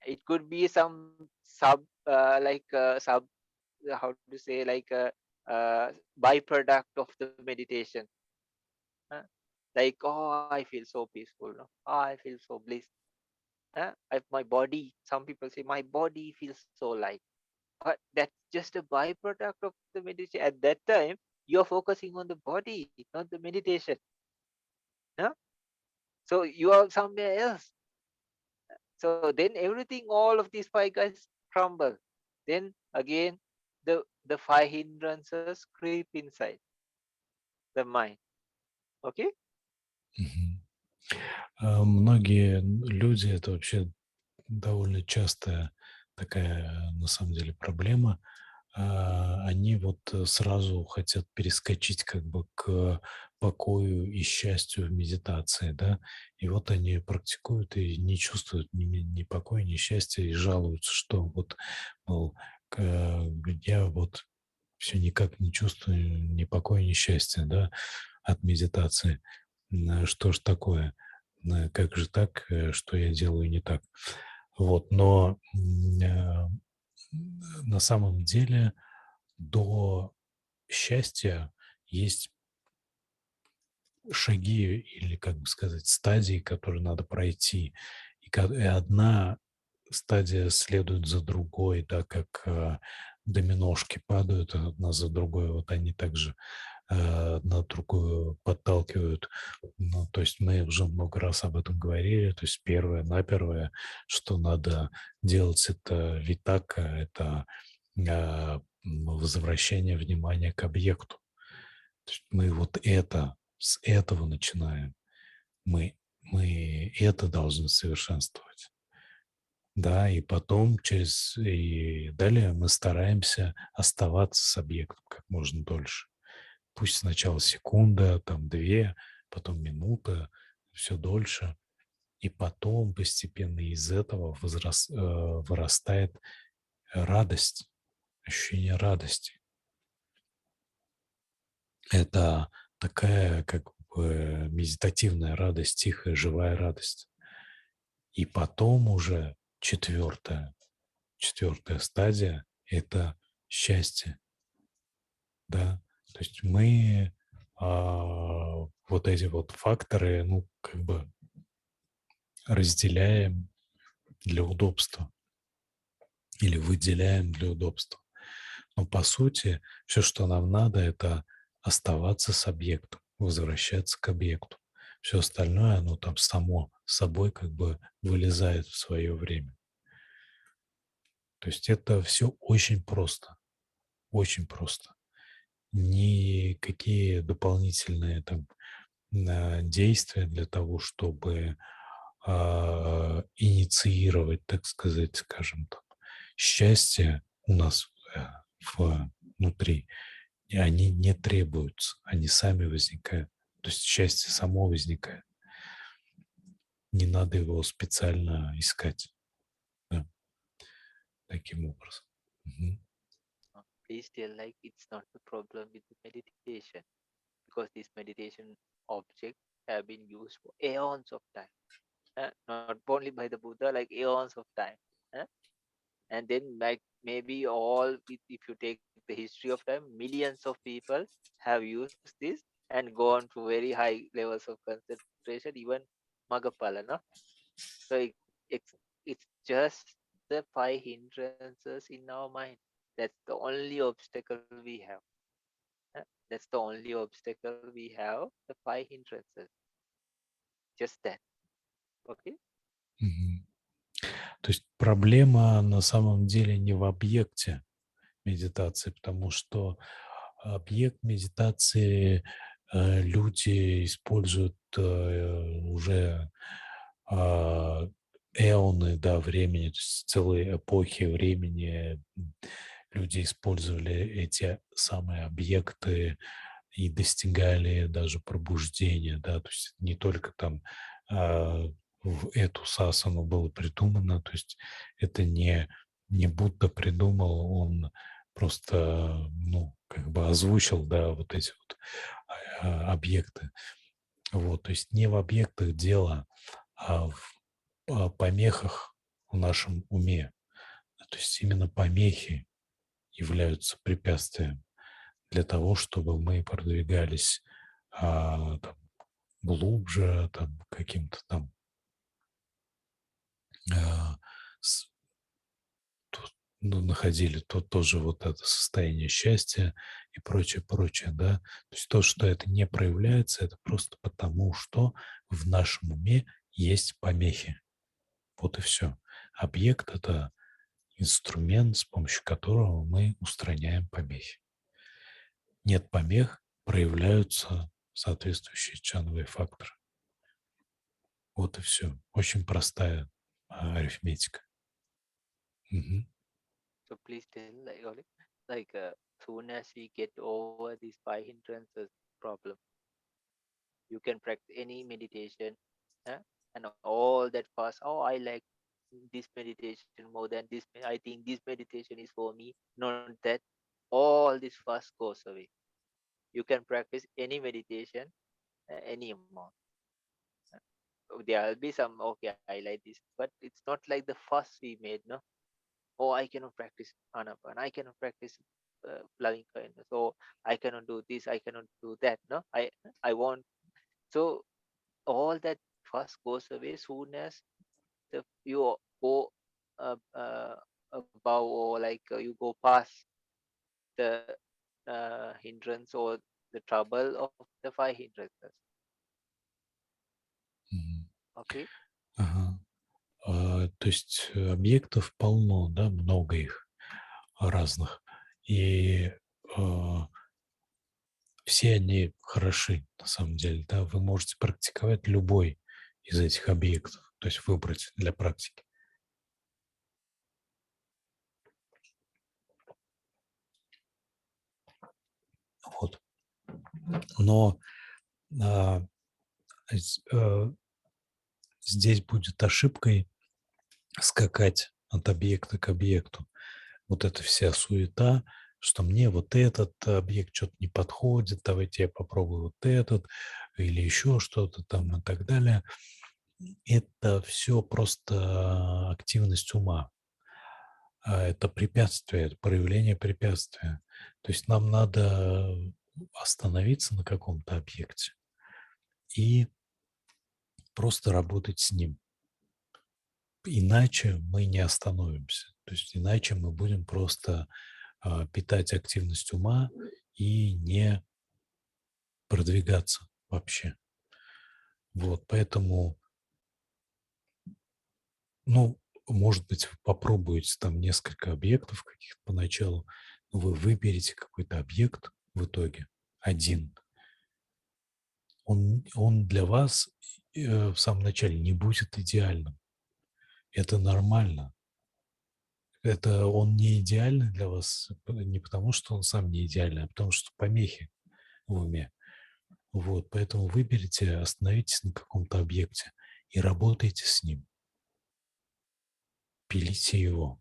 It could be some sub sub, how to say, like a byproduct of the meditation. Huh? Like, oh, I feel so peaceful. No? Oh, I feel so bliss. My body, some people say my body feels so light, but that's just a byproduct of the meditation. At that time, you're focusing on the body, not the meditation. No? So you are somewhere else. So then everything, all of these five guys crumble. Then again, the five hindrances creep inside the mind. Okay? Мгм. Многие люди, это вообще довольно частая такая, на самом деле, проблема. Они вот сразу хотят перескочить как бы к покою и счастью в медитации, да, и вот они практикуют и не чувствуют ни покоя, ни счастья, и жалуются, что вот, мол, я вот все никак не чувствую ни покоя, ни счастья, да, от медитации. Что ж такое? Как же так? Что я делаю не так? Вот, но на самом деле до счастья есть шаги или, как бы сказать, стадии, которые надо пройти. И одна стадия следует за другой, да, как доминошки падают одна за другой, вот они также одна другую подталкивают. Ну, то есть мы уже много раз об этом говорили. То есть первое, что надо делать, это витака, это возвращение внимания к объекту. То есть мы вот это, с этого начинаем. Мы это должны совершенствовать. Да, и потом и далее мы стараемся оставаться с объектом как можно дольше. Пусть сначала секунда, там 2, потом минута, все дольше. И потом постепенно из этого вырастает радость, ощущение радости. Это такая как бы медитативная радость, тихая, живая радость. И потом уже четвертая стадия – это счастье, да. То есть мы вот эти вот факторы, ну, как бы разделяем для удобства или выделяем для удобства. Но по сути, все, что нам надо, это оставаться с объектом, возвращаться к объекту. Все остальное, оно там само собой как бы вылезает в свое время. То есть это все очень просто, очень просто. Никакие дополнительные там действия для того, чтобы инициировать, так сказать, скажем так, счастье у нас внутри, и они не требуются, они сами возникают. То есть счастье само возникает. Не надо его специально искать, да, таким образом. Мгм. Please tell like it's not the problem with the meditation because this meditation object have been used for aeons of time. Not only by the Buddha, like aeons of time. uh, and then like maybe if you take the history of time, millions of people have used this and gone to very high levels of concentration, even Magapala, no? So it's just the five hindrances in our mind. That's the only obstacle we have. That's the only obstacle we have, the five hindrances. Just that. Okay? Мгм. То есть проблема на самом деле не в объекте медитации, потому что объект медитации люди используют уже а, эоны, да, времени, то есть целые эпохи времени люди использовали эти самые объекты и достигали даже пробуждения, да, то есть не только там в эту сасану было придумано, то есть это не Будда придумал, он просто, ну, как бы озвучил, да, вот эти вот объекты. Вот, то есть не в объектах дело, а в помехах в нашем уме. То есть именно помехи являются препятствием для того, чтобы мы продвигались там, глубже, там, каким-то там а, с- ну, находили тоже вот это состояние счастья и прочее, прочее, да. То есть то, что это не проявляется, это просто потому, что в нашем уме есть помехи. Вот и все. Объект – это инструмент, с помощью которого мы устраняем помехи. Нет помех, проявляются соответствующие чановые факторы. Вот и все. Очень простая арифметика. Мгм. So please tell like soon as we get over these five hindrances problem, you can practice any meditation, and all that fast. Oh, I like this meditation more than this. I think this meditation is for me, not that. All this fast goes away. You can practice any meditation, any amount. There'll be some, okay, I like this, but it's not like the fuss we made, no? Oh, I cannot practice anapan, I cannot practice loving kindness, oh, I cannot do this, I cannot do that, no? I want So all that first goes away soon as you go above, or like you go past the hindrance or the trouble of the five hindrances. Мгм. Okay. Ага. То есть объектов полно, да, много их разных. И все они хороши, на самом деле, да. Вы можете практиковать любой из этих объектов, то есть выбрать для практики. Вот. Но а, здесь будет ошибкой скакать от объекта к объекту. Вот эта вся суета, что мне вот этот объект что-то не подходит, давайте я попробую вот этот, или еще что-то там и так далее. Это все просто активность ума. Это препятствие, это проявление препятствия. То есть нам надо остановиться на каком-то объекте и просто работать с ним. Иначе мы не остановимся. То есть иначе мы будем просто питать активность ума и не продвигаться вообще. Вот, поэтому, ну, может быть, вы попробуете там несколько объектов каких-то поначалу, но вы выберете какой-то объект в итоге, один. Он для вас в самом начале не будет идеальным. Это нормально. Это он не идеальный для вас не потому, что он сам не идеальный, а потому что помехи в уме. Вот, поэтому выберите, остановитесь на каком-то объекте и работайте с ним, пилите его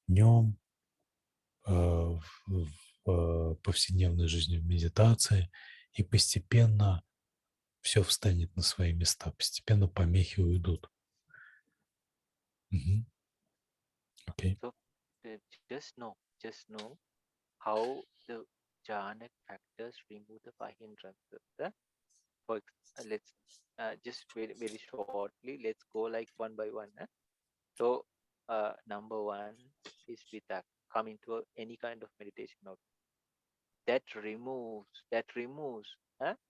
днем, в повседневной жизни, в медитации, и постепенно все встанет на свои места, постепенно помехи уйдут. Мгм. Окей. So just know how the jhana factors remove the five hindrances. Let's just very shortly. Let's go like one by one. So number one is vitak. Coming to any kind of meditation of that removes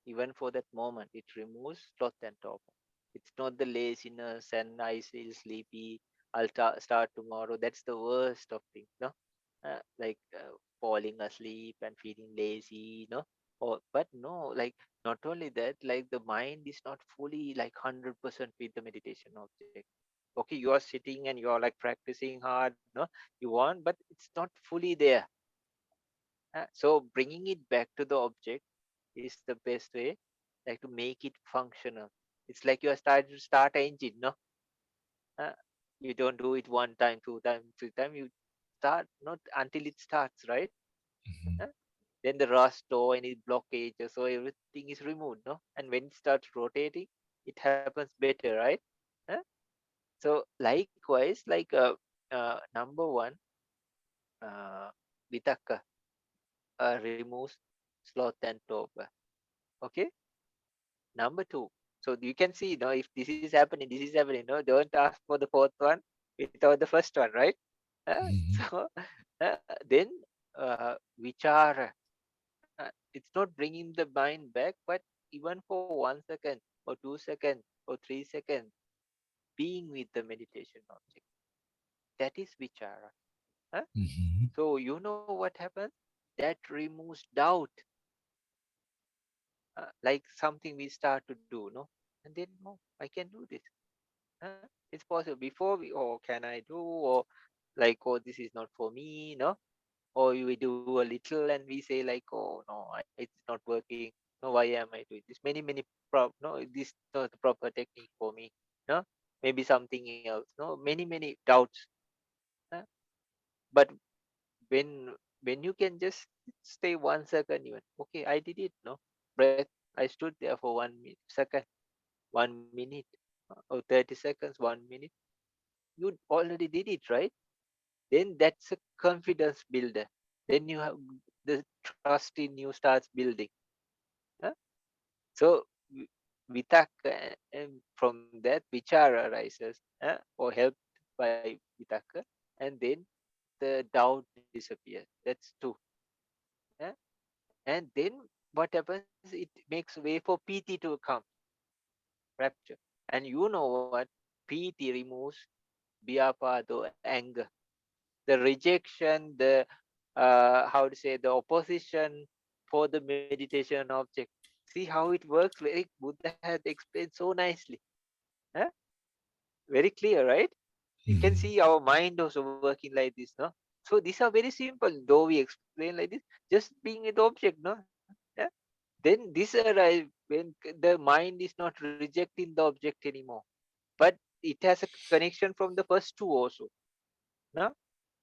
even for that moment, it removes sloth and torpor. It's not the laziness and I feel sleepy, I'll start tomorrow. That's the worst of things, no? Like falling asleep and feeling lazy, no? Or but no, like not only that, like the mind is not fully like 100% with the meditation object. Okay, you are sitting and you are like practicing hard, no? You want, but it's not fully there. So bringing it back to the object is the best way, like to make it functional. It's like you are starting to start an engine, no? Uh, you don't do it one time, two time, three time. You start not until it starts, right? Мгм. Uh, then the rust or any blockages, so everything is removed, no? And when it starts rotating, it happens better, right? Uh, so likewise, like number one, vitaka removes sloth and torpor. Okay. Number two. So you can see, if this is happening, don't ask for the fourth one without the first one, right? Мгм. So then vichara, it's not bringing the mind back, but even for 1 second or 2 seconds or 3 seconds, being with the meditation object, that is vichara. Huh? Мгм. So you know what happens? That removes doubt, like something we start to do, no? And then, no, I can do this. It's possible. Before we, oh, can I do? Or like, oh, this is not for me, no? Or we do a little and we say like, oh, no, it's not working. No, why am I doing this? Many no, this is not the proper technique for me. No, maybe something else. No, many doubts. uh, But when you can just stay 1 second even. Okay, I did it. No, breath. I stood there for 1 second, 1 minute, or 30 seconds, 1 minute. You already did it, right? Then that's a confidence builder. Then you have the trust in you starts building. Huh? So vitaka, and from that vichara arises, or helped by vitaka, and then the doubt disappears. That's two. eh? And then what happens? It makes way for PT to come, rapture. And you know what? PT removes biapado, anger, the rejection, the how to say, the opposition for the meditation object. See how it works. Very Buddha had explained so nicely. Huh? Very clear, right? You can Mhm. see our mind also working like this, no? So these are very simple, though we explain like this, just being the object, no? Yeah? Then this arrive when the mind is not rejecting the object anymore, but it has a connection from the first two also, no?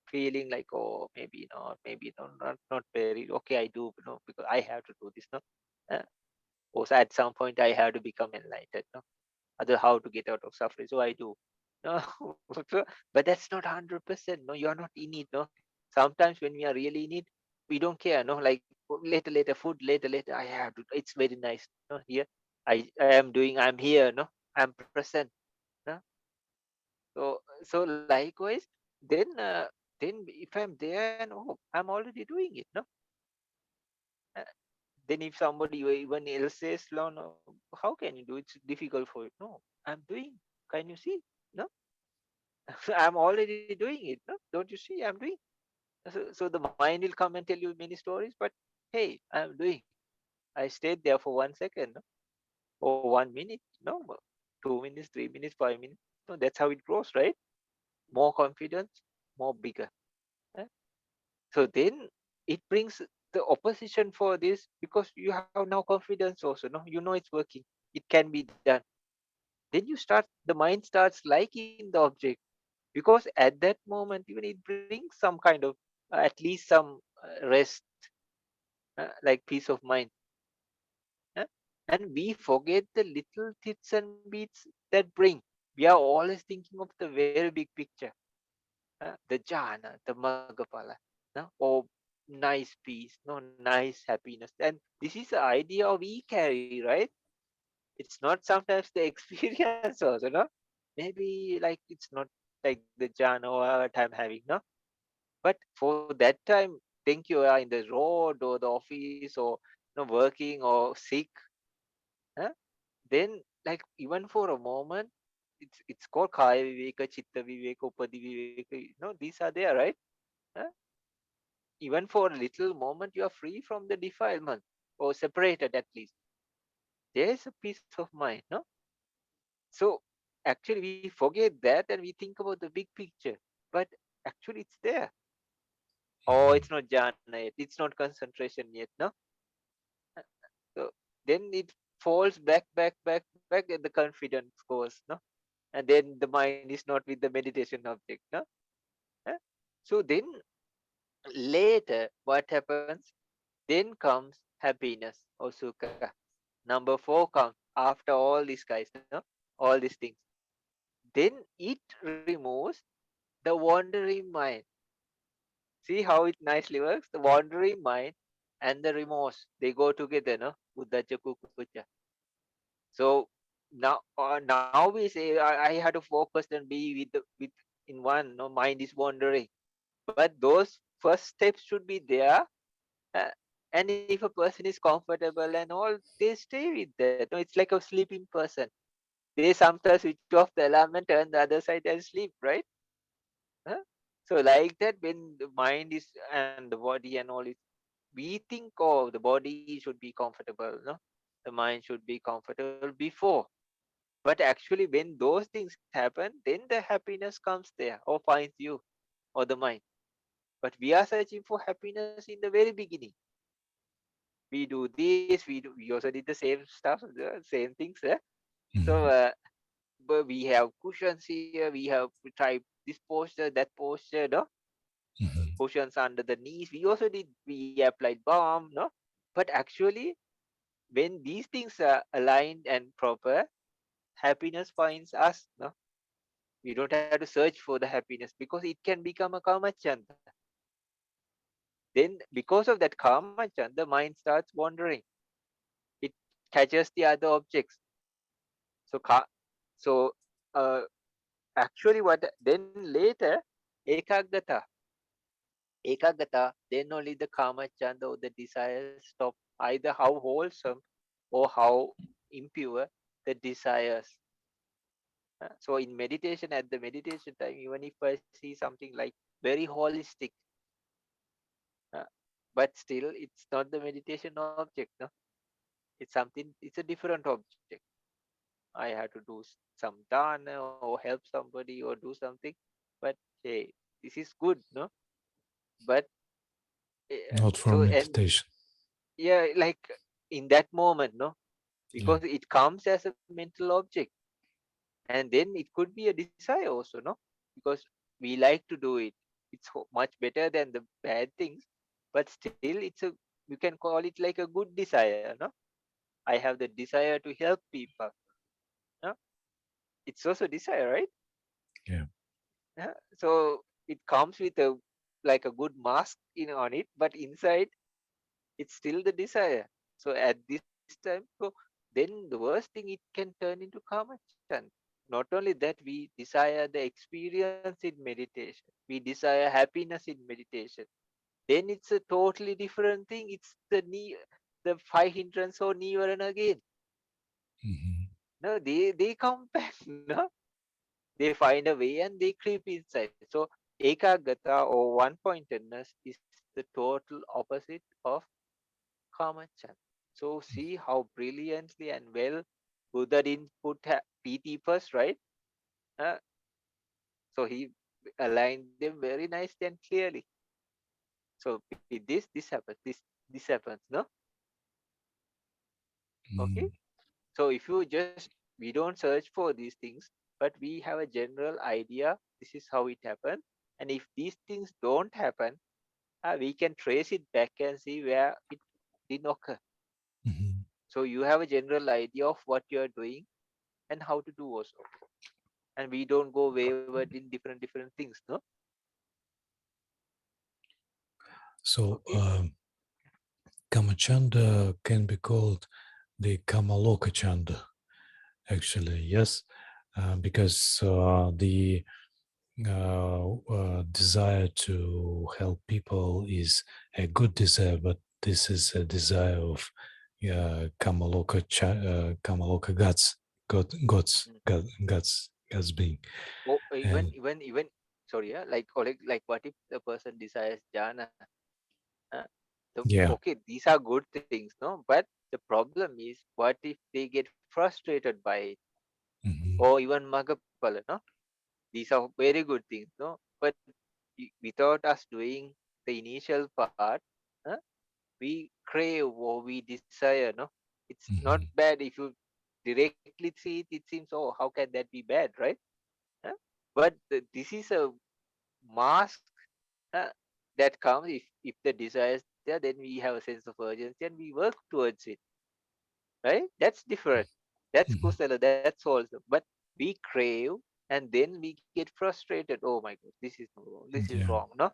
Feeling like, oh, maybe no, not very okay. I do, because I have to do this, no. Uh, Also, at some point, I have to become enlightened, no. Other how to get out of suffering, so I do. No, but that's not 100%. No, you are not in it. No, sometimes when we are really in it, we don't care. No, like later, food later. I have to. It's very nice. No, here I am doing. I'm here. No, I'm present. No, so likewise, then if I'm there and oh, I'm already doing it. No, Uh, then if somebody or even else says, no, how can you do? It's difficult for you. No, I'm doing. Can you see? No, I'm already doing it. No, don't you see? I'm doing. So the mind will come and tell you many stories, but hey, I'm doing. I stayed there for 1 second, no? Or 1 minute, no, 2 minutes, 3 minutes, 5 minutes. No, that's how it grows, right? More confidence, more bigger. eh? So then it brings the opposition for this because you have now confidence also. No, you know it's working. It can be done. Then the mind starts liking the object because at that moment even it brings some kind of at least some rest, like peace of mind. uh, and we forget the little tits and beats that bring. We are always thinking of the very big picture, the jhana, the magapala, no? Or nice peace, no, nice happiness. And this is the idea we carry, right? It's not sometimes the experience also, no? Maybe like it's not like the jhana or what I'm having, no? But for that time, think you are in the road or the office or working or sick, huh? Then like even for a moment, it's called kaya viveka, chitta viveka, upadi viveka. These are there, right? Huh? Even for a little moment, you are free from the defilement or separated at least. There is a peace of mind, no? So actually, we forget that and we think about the big picture, but actually, it's there. Oh, Mhm. it's not jhana yet. It's not concentration yet, no? So then it falls back, and the confidence goes, no? And then the mind is not with the meditation object, no? Huh? So then later, what happens? Then comes happiness or sukha. Number four comes after all these guys, no? All these things. Then it removes the wandering mind. See how it nicely works? The wandering mind and the remorse, they go together, no? Uddhacha kukucha. So now we say I had to focus and be with in one. No, mind is wandering, but those first steps should be there. uh, and if a person is comfortable and all, they stay with that. No, it's like a sleeping person. They sometimes switch off the alarm and turn the other side and sleep, right? Huh? So like that, when the mind is and the body and all is, we think, oh, the body should be comfortable, no, the mind should be comfortable before. But actually, when those things happen, then the happiness comes there or finds you or the mind. But we are searching for happiness in the very beginning. We do this, we also did the same stuff, the same things. So, Mhm. but we have cushions here, we have tried this posture, that posture, no? Mhm. Cushions under the knees. We applied balm, no? But actually, when these things are aligned and proper, happiness finds us, no? We don't have to search for the happiness because it can become a kamachanda. Then, because of that kamachanda, the mind starts wandering. It catches the other objects. So, so uh, actually, what then later, ekagata, then only the kama chanda or the desires stop. Either how wholesome or how impure the desires. So in meditation, at the meditation time, even if I see something like very holistic, uh, but still it's not the meditation object. No, it's something. It's a different object. I have to do some dana or help somebody or do something, but hey, this is good, no? But Not for so and meditation. yeah, like in that moment, no, Yeah. because it comes as a mental object, and then it could be a desire also, no, because we like to do it. It's much better than the bad things, but still it's a, you can call it like a good desire, no. I have the desire to help people, no. It's also desire, right? Yeah. Yeah. So it comes with a like a good mask in on it, but inside it's still the desire. So at this time, so then the worst thing, it can turn into kamachan. Not only that, we desire the experience in meditation. We desire happiness in meditation. Then it's a totally different thing. It's the five hindrance or nivarana again. Hmm. No, they come back. No, they find a way and they creep inside. So ekagata or one pointedness is the total opposite of kamachan. So see how brilliantly and well Buddha didn't put PT first, right? Uh, so he aligned them very nicely and clearly. So with this happens. This happens, no? Okay. Mm. So if you just, we don't search for these things, but we have a general idea. This is how it happened. And if these things don't happen, we can trace it back and see where it didn't occur. Mhm. So you have a general idea of what you are doing and how to do also. And we don't go wayward in different things, no? So Okay. Kamachanda can be called the Kamaloka Chanda, actually, yes, because the desire to help people is a good desire, but this is a desire of Kamaloka gods, Mm. gods being, Oh, and even sorry, yeah, like what if the person desires jhana? Uh, yeah. okay, these are good things, no? But the problem is, what if they get frustrated by it, Hmm. or even magapala, no? These are very good things, no? But without us doing the initial part, huh, we crave or we desire, no? It's not Hmm. bad if you directly see it. It seems, oh, how can that be bad, right? Huh? But this is a mask uh, that comes if the desire is there, then we have a sense of urgency and we work towards it, right? That's different. That's Hmm. kusala, that's also. But we crave and then we get frustrated. Oh my god, this is no wrong, this is Yeah, wrong, no?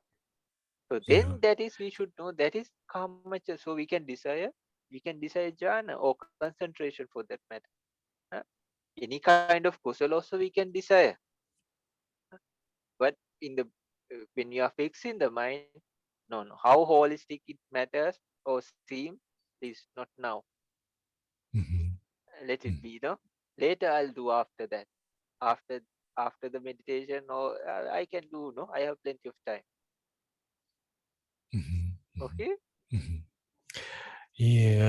So yeah. then that is, we should know that is kamacha. So we can desire jhana or concentration for that matter. Huh? Any kind of kusala also we can desire. But in the when you are fixing the mind, no, no, how holistic it matters or seem is not now. Hmm. Let it be, no. Later I'll do after that. After after the meditation, or I can do, no. I have plenty of time. Hmm. Okay. Hmm. И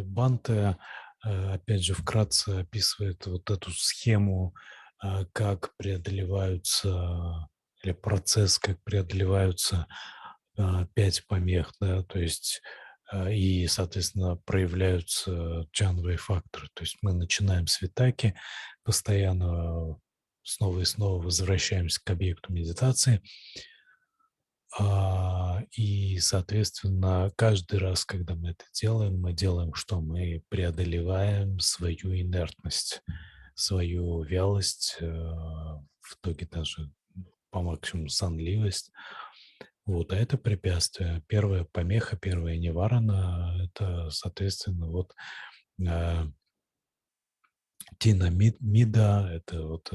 Банте, опять же, вкратце описывает вот эту схему, как преодолеваются, или процесс, как преодолеваются 5 помех, да, то есть и, соответственно, проявляются джановые факторы. То есть мы начинаем с витаки, постоянно снова и снова возвращаемся к объекту медитации, и, соответственно, каждый раз, когда мы делаем что? Мы преодолеваем свою инертность, свою вялость, в итоге даже по максимуму сонливость. Вот, а это препятствие. Первая помеха, первая ниварана– это, соответственно, вот э, Тина Мида — это вот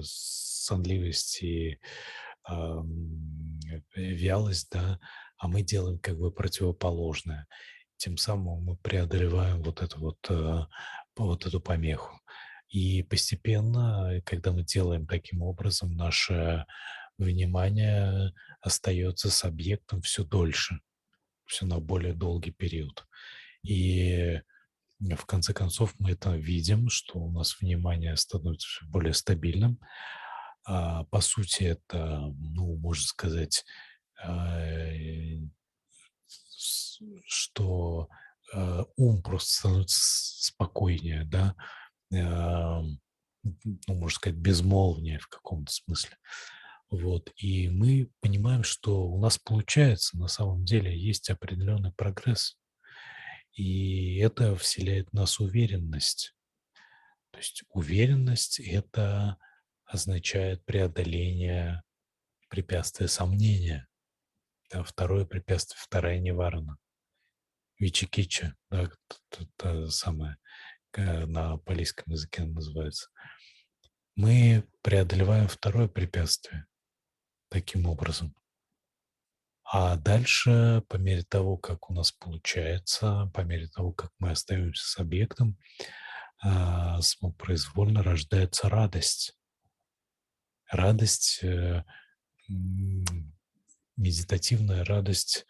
сонливость и вялость, да, а мы делаем как бы противоположное. Тем самым мы преодолеваем вот эту помеху. И постепенно, когда мы делаем таким образом, наше внимание остается с объектом все дольше, все на более долгий период. И в конце концов мы это видим, что у нас внимание становится всё более стабильным. По сути, это, ну, можно сказать, э, что ум просто становится спокойнее, да, ну, можно сказать, безмолвнее в каком-то смысле. Вот. И мы понимаем, что у нас получается, на самом деле есть определенный прогресс, и это вселяет в нас уверенность. То есть уверенность — это означает преодоление препятствия сомнения. Да, второе препятствие, вторая неварна. Вичикича, да, то самое, на палийском языке называется. Мы преодолеваем второе препятствие таким образом. А дальше, по мере того, как у нас получается, по мере того, как мы остаемся с объектом, самопроизвольно рождается радость. Радость, м, медитативная радость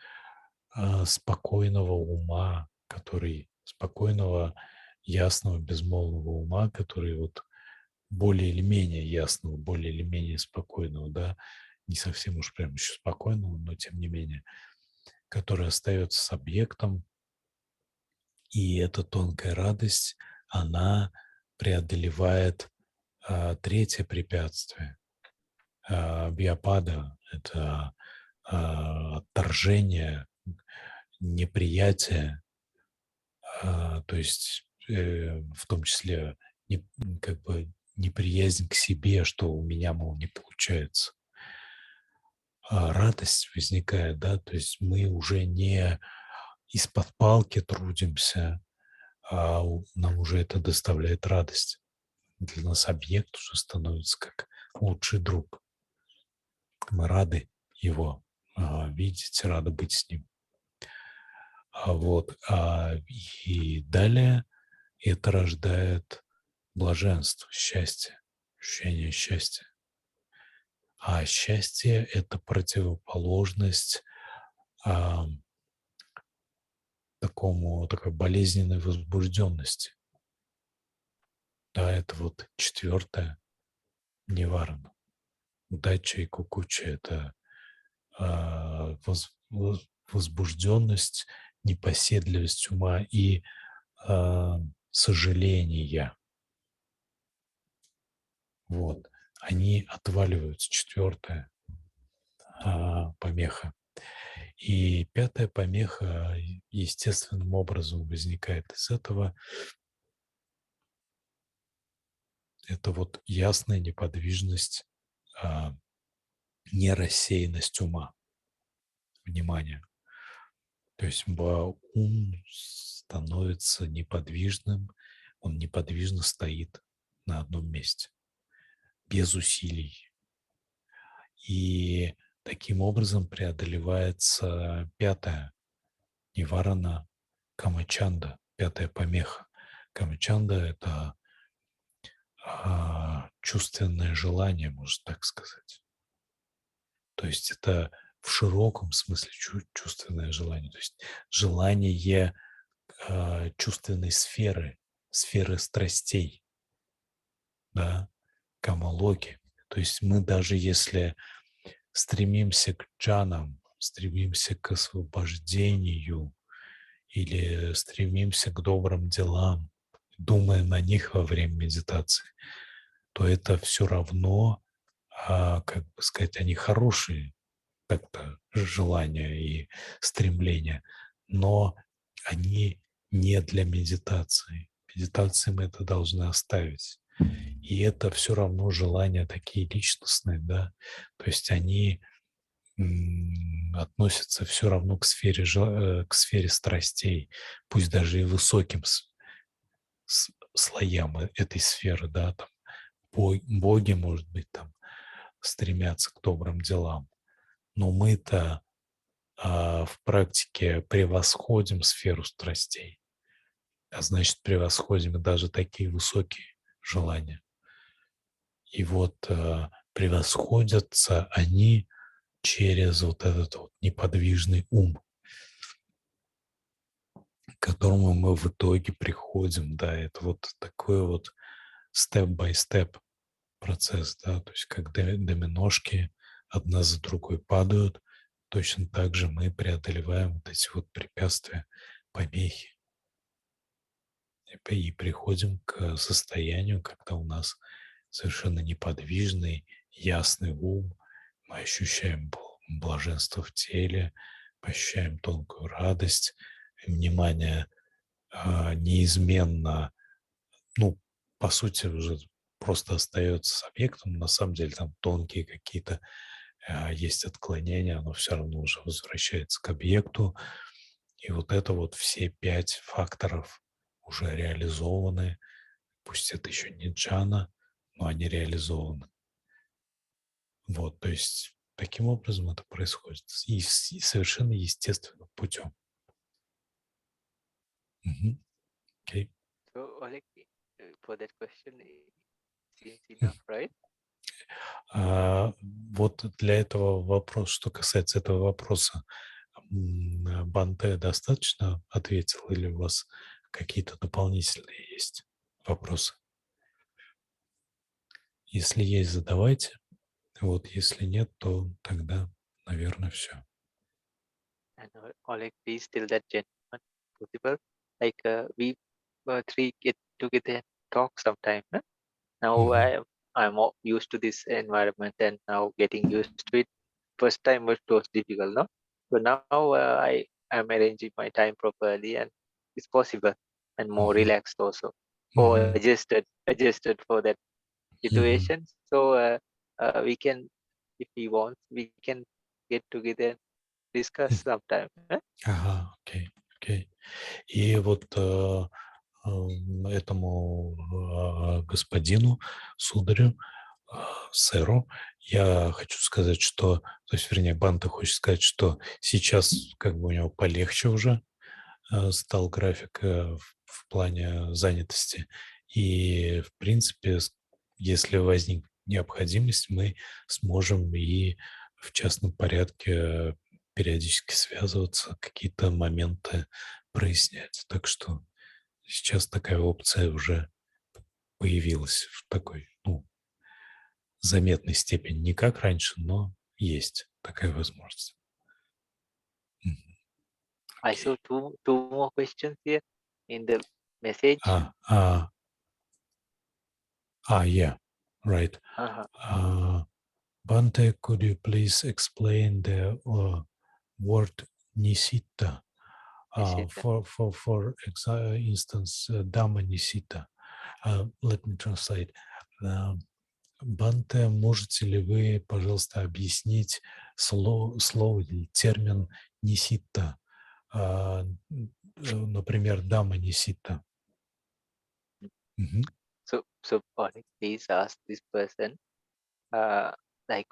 спокойного ума, спокойного, ясного, безмолвного ума, который вот более или менее ясного, более или менее спокойного, да, не совсем уж прям еще спокойного, но тем не менее, который остается с объектом, и эта тонкая радость, она преодолевает третье препятствие. Вьяпада — это отторжение, неприятие, то есть в том числе как бы неприязнь к себе, что у меня, мол, не получается. Радость возникает, да, то есть мы уже не из-под палки трудимся, нам уже это доставляет радость. Для нас объект уже становится как лучший друг. Мы рады его видеть, рады быть с ним. И далее это рождает блаженство, счастье, ощущение счастья. А счастье — это противоположность а, такой болезненной возбужденности. Да, это вот четвертое ниварана. Удача и кукуча — это возбужденность, непоседливость ума и сожаление. Вот. Они отваливаются. Четвертая помеха. И пятая помеха естественным образом возникает из этого. Это вот ясная неподвижность, нерассеянность ума, внимания. То есть ум становится неподвижным, он неподвижно стоит на одном месте, без усилий. И таким образом преодолевается пятая ниварана камачанда, пятая помеха. Камачанда — это чувственное желание, можно так сказать. То есть это в широком смысле чувственное желание. То есть желание чувственной сферы, сферы страстей, да, камалоки. То есть мы даже если стремимся к джанам, стремимся к освобождению или стремимся к добрым делам, думаем о них во время медитации, то это все равно, как бы сказать, они хорошие, как-то желания и стремления, но они не для медитации. Медитации мы это должны оставить. И это все равно желания такие личностные, да, то есть они относится все равно к к сфере страстей, пусть даже и высоким слоям этой сферы, да, там боги, может быть, там стремятся к добрым делам, но мы-то в практике превосходим сферу страстей, а значит, превосходим и даже такие высокие желания. И вот превосходятся они через вот этот вот неподвижный ум, к которому мы в итоге приходим, да, это вот такой вот степ-бай-степ процесс, да, то есть как доминошки одна за другой падают, точно так же мы преодолеваем вот эти вот препятствия, помехи, и приходим к состоянию, когда у нас совершенно неподвижный, ясный ум, мы ощущаем блаженство в теле, мы ощущаем тонкую радость, внимание неизменно, ну, по сути, уже просто остается с объектом, на самом деле там тонкие какие-то есть отклонения, оно все равно уже возвращается к объекту, и вот это вот все 5 факторов уже реализованы, пусть это еще не джана, но они реализованы. Вот, то есть таким образом это происходит и совершенно естественным путем. Мгм. Окей. So, Oleg, for that question, it seems enough, right? Вот для этого вопроса, что касается этого вопроса, Бханте достаточно ответил или у вас какие-то дополнительные есть вопросы? Если есть, задавайте. Вот если нет, то тогда, наверное, все. And Oleg, please tell that gentleman possible. Like we three get together and talk sometime. Huh? Now I'm all used to this environment and now getting used to it. First time was difficult, no? But now I am arranging my time properly and it's possible and more relaxed also. Or adjusted for that situation. So we can, if we want, we can get together and discuss sometime. Huh? Ага, окей, окей. И вот этому господину, сударю, сэру, я хочу сказать, что, то есть, вернее, Банта хочет сказать, что сейчас как бы у него полегче уже стал график в плане занятости. И, в принципе, если возникнет необходимость, мы сможем и в частном порядке периодически связываться, какие-то моменты прояснять. Так что сейчас такая опция уже появилась в такой, ну, заметной степени. Не как раньше, но есть такая возможность. Мгм. I saw Окей. two more questions here in the message. А, а, yeah, right. Uh-huh. Uh, Bante, could you please explain the word nisita? Nishita. For instance, Dhamma nisita. Let me translate. Банте, можете ли вы, пожалуйста, объяснить слово или термин нисита? Например, Дама нисита. Мгм. So Oleg, please ask this person, uh, like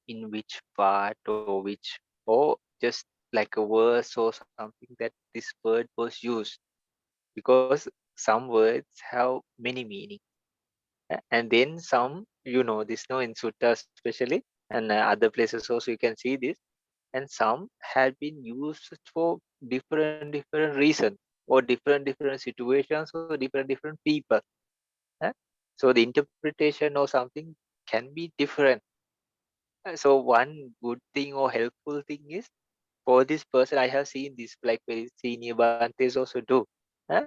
in which part or which, or just like a verse or something that this word was used, because some words have many meanings. And then some, you know, this no in sutta especially, and other places also you can see this, and some have been used for different reasons or different situations or different people. eh? So the interpretation or something can be different. So one good thing or helpful thing is, for this person, I have seen this like very senior Bhantes also do. eh?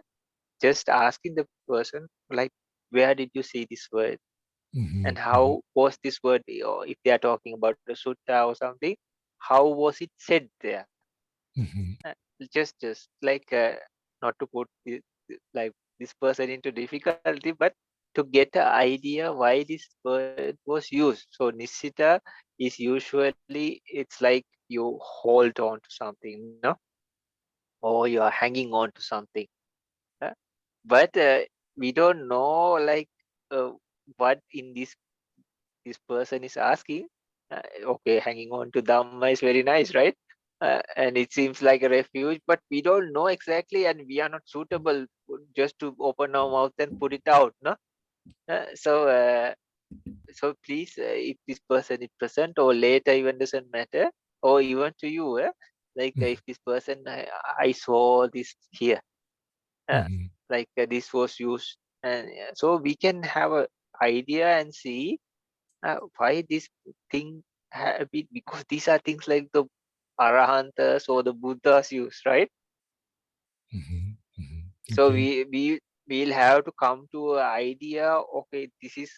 Just asking the person like, where did you see this word? And Мгм. Мгм. how was this word, or if they are talking about the sutta or something, how was it said there? Мгм. Uh, just like not to put like this person into difficulty, but to get an idea why this word was used. So Nisita is usually it's like you hold on to something, no, or you are hanging on to something. uh, but we don't know like uh, what in this person is asking. Okay, hanging on to Dhamma is very nice, right? And it seems like a refuge, but we don't know exactly, and we are not suitable just to open our mouth and put it out, no. So please, if this person is present or later, even doesn't matter, or even to you, like Mhm. if this person, I saw this here, uh, Mhm. like this was used, and so we can have a idea and see why this thing been, because these are things like the Arahantas or the Buddhas use, right? Mhm. Mhm. So Okay. we'll have to come to an idea. Okay, this is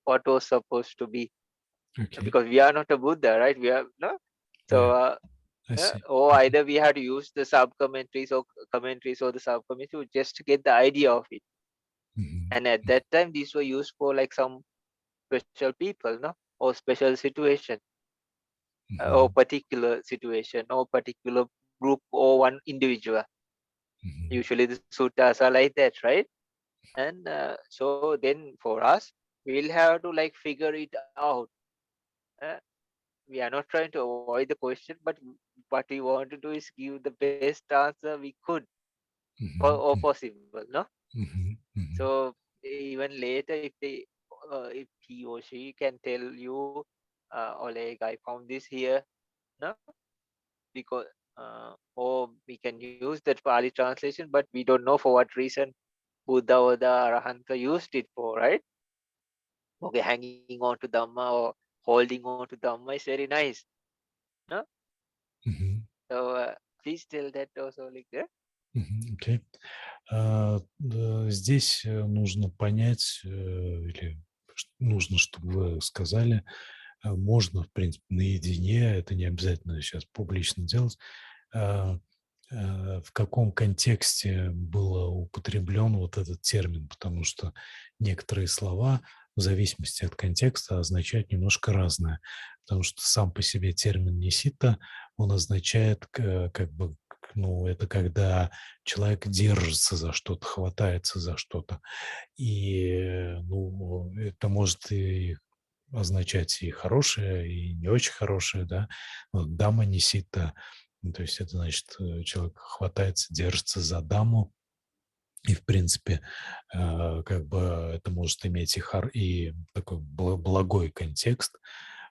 what was supposed to be, Okay. because we are not a Buddha, right? We are no. So Yeah, I see. or Mhm. either we have to use the sub commentaries or the sub commentaries just to get the idea of it. Mhm. And at that time, these were used for like some special people, no, or special situation, or Mhm. particular situation, or particular group, or one individual. Mhm. Usually the suttas are like that, right? And so then for us, we'll have to like figure it out. uh, we are not trying to avoid the question, but what we want to do is give the best answer we could, Mhm. or Mhm. possible, no. Mhm. Mhm. So even later, if he or she can tell you, or like I found this here, no, because or we can use that Pali translation, but we don't know for what reason Buddha or the Arahanta used it for, right? Okay, hanging on to Dhamma or holding on to Dhamma is very nice, no? Mhm. So please tell that also like that. Мгм. Окей. Здесь нужно понять, или нужно, чтобы вы сказали, можно, в принципе, наедине, это не обязательно сейчас публично делать, а, в каком контексте был употреблен вот этот термин, потому что некоторые слова в зависимости от контекста означают немножко разное, потому что сам по себе термин «несита», он означает как бы, ну, это когда человек держится за что-то, хватается за что-то. И, ну, это может и означать и хорошее, и не очень хорошее, да. Вот дама несита, ну, то есть это значит, человек хватается, держится за даму, и, в принципе, как бы это может иметь и такой благой контекст.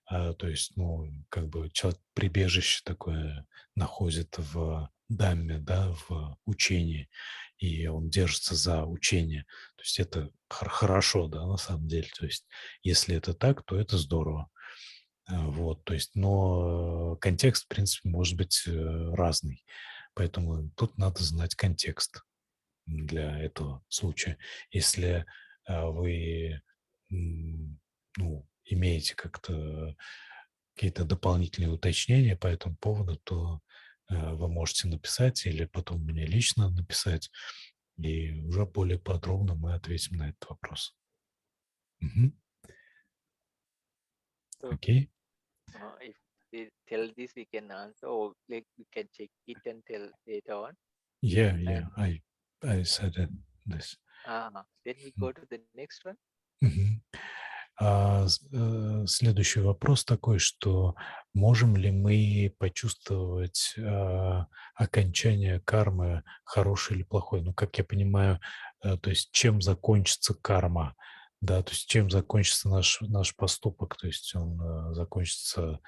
То есть, ну, как бы человек прибежище такое находит в Дамме, да, в учении, и он держится за учение. То есть это хорошо, да, на самом деле. То есть если это так, то это здорово. Вот, то есть, но контекст, в принципе, может быть разный. Поэтому тут надо знать контекст для этого случая. Если вы ну, имеете как-то какие-то дополнительные уточнения по этому поводу, то вы можете написать или потом мне лично написать, и уже более подробно мы ответим на этот вопрос. Мгм. So Окей? if they tell this, we can answer, or like we can check it and tell later on. Yeah, And yeah, I said it, this. then we go to the next one. Мгм. Следующий вопрос такой, что можем ли мы почувствовать окончание кармы, хорошей или плохой? Ну, как я понимаю, то есть чем закончится карма, да, то есть чем закончится наш поступок, то есть он закончится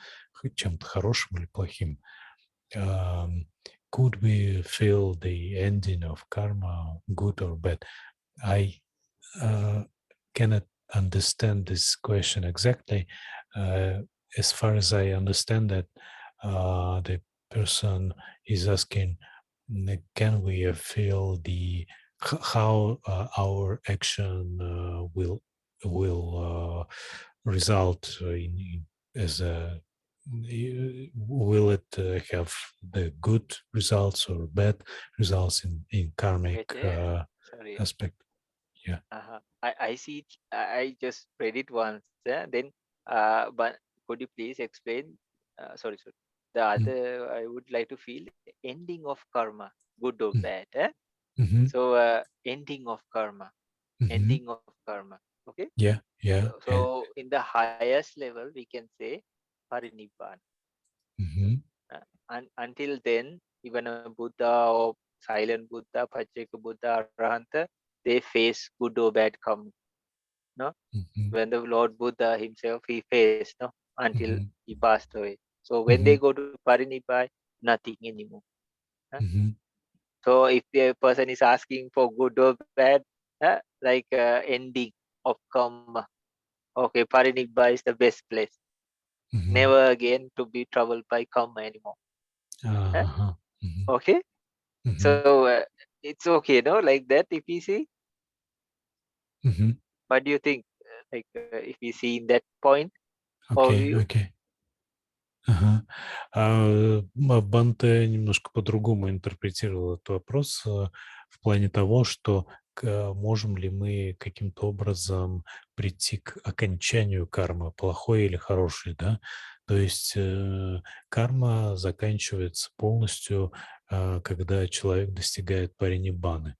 чем-то хорошим или плохим. Um, could we feel the ending of karma, good or bad? I uh, cannot understand this question exactly. Uh, as far as I understand that, the person is asking, can we feel how our action will result as a will it have the good results or bad results in karmic Wait, sorry. aspect? Yeah. I see it. I just read it once. Then, but could you please explain? Sorry. The other, I would like to feel ending of karma, good or bad. Mhm. So ending of karma, Mhm. ending of karma. Okay. Yeah, yeah, yeah. So in the highest level, we can say parinibban. Mhm. Until then, even a Buddha or silent Buddha, Pacheka Buddha, Arahanta, they face good or bad karma. No, Mhm. when the Lord Buddha himself he faced no until Mhm. he passed away. So when they Mhm. go to Parinibbai, nothing anymore. Huh? Mhm. So if the person is asking for good or bad, like ending of karma, okay, Parinibbai is the best place. Mhm. Never again to be troubled by karma anymore. Huh? Uh-huh. Mhm. Okay, Mhm. so it's okay, no, like that. If you see, Mhm. what do you think? Like if you see in that point of Окей, view, окей. Ага. Бханте немножко по-другому интерпретировал этот вопрос, в плане того, что можем ли мы каким-то образом прийти к окончанию кармы, плохой или хорошей, да? То есть карма заканчивается полностью, когда человек достигает париниббаны.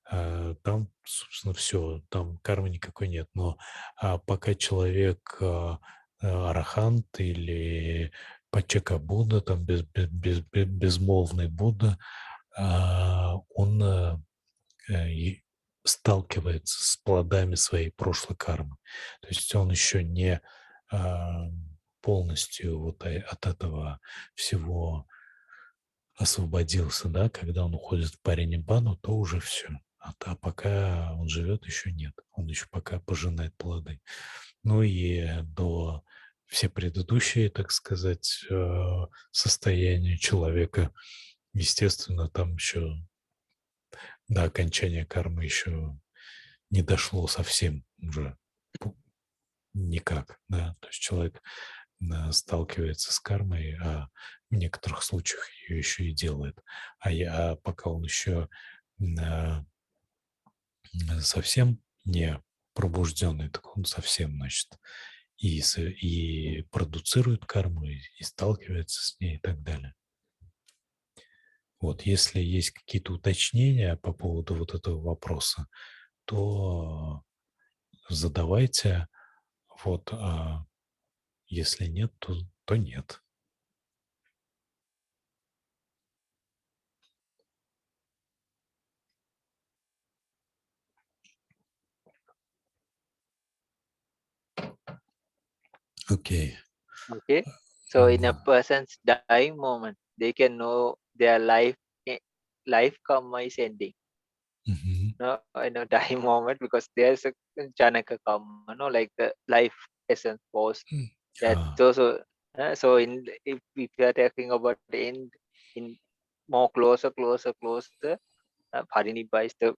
Там, собственно, все, там кармы никакой нет. Но пока человек арахант или Пачака Будда, там безмолвный Будда, он и сталкивается с плодами своей прошлой кармы. То есть он еще не а, полностью вот от этого всего освободился, да, когда он уходит в париниббану, то уже все. А пока он живет, еще нет. Он еще пока пожинает плоды. Ну и до все предыдущие, так сказать, состояния человека, естественно, там еще до окончания кармы еще не дошло совсем уже никак, да, то есть человек сталкивается с кармой, а в некоторых случаях ее еще и делает. Пока он еще а, совсем не пробужденный, так он совсем, значит, и продуцирует карму, и сталкивается с ней и так далее. Вот, если есть какие-то уточнения по поводу вот этого вопроса, то задавайте. Вот, а если нет, то нет. Окей. okay. So in a Да. person's dying moment, they can know their life karma is ending. Мгм. No, in a dying moment because there's a Janaka karma, no, like the life essence was that. А, So in if we are talking about the end in more closer, Parinibba is the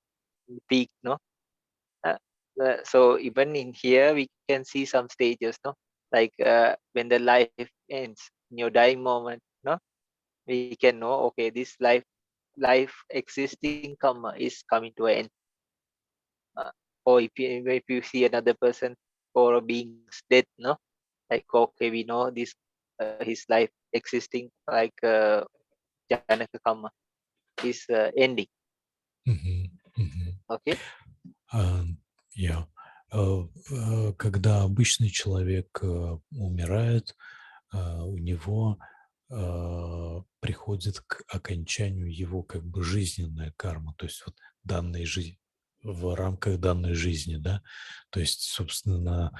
peak, no. Uh, so even in here we can see some stages, no, like when the life ends in your dying moment, no, we can know okay this life existing karma is coming to an end. Or if you see another person or a being's death, no, like okay we know this his life existing like Janaka karma is ending. мгм, мгм. Okay. А, я. Когда обычный человек умирает, у него приходит к окончанию его как бы жизненная карма, то есть вот данной жизни, в рамках данной жизни, да, то есть, собственно,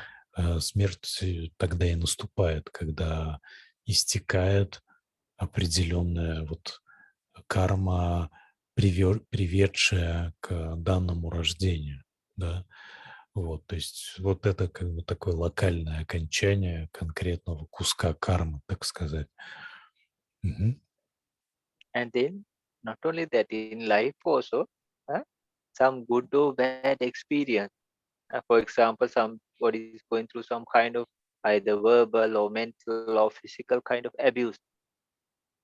смерть тогда и наступает, когда истекает определенная вот карма, приведшая к данному рождению, да. Вот, то есть вот это как бы такое локальное окончание конкретного куска кармы, так сказать. Мгм. And then not only that in life also, uh, some good or bad experience. For example, somebody is going through some kind of either verbal or mental or physical kind of abuse.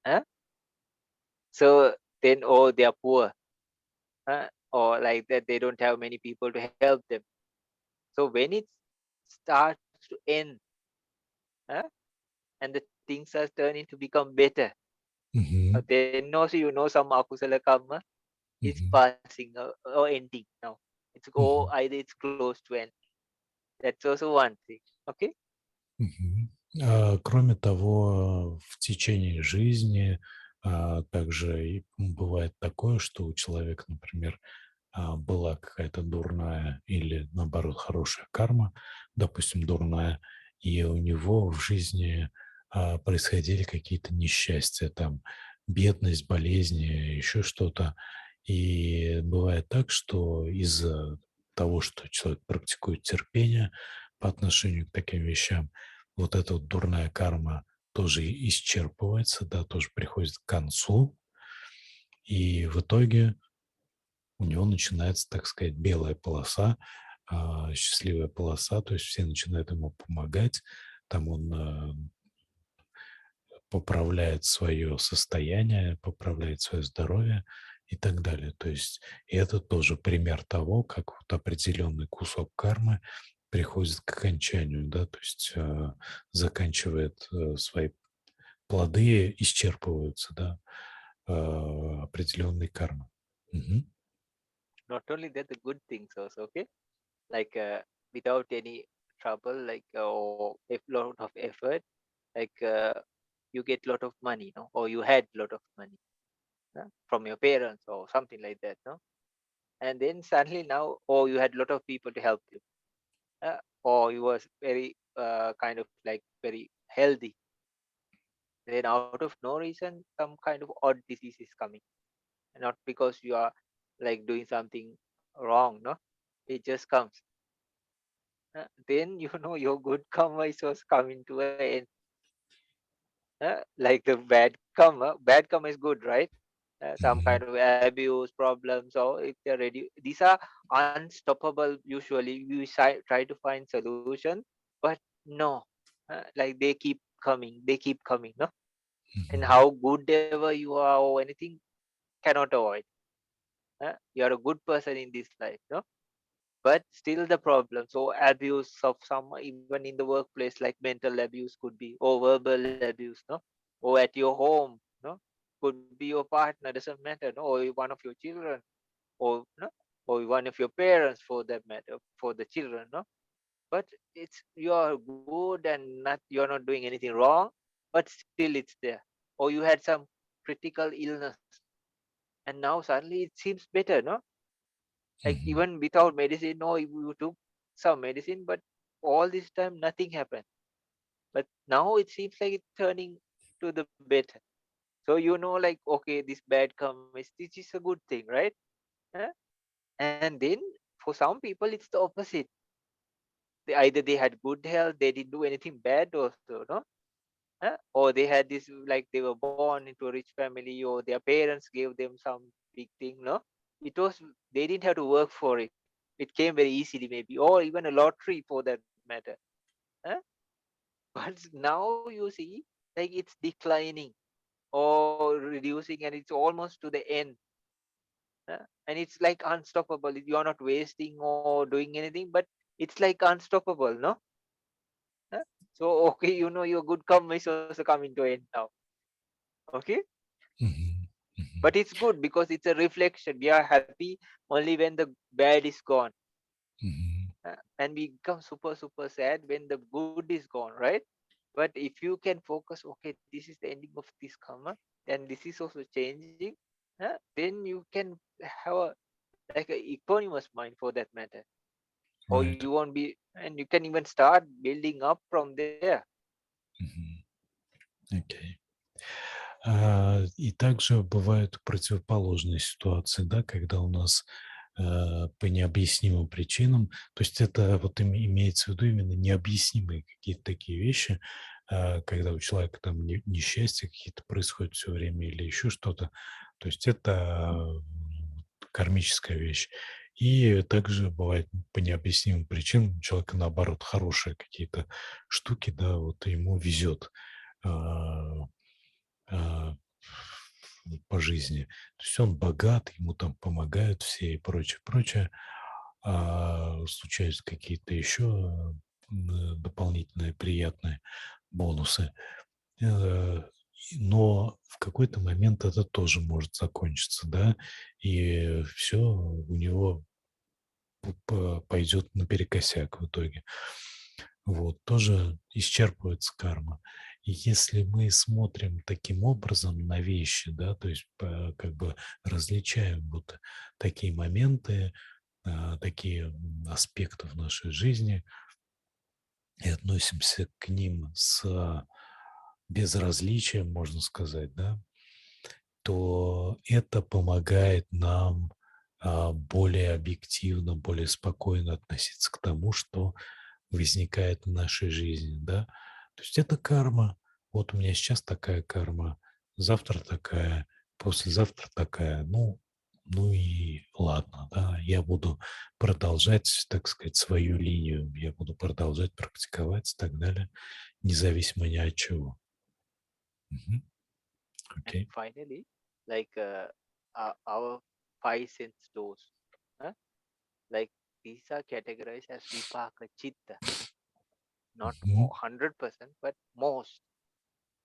uh, So then, oh, they are poor, or like that, they don't have many people to help them. So when it starts to end, huh? and the things are turning to become better. Мгм. Then also some akusala karma is Мгм. passing or ending now. Мгм. Either it's close to end. That's also one thing. Okay. Мгм. Кроме того, в течение жизни также и бывает такое, что у человека, например, была какая-то дурная или, наоборот, хорошая карма, допустим, дурная, и у него в жизни происходили какие-то несчастья, там, бедность, болезни, еще что-то. И бывает так, что из-за того, что человек практикует терпение по отношению к таким вещам, вот эта вот дурная карма тоже исчерпывается, да, тоже приходит к концу, и в итоге у него начинается, так сказать, белая полоса, счастливая полоса, то есть все начинают ему помогать, там он поправляет свое состояние, поправляет свое здоровье и так далее. То есть и это тоже пример того, как вот определенный кусок кармы приходит к окончанию, да, то есть заканчивает свои плоды, исчерпываются, да, определенной кармы. Мгм. Not only that, the good things also. Okay, like without any trouble, like or a lot of effort, like you get lot of money, no, or you had lot of money from your parents or something like that, no, and then suddenly now, or you had lot of people to help you, or you was very kind of like very healthy. Then out of no reason, some kind of odd disease is coming, not because you are like doing something wrong, no, it just comes. Then your good karma is was coming to an end. Like the bad karma is good, right? Some kind Mhm. of abuse problems, or if they're ready, these are unstoppable. Usually, we try to find solution, but no, like they keep coming, no. And Mhm. how good ever you are or anything cannot avoid. You are a good person in this life, no. But still the problem. So abuse of some, even in the workplace, like mental abuse could be, or verbal abuse, no, or at your home, no, could be your partner, doesn't matter, no, or one of your children, or no, or one of your parents for that matter, for the children, no. But it's you are good and not you're not doing anything wrong, but still it's there. Or you had some critical illness, and now suddenly it seems better, no, like Mhm. even without medicine, no, you took some medicine, but all this time nothing happened. But now it seems like it's turning to the better. So like, okay, this bad karma is this is a good thing, right? Huh? And then for some people it's the opposite. Either they had good health, they didn't do anything bad also, no? Or they had this, like they were born into a rich family, or their parents gave them some big thing, no? It was they didn't have to work for it. It came very easily, maybe, or even a lottery for that matter. Huh? But now you see, like it's declining or reducing, and it's almost to the end. And it's like unstoppable. You're not wasting or doing anything, but it's like unstoppable, no? Huh? So okay, your good karma is also coming to end now. Okay, Mhm. Mhm. but it's good because it's a reflection. We are happy only when the bad is gone. Mhm. And we become super super sad when the good is gone, right? But if you can focus, okay, this is the ending of this karma, and this is also changing, then you can have like a equanimous mind for that matter, or you Right. won't be, and you can even start building up from there. Мгм. Окей. И также бывают противоположные ситуации, да, когда у нас по необъяснимым причинам, то есть это вот имеется в виду именно необъяснимые какие-то такие вещи, когда у человека там несчастья какие-то происходят все время или еще что-то, то есть это кармическая вещь. И также бывает по необъяснимым причинам у человека, наоборот, хорошие какие-то штуки, да, вот ему везет а, а, по жизни. То есть он богат, ему там помогают все и прочее, прочее. А случаются какие-то еще дополнительные приятные бонусы. Но в какой-то момент это тоже может закончиться, да, и все у него пойдет наперекосяк в итоге. Вот, тоже исчерпывается карма. И если мы смотрим таким образом на вещи, да, то есть как бы различаем вот такие моменты, такие аспекты в нашей жизни и относимся к ним с безразличием, можно сказать, да, то это помогает нам более объективно, более спокойно относиться к тому, что возникает в нашей жизни, да. То есть это карма. Вот у меня сейчас такая карма, завтра такая, послезавтра такая. Ну и ладно, да, я буду продолжать, так сказать, свою линию, я буду продолжать практиковать и так далее, независимо ни от чего. Мгм. And Окей. finally, like our five sense doors, huh? Like these are categorized as vipaka chitta, not Мгм. 100%, but most.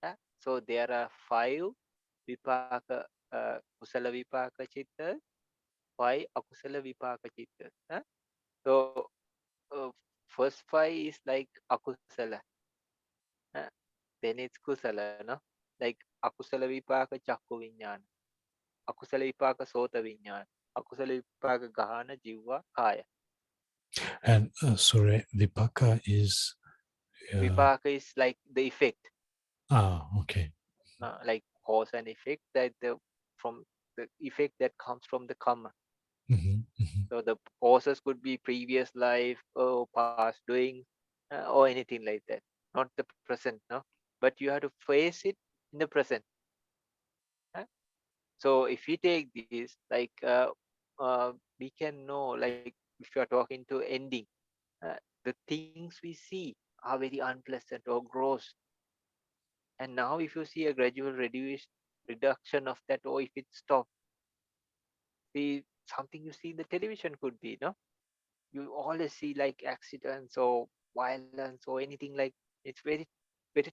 Huh? So there are five vipaka, kusala vipaka chitta, five akusala vipaka chitta. Huh? So uh, first five is like akusala, huh? Then it's kusala, no? Like akusala vipaka chakku vinyana, akusala vipaka sota vinyana, akusala vipaka gahana jivva kaya. And sorry, Vipaka is uh, Vipaka is like the effect, okay. like cause and effect, that the from the effect that comes from the karma. Мгм. Мгм. So the causes could be previous life or past doing, or anything like that, not the present, no. But you have to face it in the present. Huh? So if we take this, like we can know, like if you are talking to ending, the things we see are very unpleasant or gross. And now if you see a gradual reduction of that, or if it stops, see something you see in the television could be, no, you always see like accidents or violence or anything, like it's very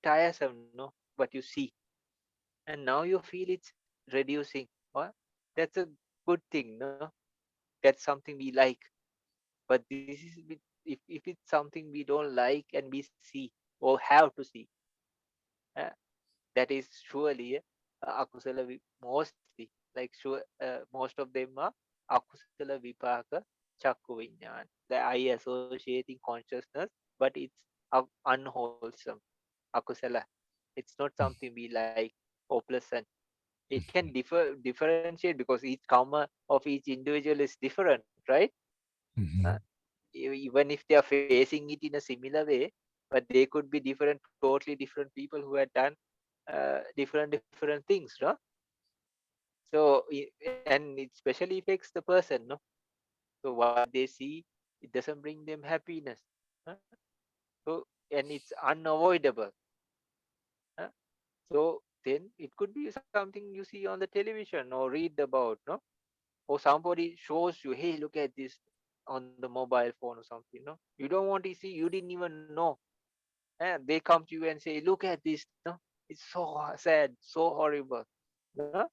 tiresome, no, what you see. And now you feel it's reducing. What? That's a good thing, no? That's something we like. But this is if it's something we don't like and we see or have to see, uh, that is surely akusala mostly, like sure, most of them are akusala vipaka chakku vinyan, the eye associating consciousness, but it's unwholesome akusala. It's not something we like or pleasant. It can differentiate because each karma of each individual is different, right? Uh, Мгм. Even if they are facing it in a similar way, but they could be different, totally different people who had done different things, no. So and it especially affects the person, no. So what they see, it doesn't bring them happiness, huh? So and it's unavoidable, huh? So then it could be something you see on the television or read about, no, or somebody shows you, hey, look at this on the mobile phone or something, no, you don't want to see, you didn't even know, and they come to you and say, look at this, no, it's so sad, so horrible, no.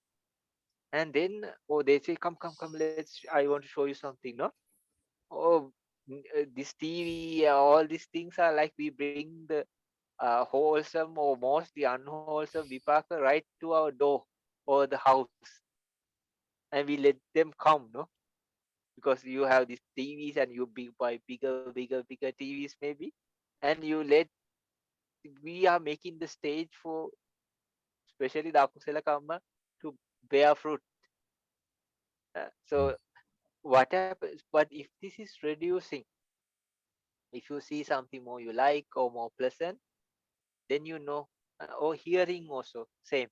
And then, oh, they say, come, let's, I want to show you something, no. Oh, this TV, all these things are like we bring the wholesome or mostly unwholesome vipaka right to our door or the house, and we let them come, no, because you have these TVs and you buy bigger TVs maybe, and you let, we are making the stage for especially the akusala karma to bear fruit. So what happens? But if this is reducing, if you see something more you like or more pleasant, then you know, or hearing also same,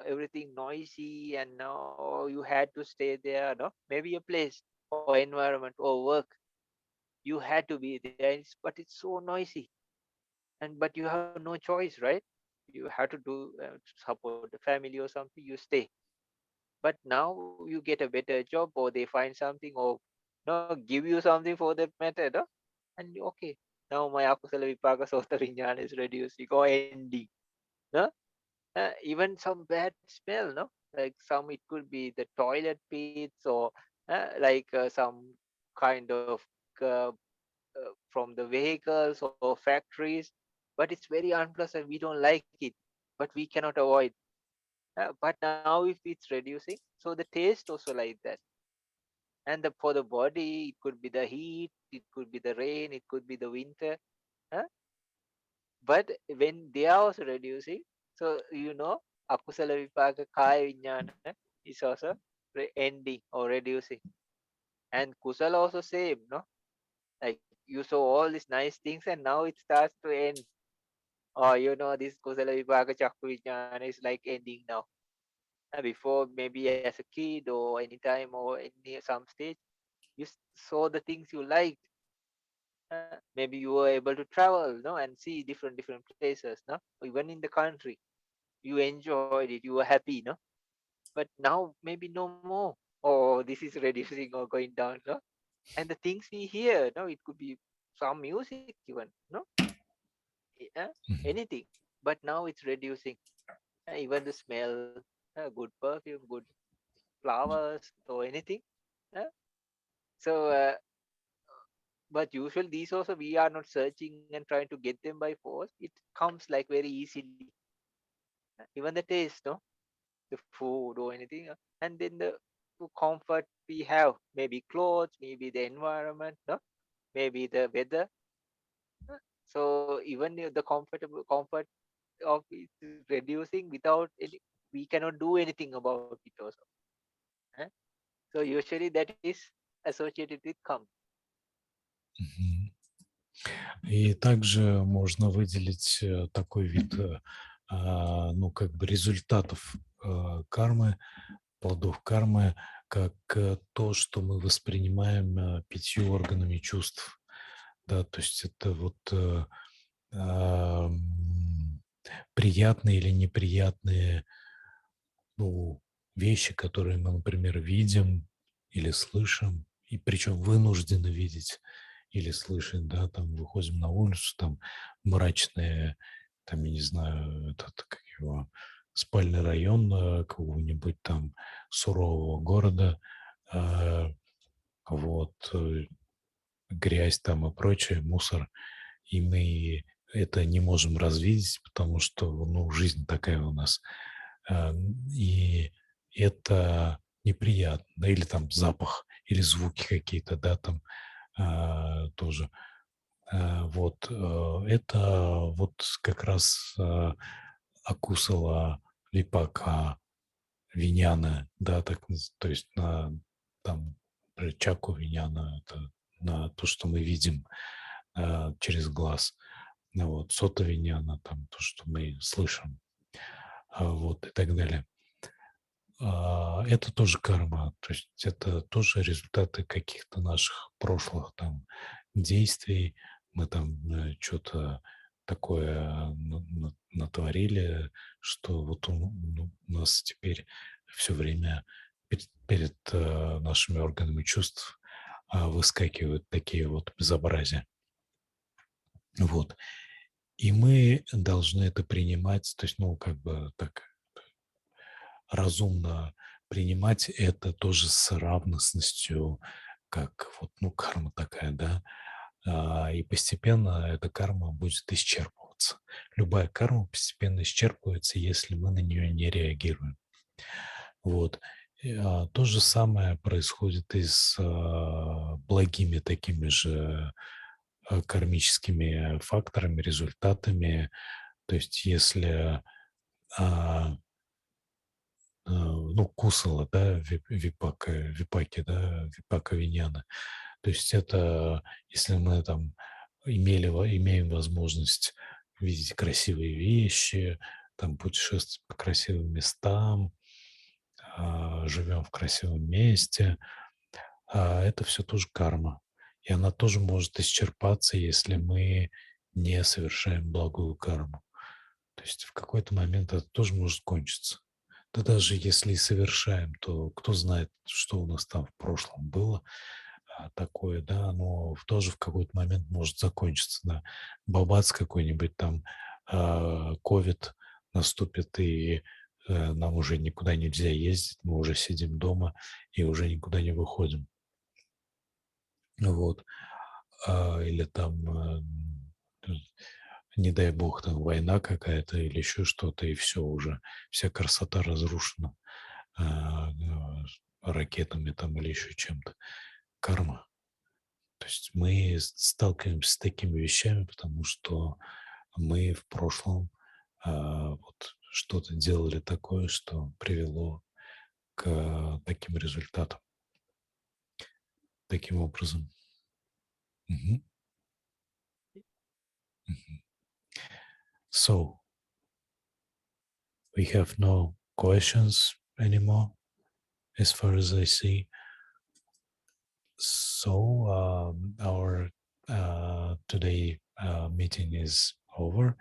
everything noisy, and now you had to stay there, no, maybe a place or environment or work, you had to be there, but it's so noisy, and but you have no choice, right? You have to do to support the family or something, you stay. But now you get a better job, or they find something, or no, give you something for that matter, no? And okay, now my akusala vipaka sota vijnana is reducing or ending. no? Even some bad smell, no? Like some, it could be the toilet pits or some kind of uh, from the vehicles or factories, but it's very unpleasant. We don't like it, but we cannot avoid. But now, if it's reducing, so the taste also like that. And for the body, it could be the heat, it could be the rain, it could be the winter. Huh? But when they are also reducing, so akusala vipaka kaya vijnana is also ending or reducing. And kusala also same, no? Like you saw all these nice things and now it starts to end. Or this kusala vipaka chakku vijnana is like ending now. Before, maybe as a kid or any time or any some stage, you saw the things you liked. Maybe you were able to travel, no, and see different places, no, even in the country. You enjoyed it, you were happy, no. But now maybe no more, or this is reducing or going down, no. And the things we hear, no, it could be some music even, no, Мгм. anything. But now it's reducing. Even the smell, good perfume, good flowers or anything. uh, so but usually these also we are not searching and trying to get them by force. It comes like very easily. Even the taste, no, the food or anything, and then the comfort we have, maybe clothes, maybe the environment, no, maybe the weather. So even if the comfortable comfort of it is reducing without any, we cannot do anything about it also. eh. So usually that is associated with come. Мгм. И также можно выделить такой вид, ну, как бы результатов кармы, плодов кармы, как то, что мы воспринимаем 5 органами чувств. Да, то есть это вот приятные или неприятные, ну, вещи, которые мы, например, видим или слышим, и причем вынуждены видеть или слышать, да, там выходим на улицу, там мрачные, там, я не знаю, этот, как его, спальный район какого-нибудь там сурового города, э, вот, грязь там и прочее, мусор, и мы это не можем развидеть, потому что, ну, жизнь такая у нас. А, И это неприятно. Да, или там запах, или звуки какие-то, да, там тоже. Вот, это вот как раз акусала липака виняна, да, то есть на там чаку виняна, это на то, что мы видим через глаз. Ну вот, сота виняна, там то, что мы слышим, вот и так далее. Это тоже карма, то есть это тоже результаты каких-то наших прошлых там действий. Мы там что-то такое натворили, что вот у нас теперь все время перед нашими органами чувств выскакивают такие вот безобразия. Вот. И мы должны это принимать, то есть, ну, как бы так разумно принимать это тоже с равностностью, как вот, ну, карма такая, да, и постепенно эта карма будет исчерпываться. Любая карма постепенно исчерпывается, если мы на нее не реагируем. Вот. То же самое происходит и с благими такими же кармическими факторами, результатами. То есть если ну, кусала, да, випаки, да, випака виняна. То есть это, если мы там имеем возможность видеть красивые вещи, там путешествовать по красивым местам, живем в красивом месте, это все тоже карма. И она тоже может исчерпаться, если мы не совершаем благую карму. То есть в какой-то момент это тоже может кончиться. Да даже если и совершаем, то кто знает, что у нас там в прошлом было такое, да, оно тоже в какой-то момент может закончиться, да. Бабац какой-нибудь там, ковид, наступит, и нам уже никуда нельзя ездить, мы уже сидим дома и уже никуда не выходим. Вот. Или там, не дай бог, там война какая-то или еще что-то, и все уже, вся красота разрушена ракетами там или еще чем-то. Карма. То есть мы сталкиваемся с такими вещами, потому что мы в прошлом вот что-то делали такое, что привело к таким результатам, таким образом. Мгм. Мгм. So we have no questions anymore, as far as I see. So our today meeting is over.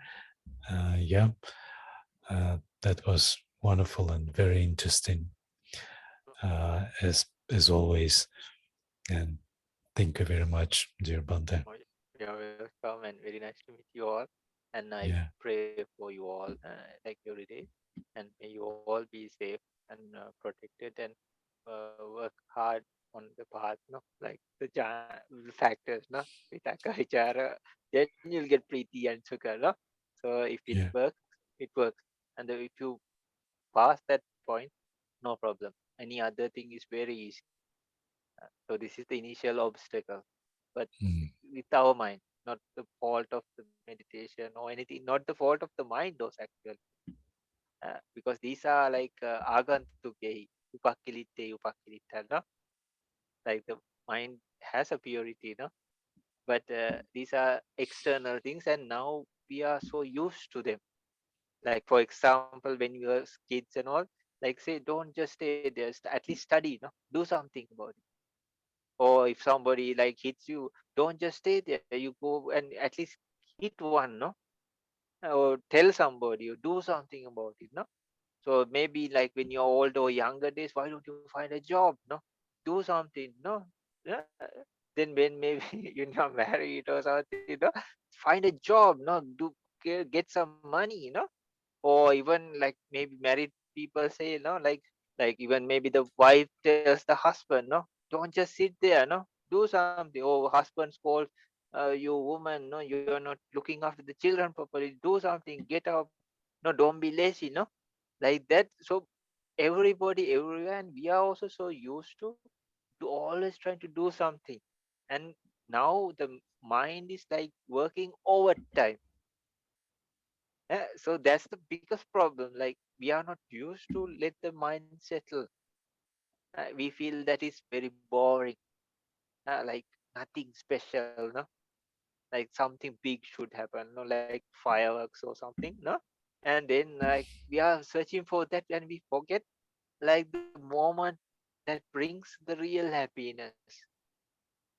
Yeah, that was wonderful and very interesting, as always. And thank you very much, dear Bante. Oh, you're welcome and very nice to meet you all. And I Yeah. pray for you all like every day. And may you all be safe and protected and work hard on the path, no? Like the factors, no? Vitaka, vichara, then you'll get preeti and sukha, no? So if it Yeah. works, it works. And if you pass that point, no problem. Any other thing is very easy. So this is the initial obstacle. But Mm, with our mind, not the fault of the meditation or anything, not the fault of the mind, those actually, because these are like agantuke, upakilitta, no? Like the mind has a purity, no? But these are external things, and now we are so used to them. Like for example, when you are kids and all, like say, don't just stay there, at least study, no? Do something about it. Or if somebody like hits you, don't just stay there. You go and at least hit one, no? Or tell somebody or do something about it, no? So maybe like when you're old or younger days, why don't you find a job, no? Do something, no? Yeah. Then when maybe you're not married or something, no? Find a job, no? Get some money, no? Or even like maybe married people say, no, like even maybe the wife tells the husband, no, don't just sit there, no, do something. Or husband calls you woman, no, you're not looking after the children properly, do something, get up, no, don't be lazy, no, like that. So everybody everywhere, and we are also so used to always trying to do something. And now the mind is like working overtime. So that's the biggest problem. Like we are not used to let the mind settle. We feel that is very boring. Like nothing special, no? Like something big should happen, no? Like fireworks or something, no? And then like we are searching for that, and we forget like the moment that brings the real happiness.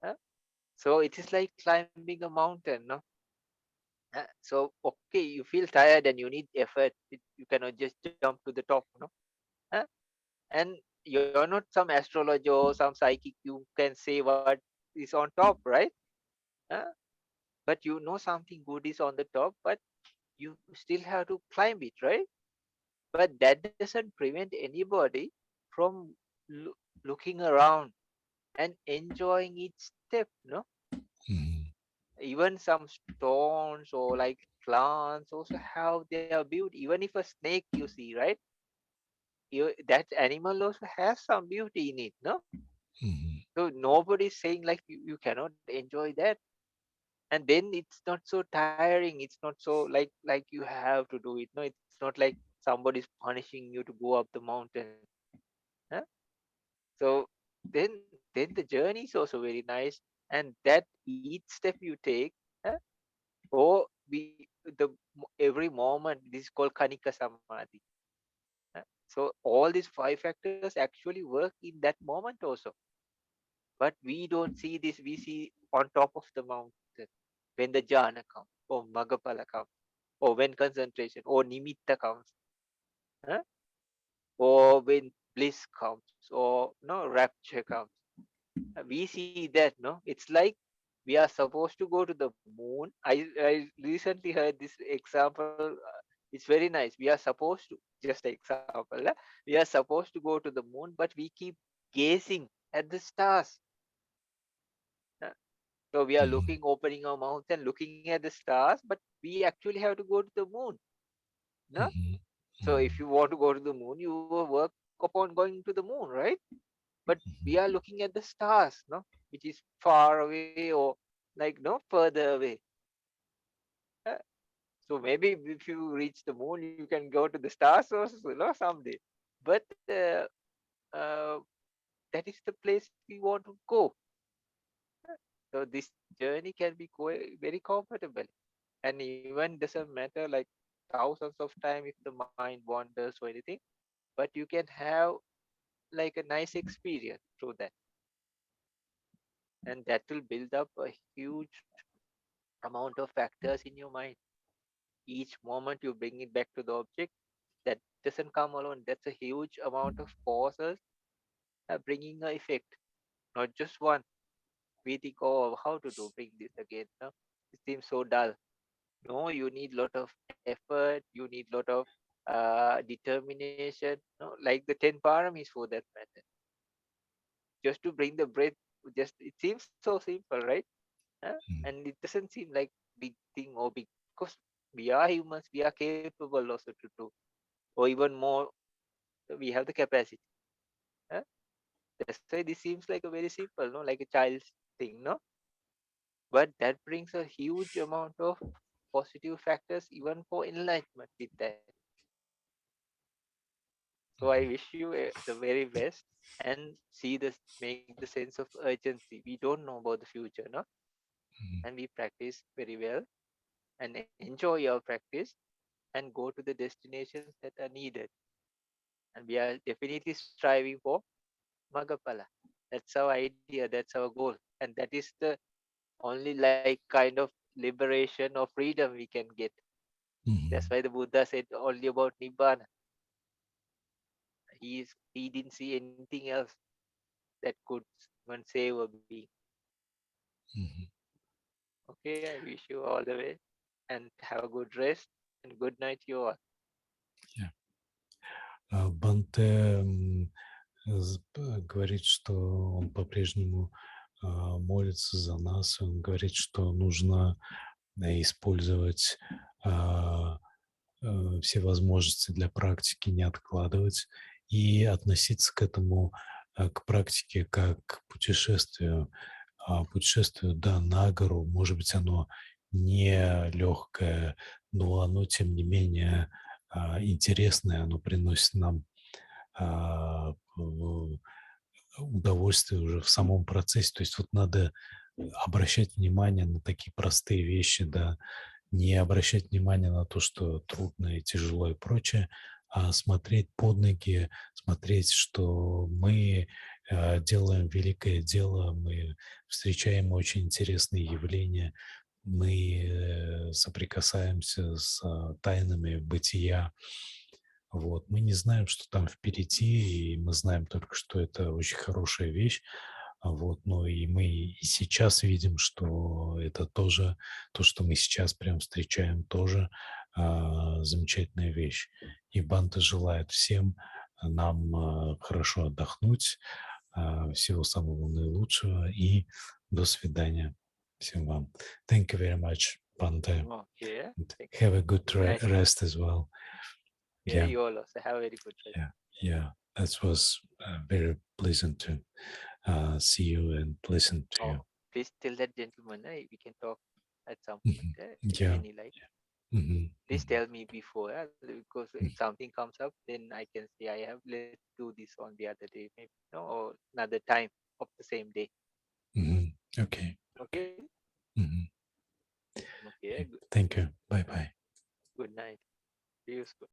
Huh? So it is like climbing a mountain, no? So okay, you feel tired and you need effort. You cannot just jump to the top, no? Huh? And you're not some astrologer or some psychic, you can say what is on top, right? Huh? But you know something good is on the top, but you still have to climb it, right? But that doesn't prevent anybody from looking around and enjoying each step, no? mm, Even some stones or like plants also have their beauty. Even if a snake you see, right, that animal also has some beauty in it, no? mm, So nobody's saying like you cannot enjoy that. And then it's not so tiring, it's not so like you have to do it, no, it's not like somebody's punishing you to go up the mountain. Huh? So then the journey is also very nice. And that each step you take, huh? Or every moment, this is called kanika samadhi. Huh? So all these five factors actually work in that moment also. But we don't see this, we see on top of the mountain when the jhana comes, or magapala comes, or when concentration, or nimitta comes, huh? Or when bliss comes, or no rapture comes. We see that, no, it's like we are supposed to go to the moon. I recently heard this example. It's very nice. We are supposed to, just an example, we are supposed to go to the moon, but we keep gazing at the stars. uh. So we are Mhm. looking, opening our mouth and looking at the stars, but we actually have to go to the moon. No? Mhm. So if Mhm. you want to go to the moon, you will work upon going to the moon, right? But we are looking at the stars, no, which is far away or like no further away. Uh, So maybe if you reach the moon, you can go to the stars or someday. But uh, that is the place we want to go. So this journey can be very comfortable, and even doesn't matter like thousands of time if the mind wanders or anything. But you can have like a nice experience through that, and that will build up a huge amount of factors in your mind. Each moment you bring it back to the object, that doesn't come alone. That's a huge amount of forces bringing an effect, not just one. We think, oh, how to do bring this again? No? It seems so dull. No, you need lot of effort. You need lot of determination. No, like the 10 paramis for that matter. Just to bring the breath, just it seems so simple, right? And it doesn't seem like big thing or big because we are humans. We are capable also to do, or even more. We have the capacity. Huh? That's why this seems like a very simple, no, like a child's thing, no. But that brings a huge amount of positive factors even for enlightenment with that. So I wish you the very best and see this, make the sense of urgency. We don't know about the future, no, Mhm. and we practice very well and enjoy your practice and go to the destinations that are needed. And we are definitely striving for Magapala. That's our idea, that's our goal. And that is the only like kind of liberation or freedom we can get. That's why Mhm. the Buddha said only about Nibbana. He didn't see anything else that could even save a being. Mhm. Okay, I wish you all the way and have a good rest and good night you all. Yeah. Банте говорит, что он по-прежнему молится за нас. Он говорит, что нужно использовать а, все возможности для практики, не откладывать и относиться к этому, к практике как к путешествию. Путешествию, да, на гору, может быть, оно не легкое, но оно, тем не менее, интересное, оно приносит нам удовольствие уже в самом процессе. То есть вот надо обращать внимание на такие простые вещи, да, не обращать внимания на то, что трудно и тяжело и прочее, а смотреть под ноги, смотреть, что мы делаем великое дело, мы встречаем очень интересные явления, мы соприкасаемся с тайнами бытия. Вот. Мы не знаем, что там впереди, и мы знаем только, что это очень хорошая вещь. Вот. Но и мы и сейчас видим, что это тоже, то, что мы сейчас прям встречаем, тоже замечательная вещь. И Банта желает всем нам хорошо отдохнуть, всего самого наилучшего и до свидания всем вам. Thank you very much, Bante. Okay, Have a good nice. rest as well. Okay, Yeah. you all also have a very good rest. Yeah, yeah, that was very pleasant to see you and listen to Oh, you. please tell that gentleman we can talk at some point. Mhm. If Yeah. any like, Mhm. please Mhm. tell me before because if Mhm. something comes up, then I can say I have let's do this on the other day, maybe no, or another time of the same day. Mhm. Okay. Okay, Okay. Mhm. okay, Okay. Thank you. Bye bye. good night. See you soon.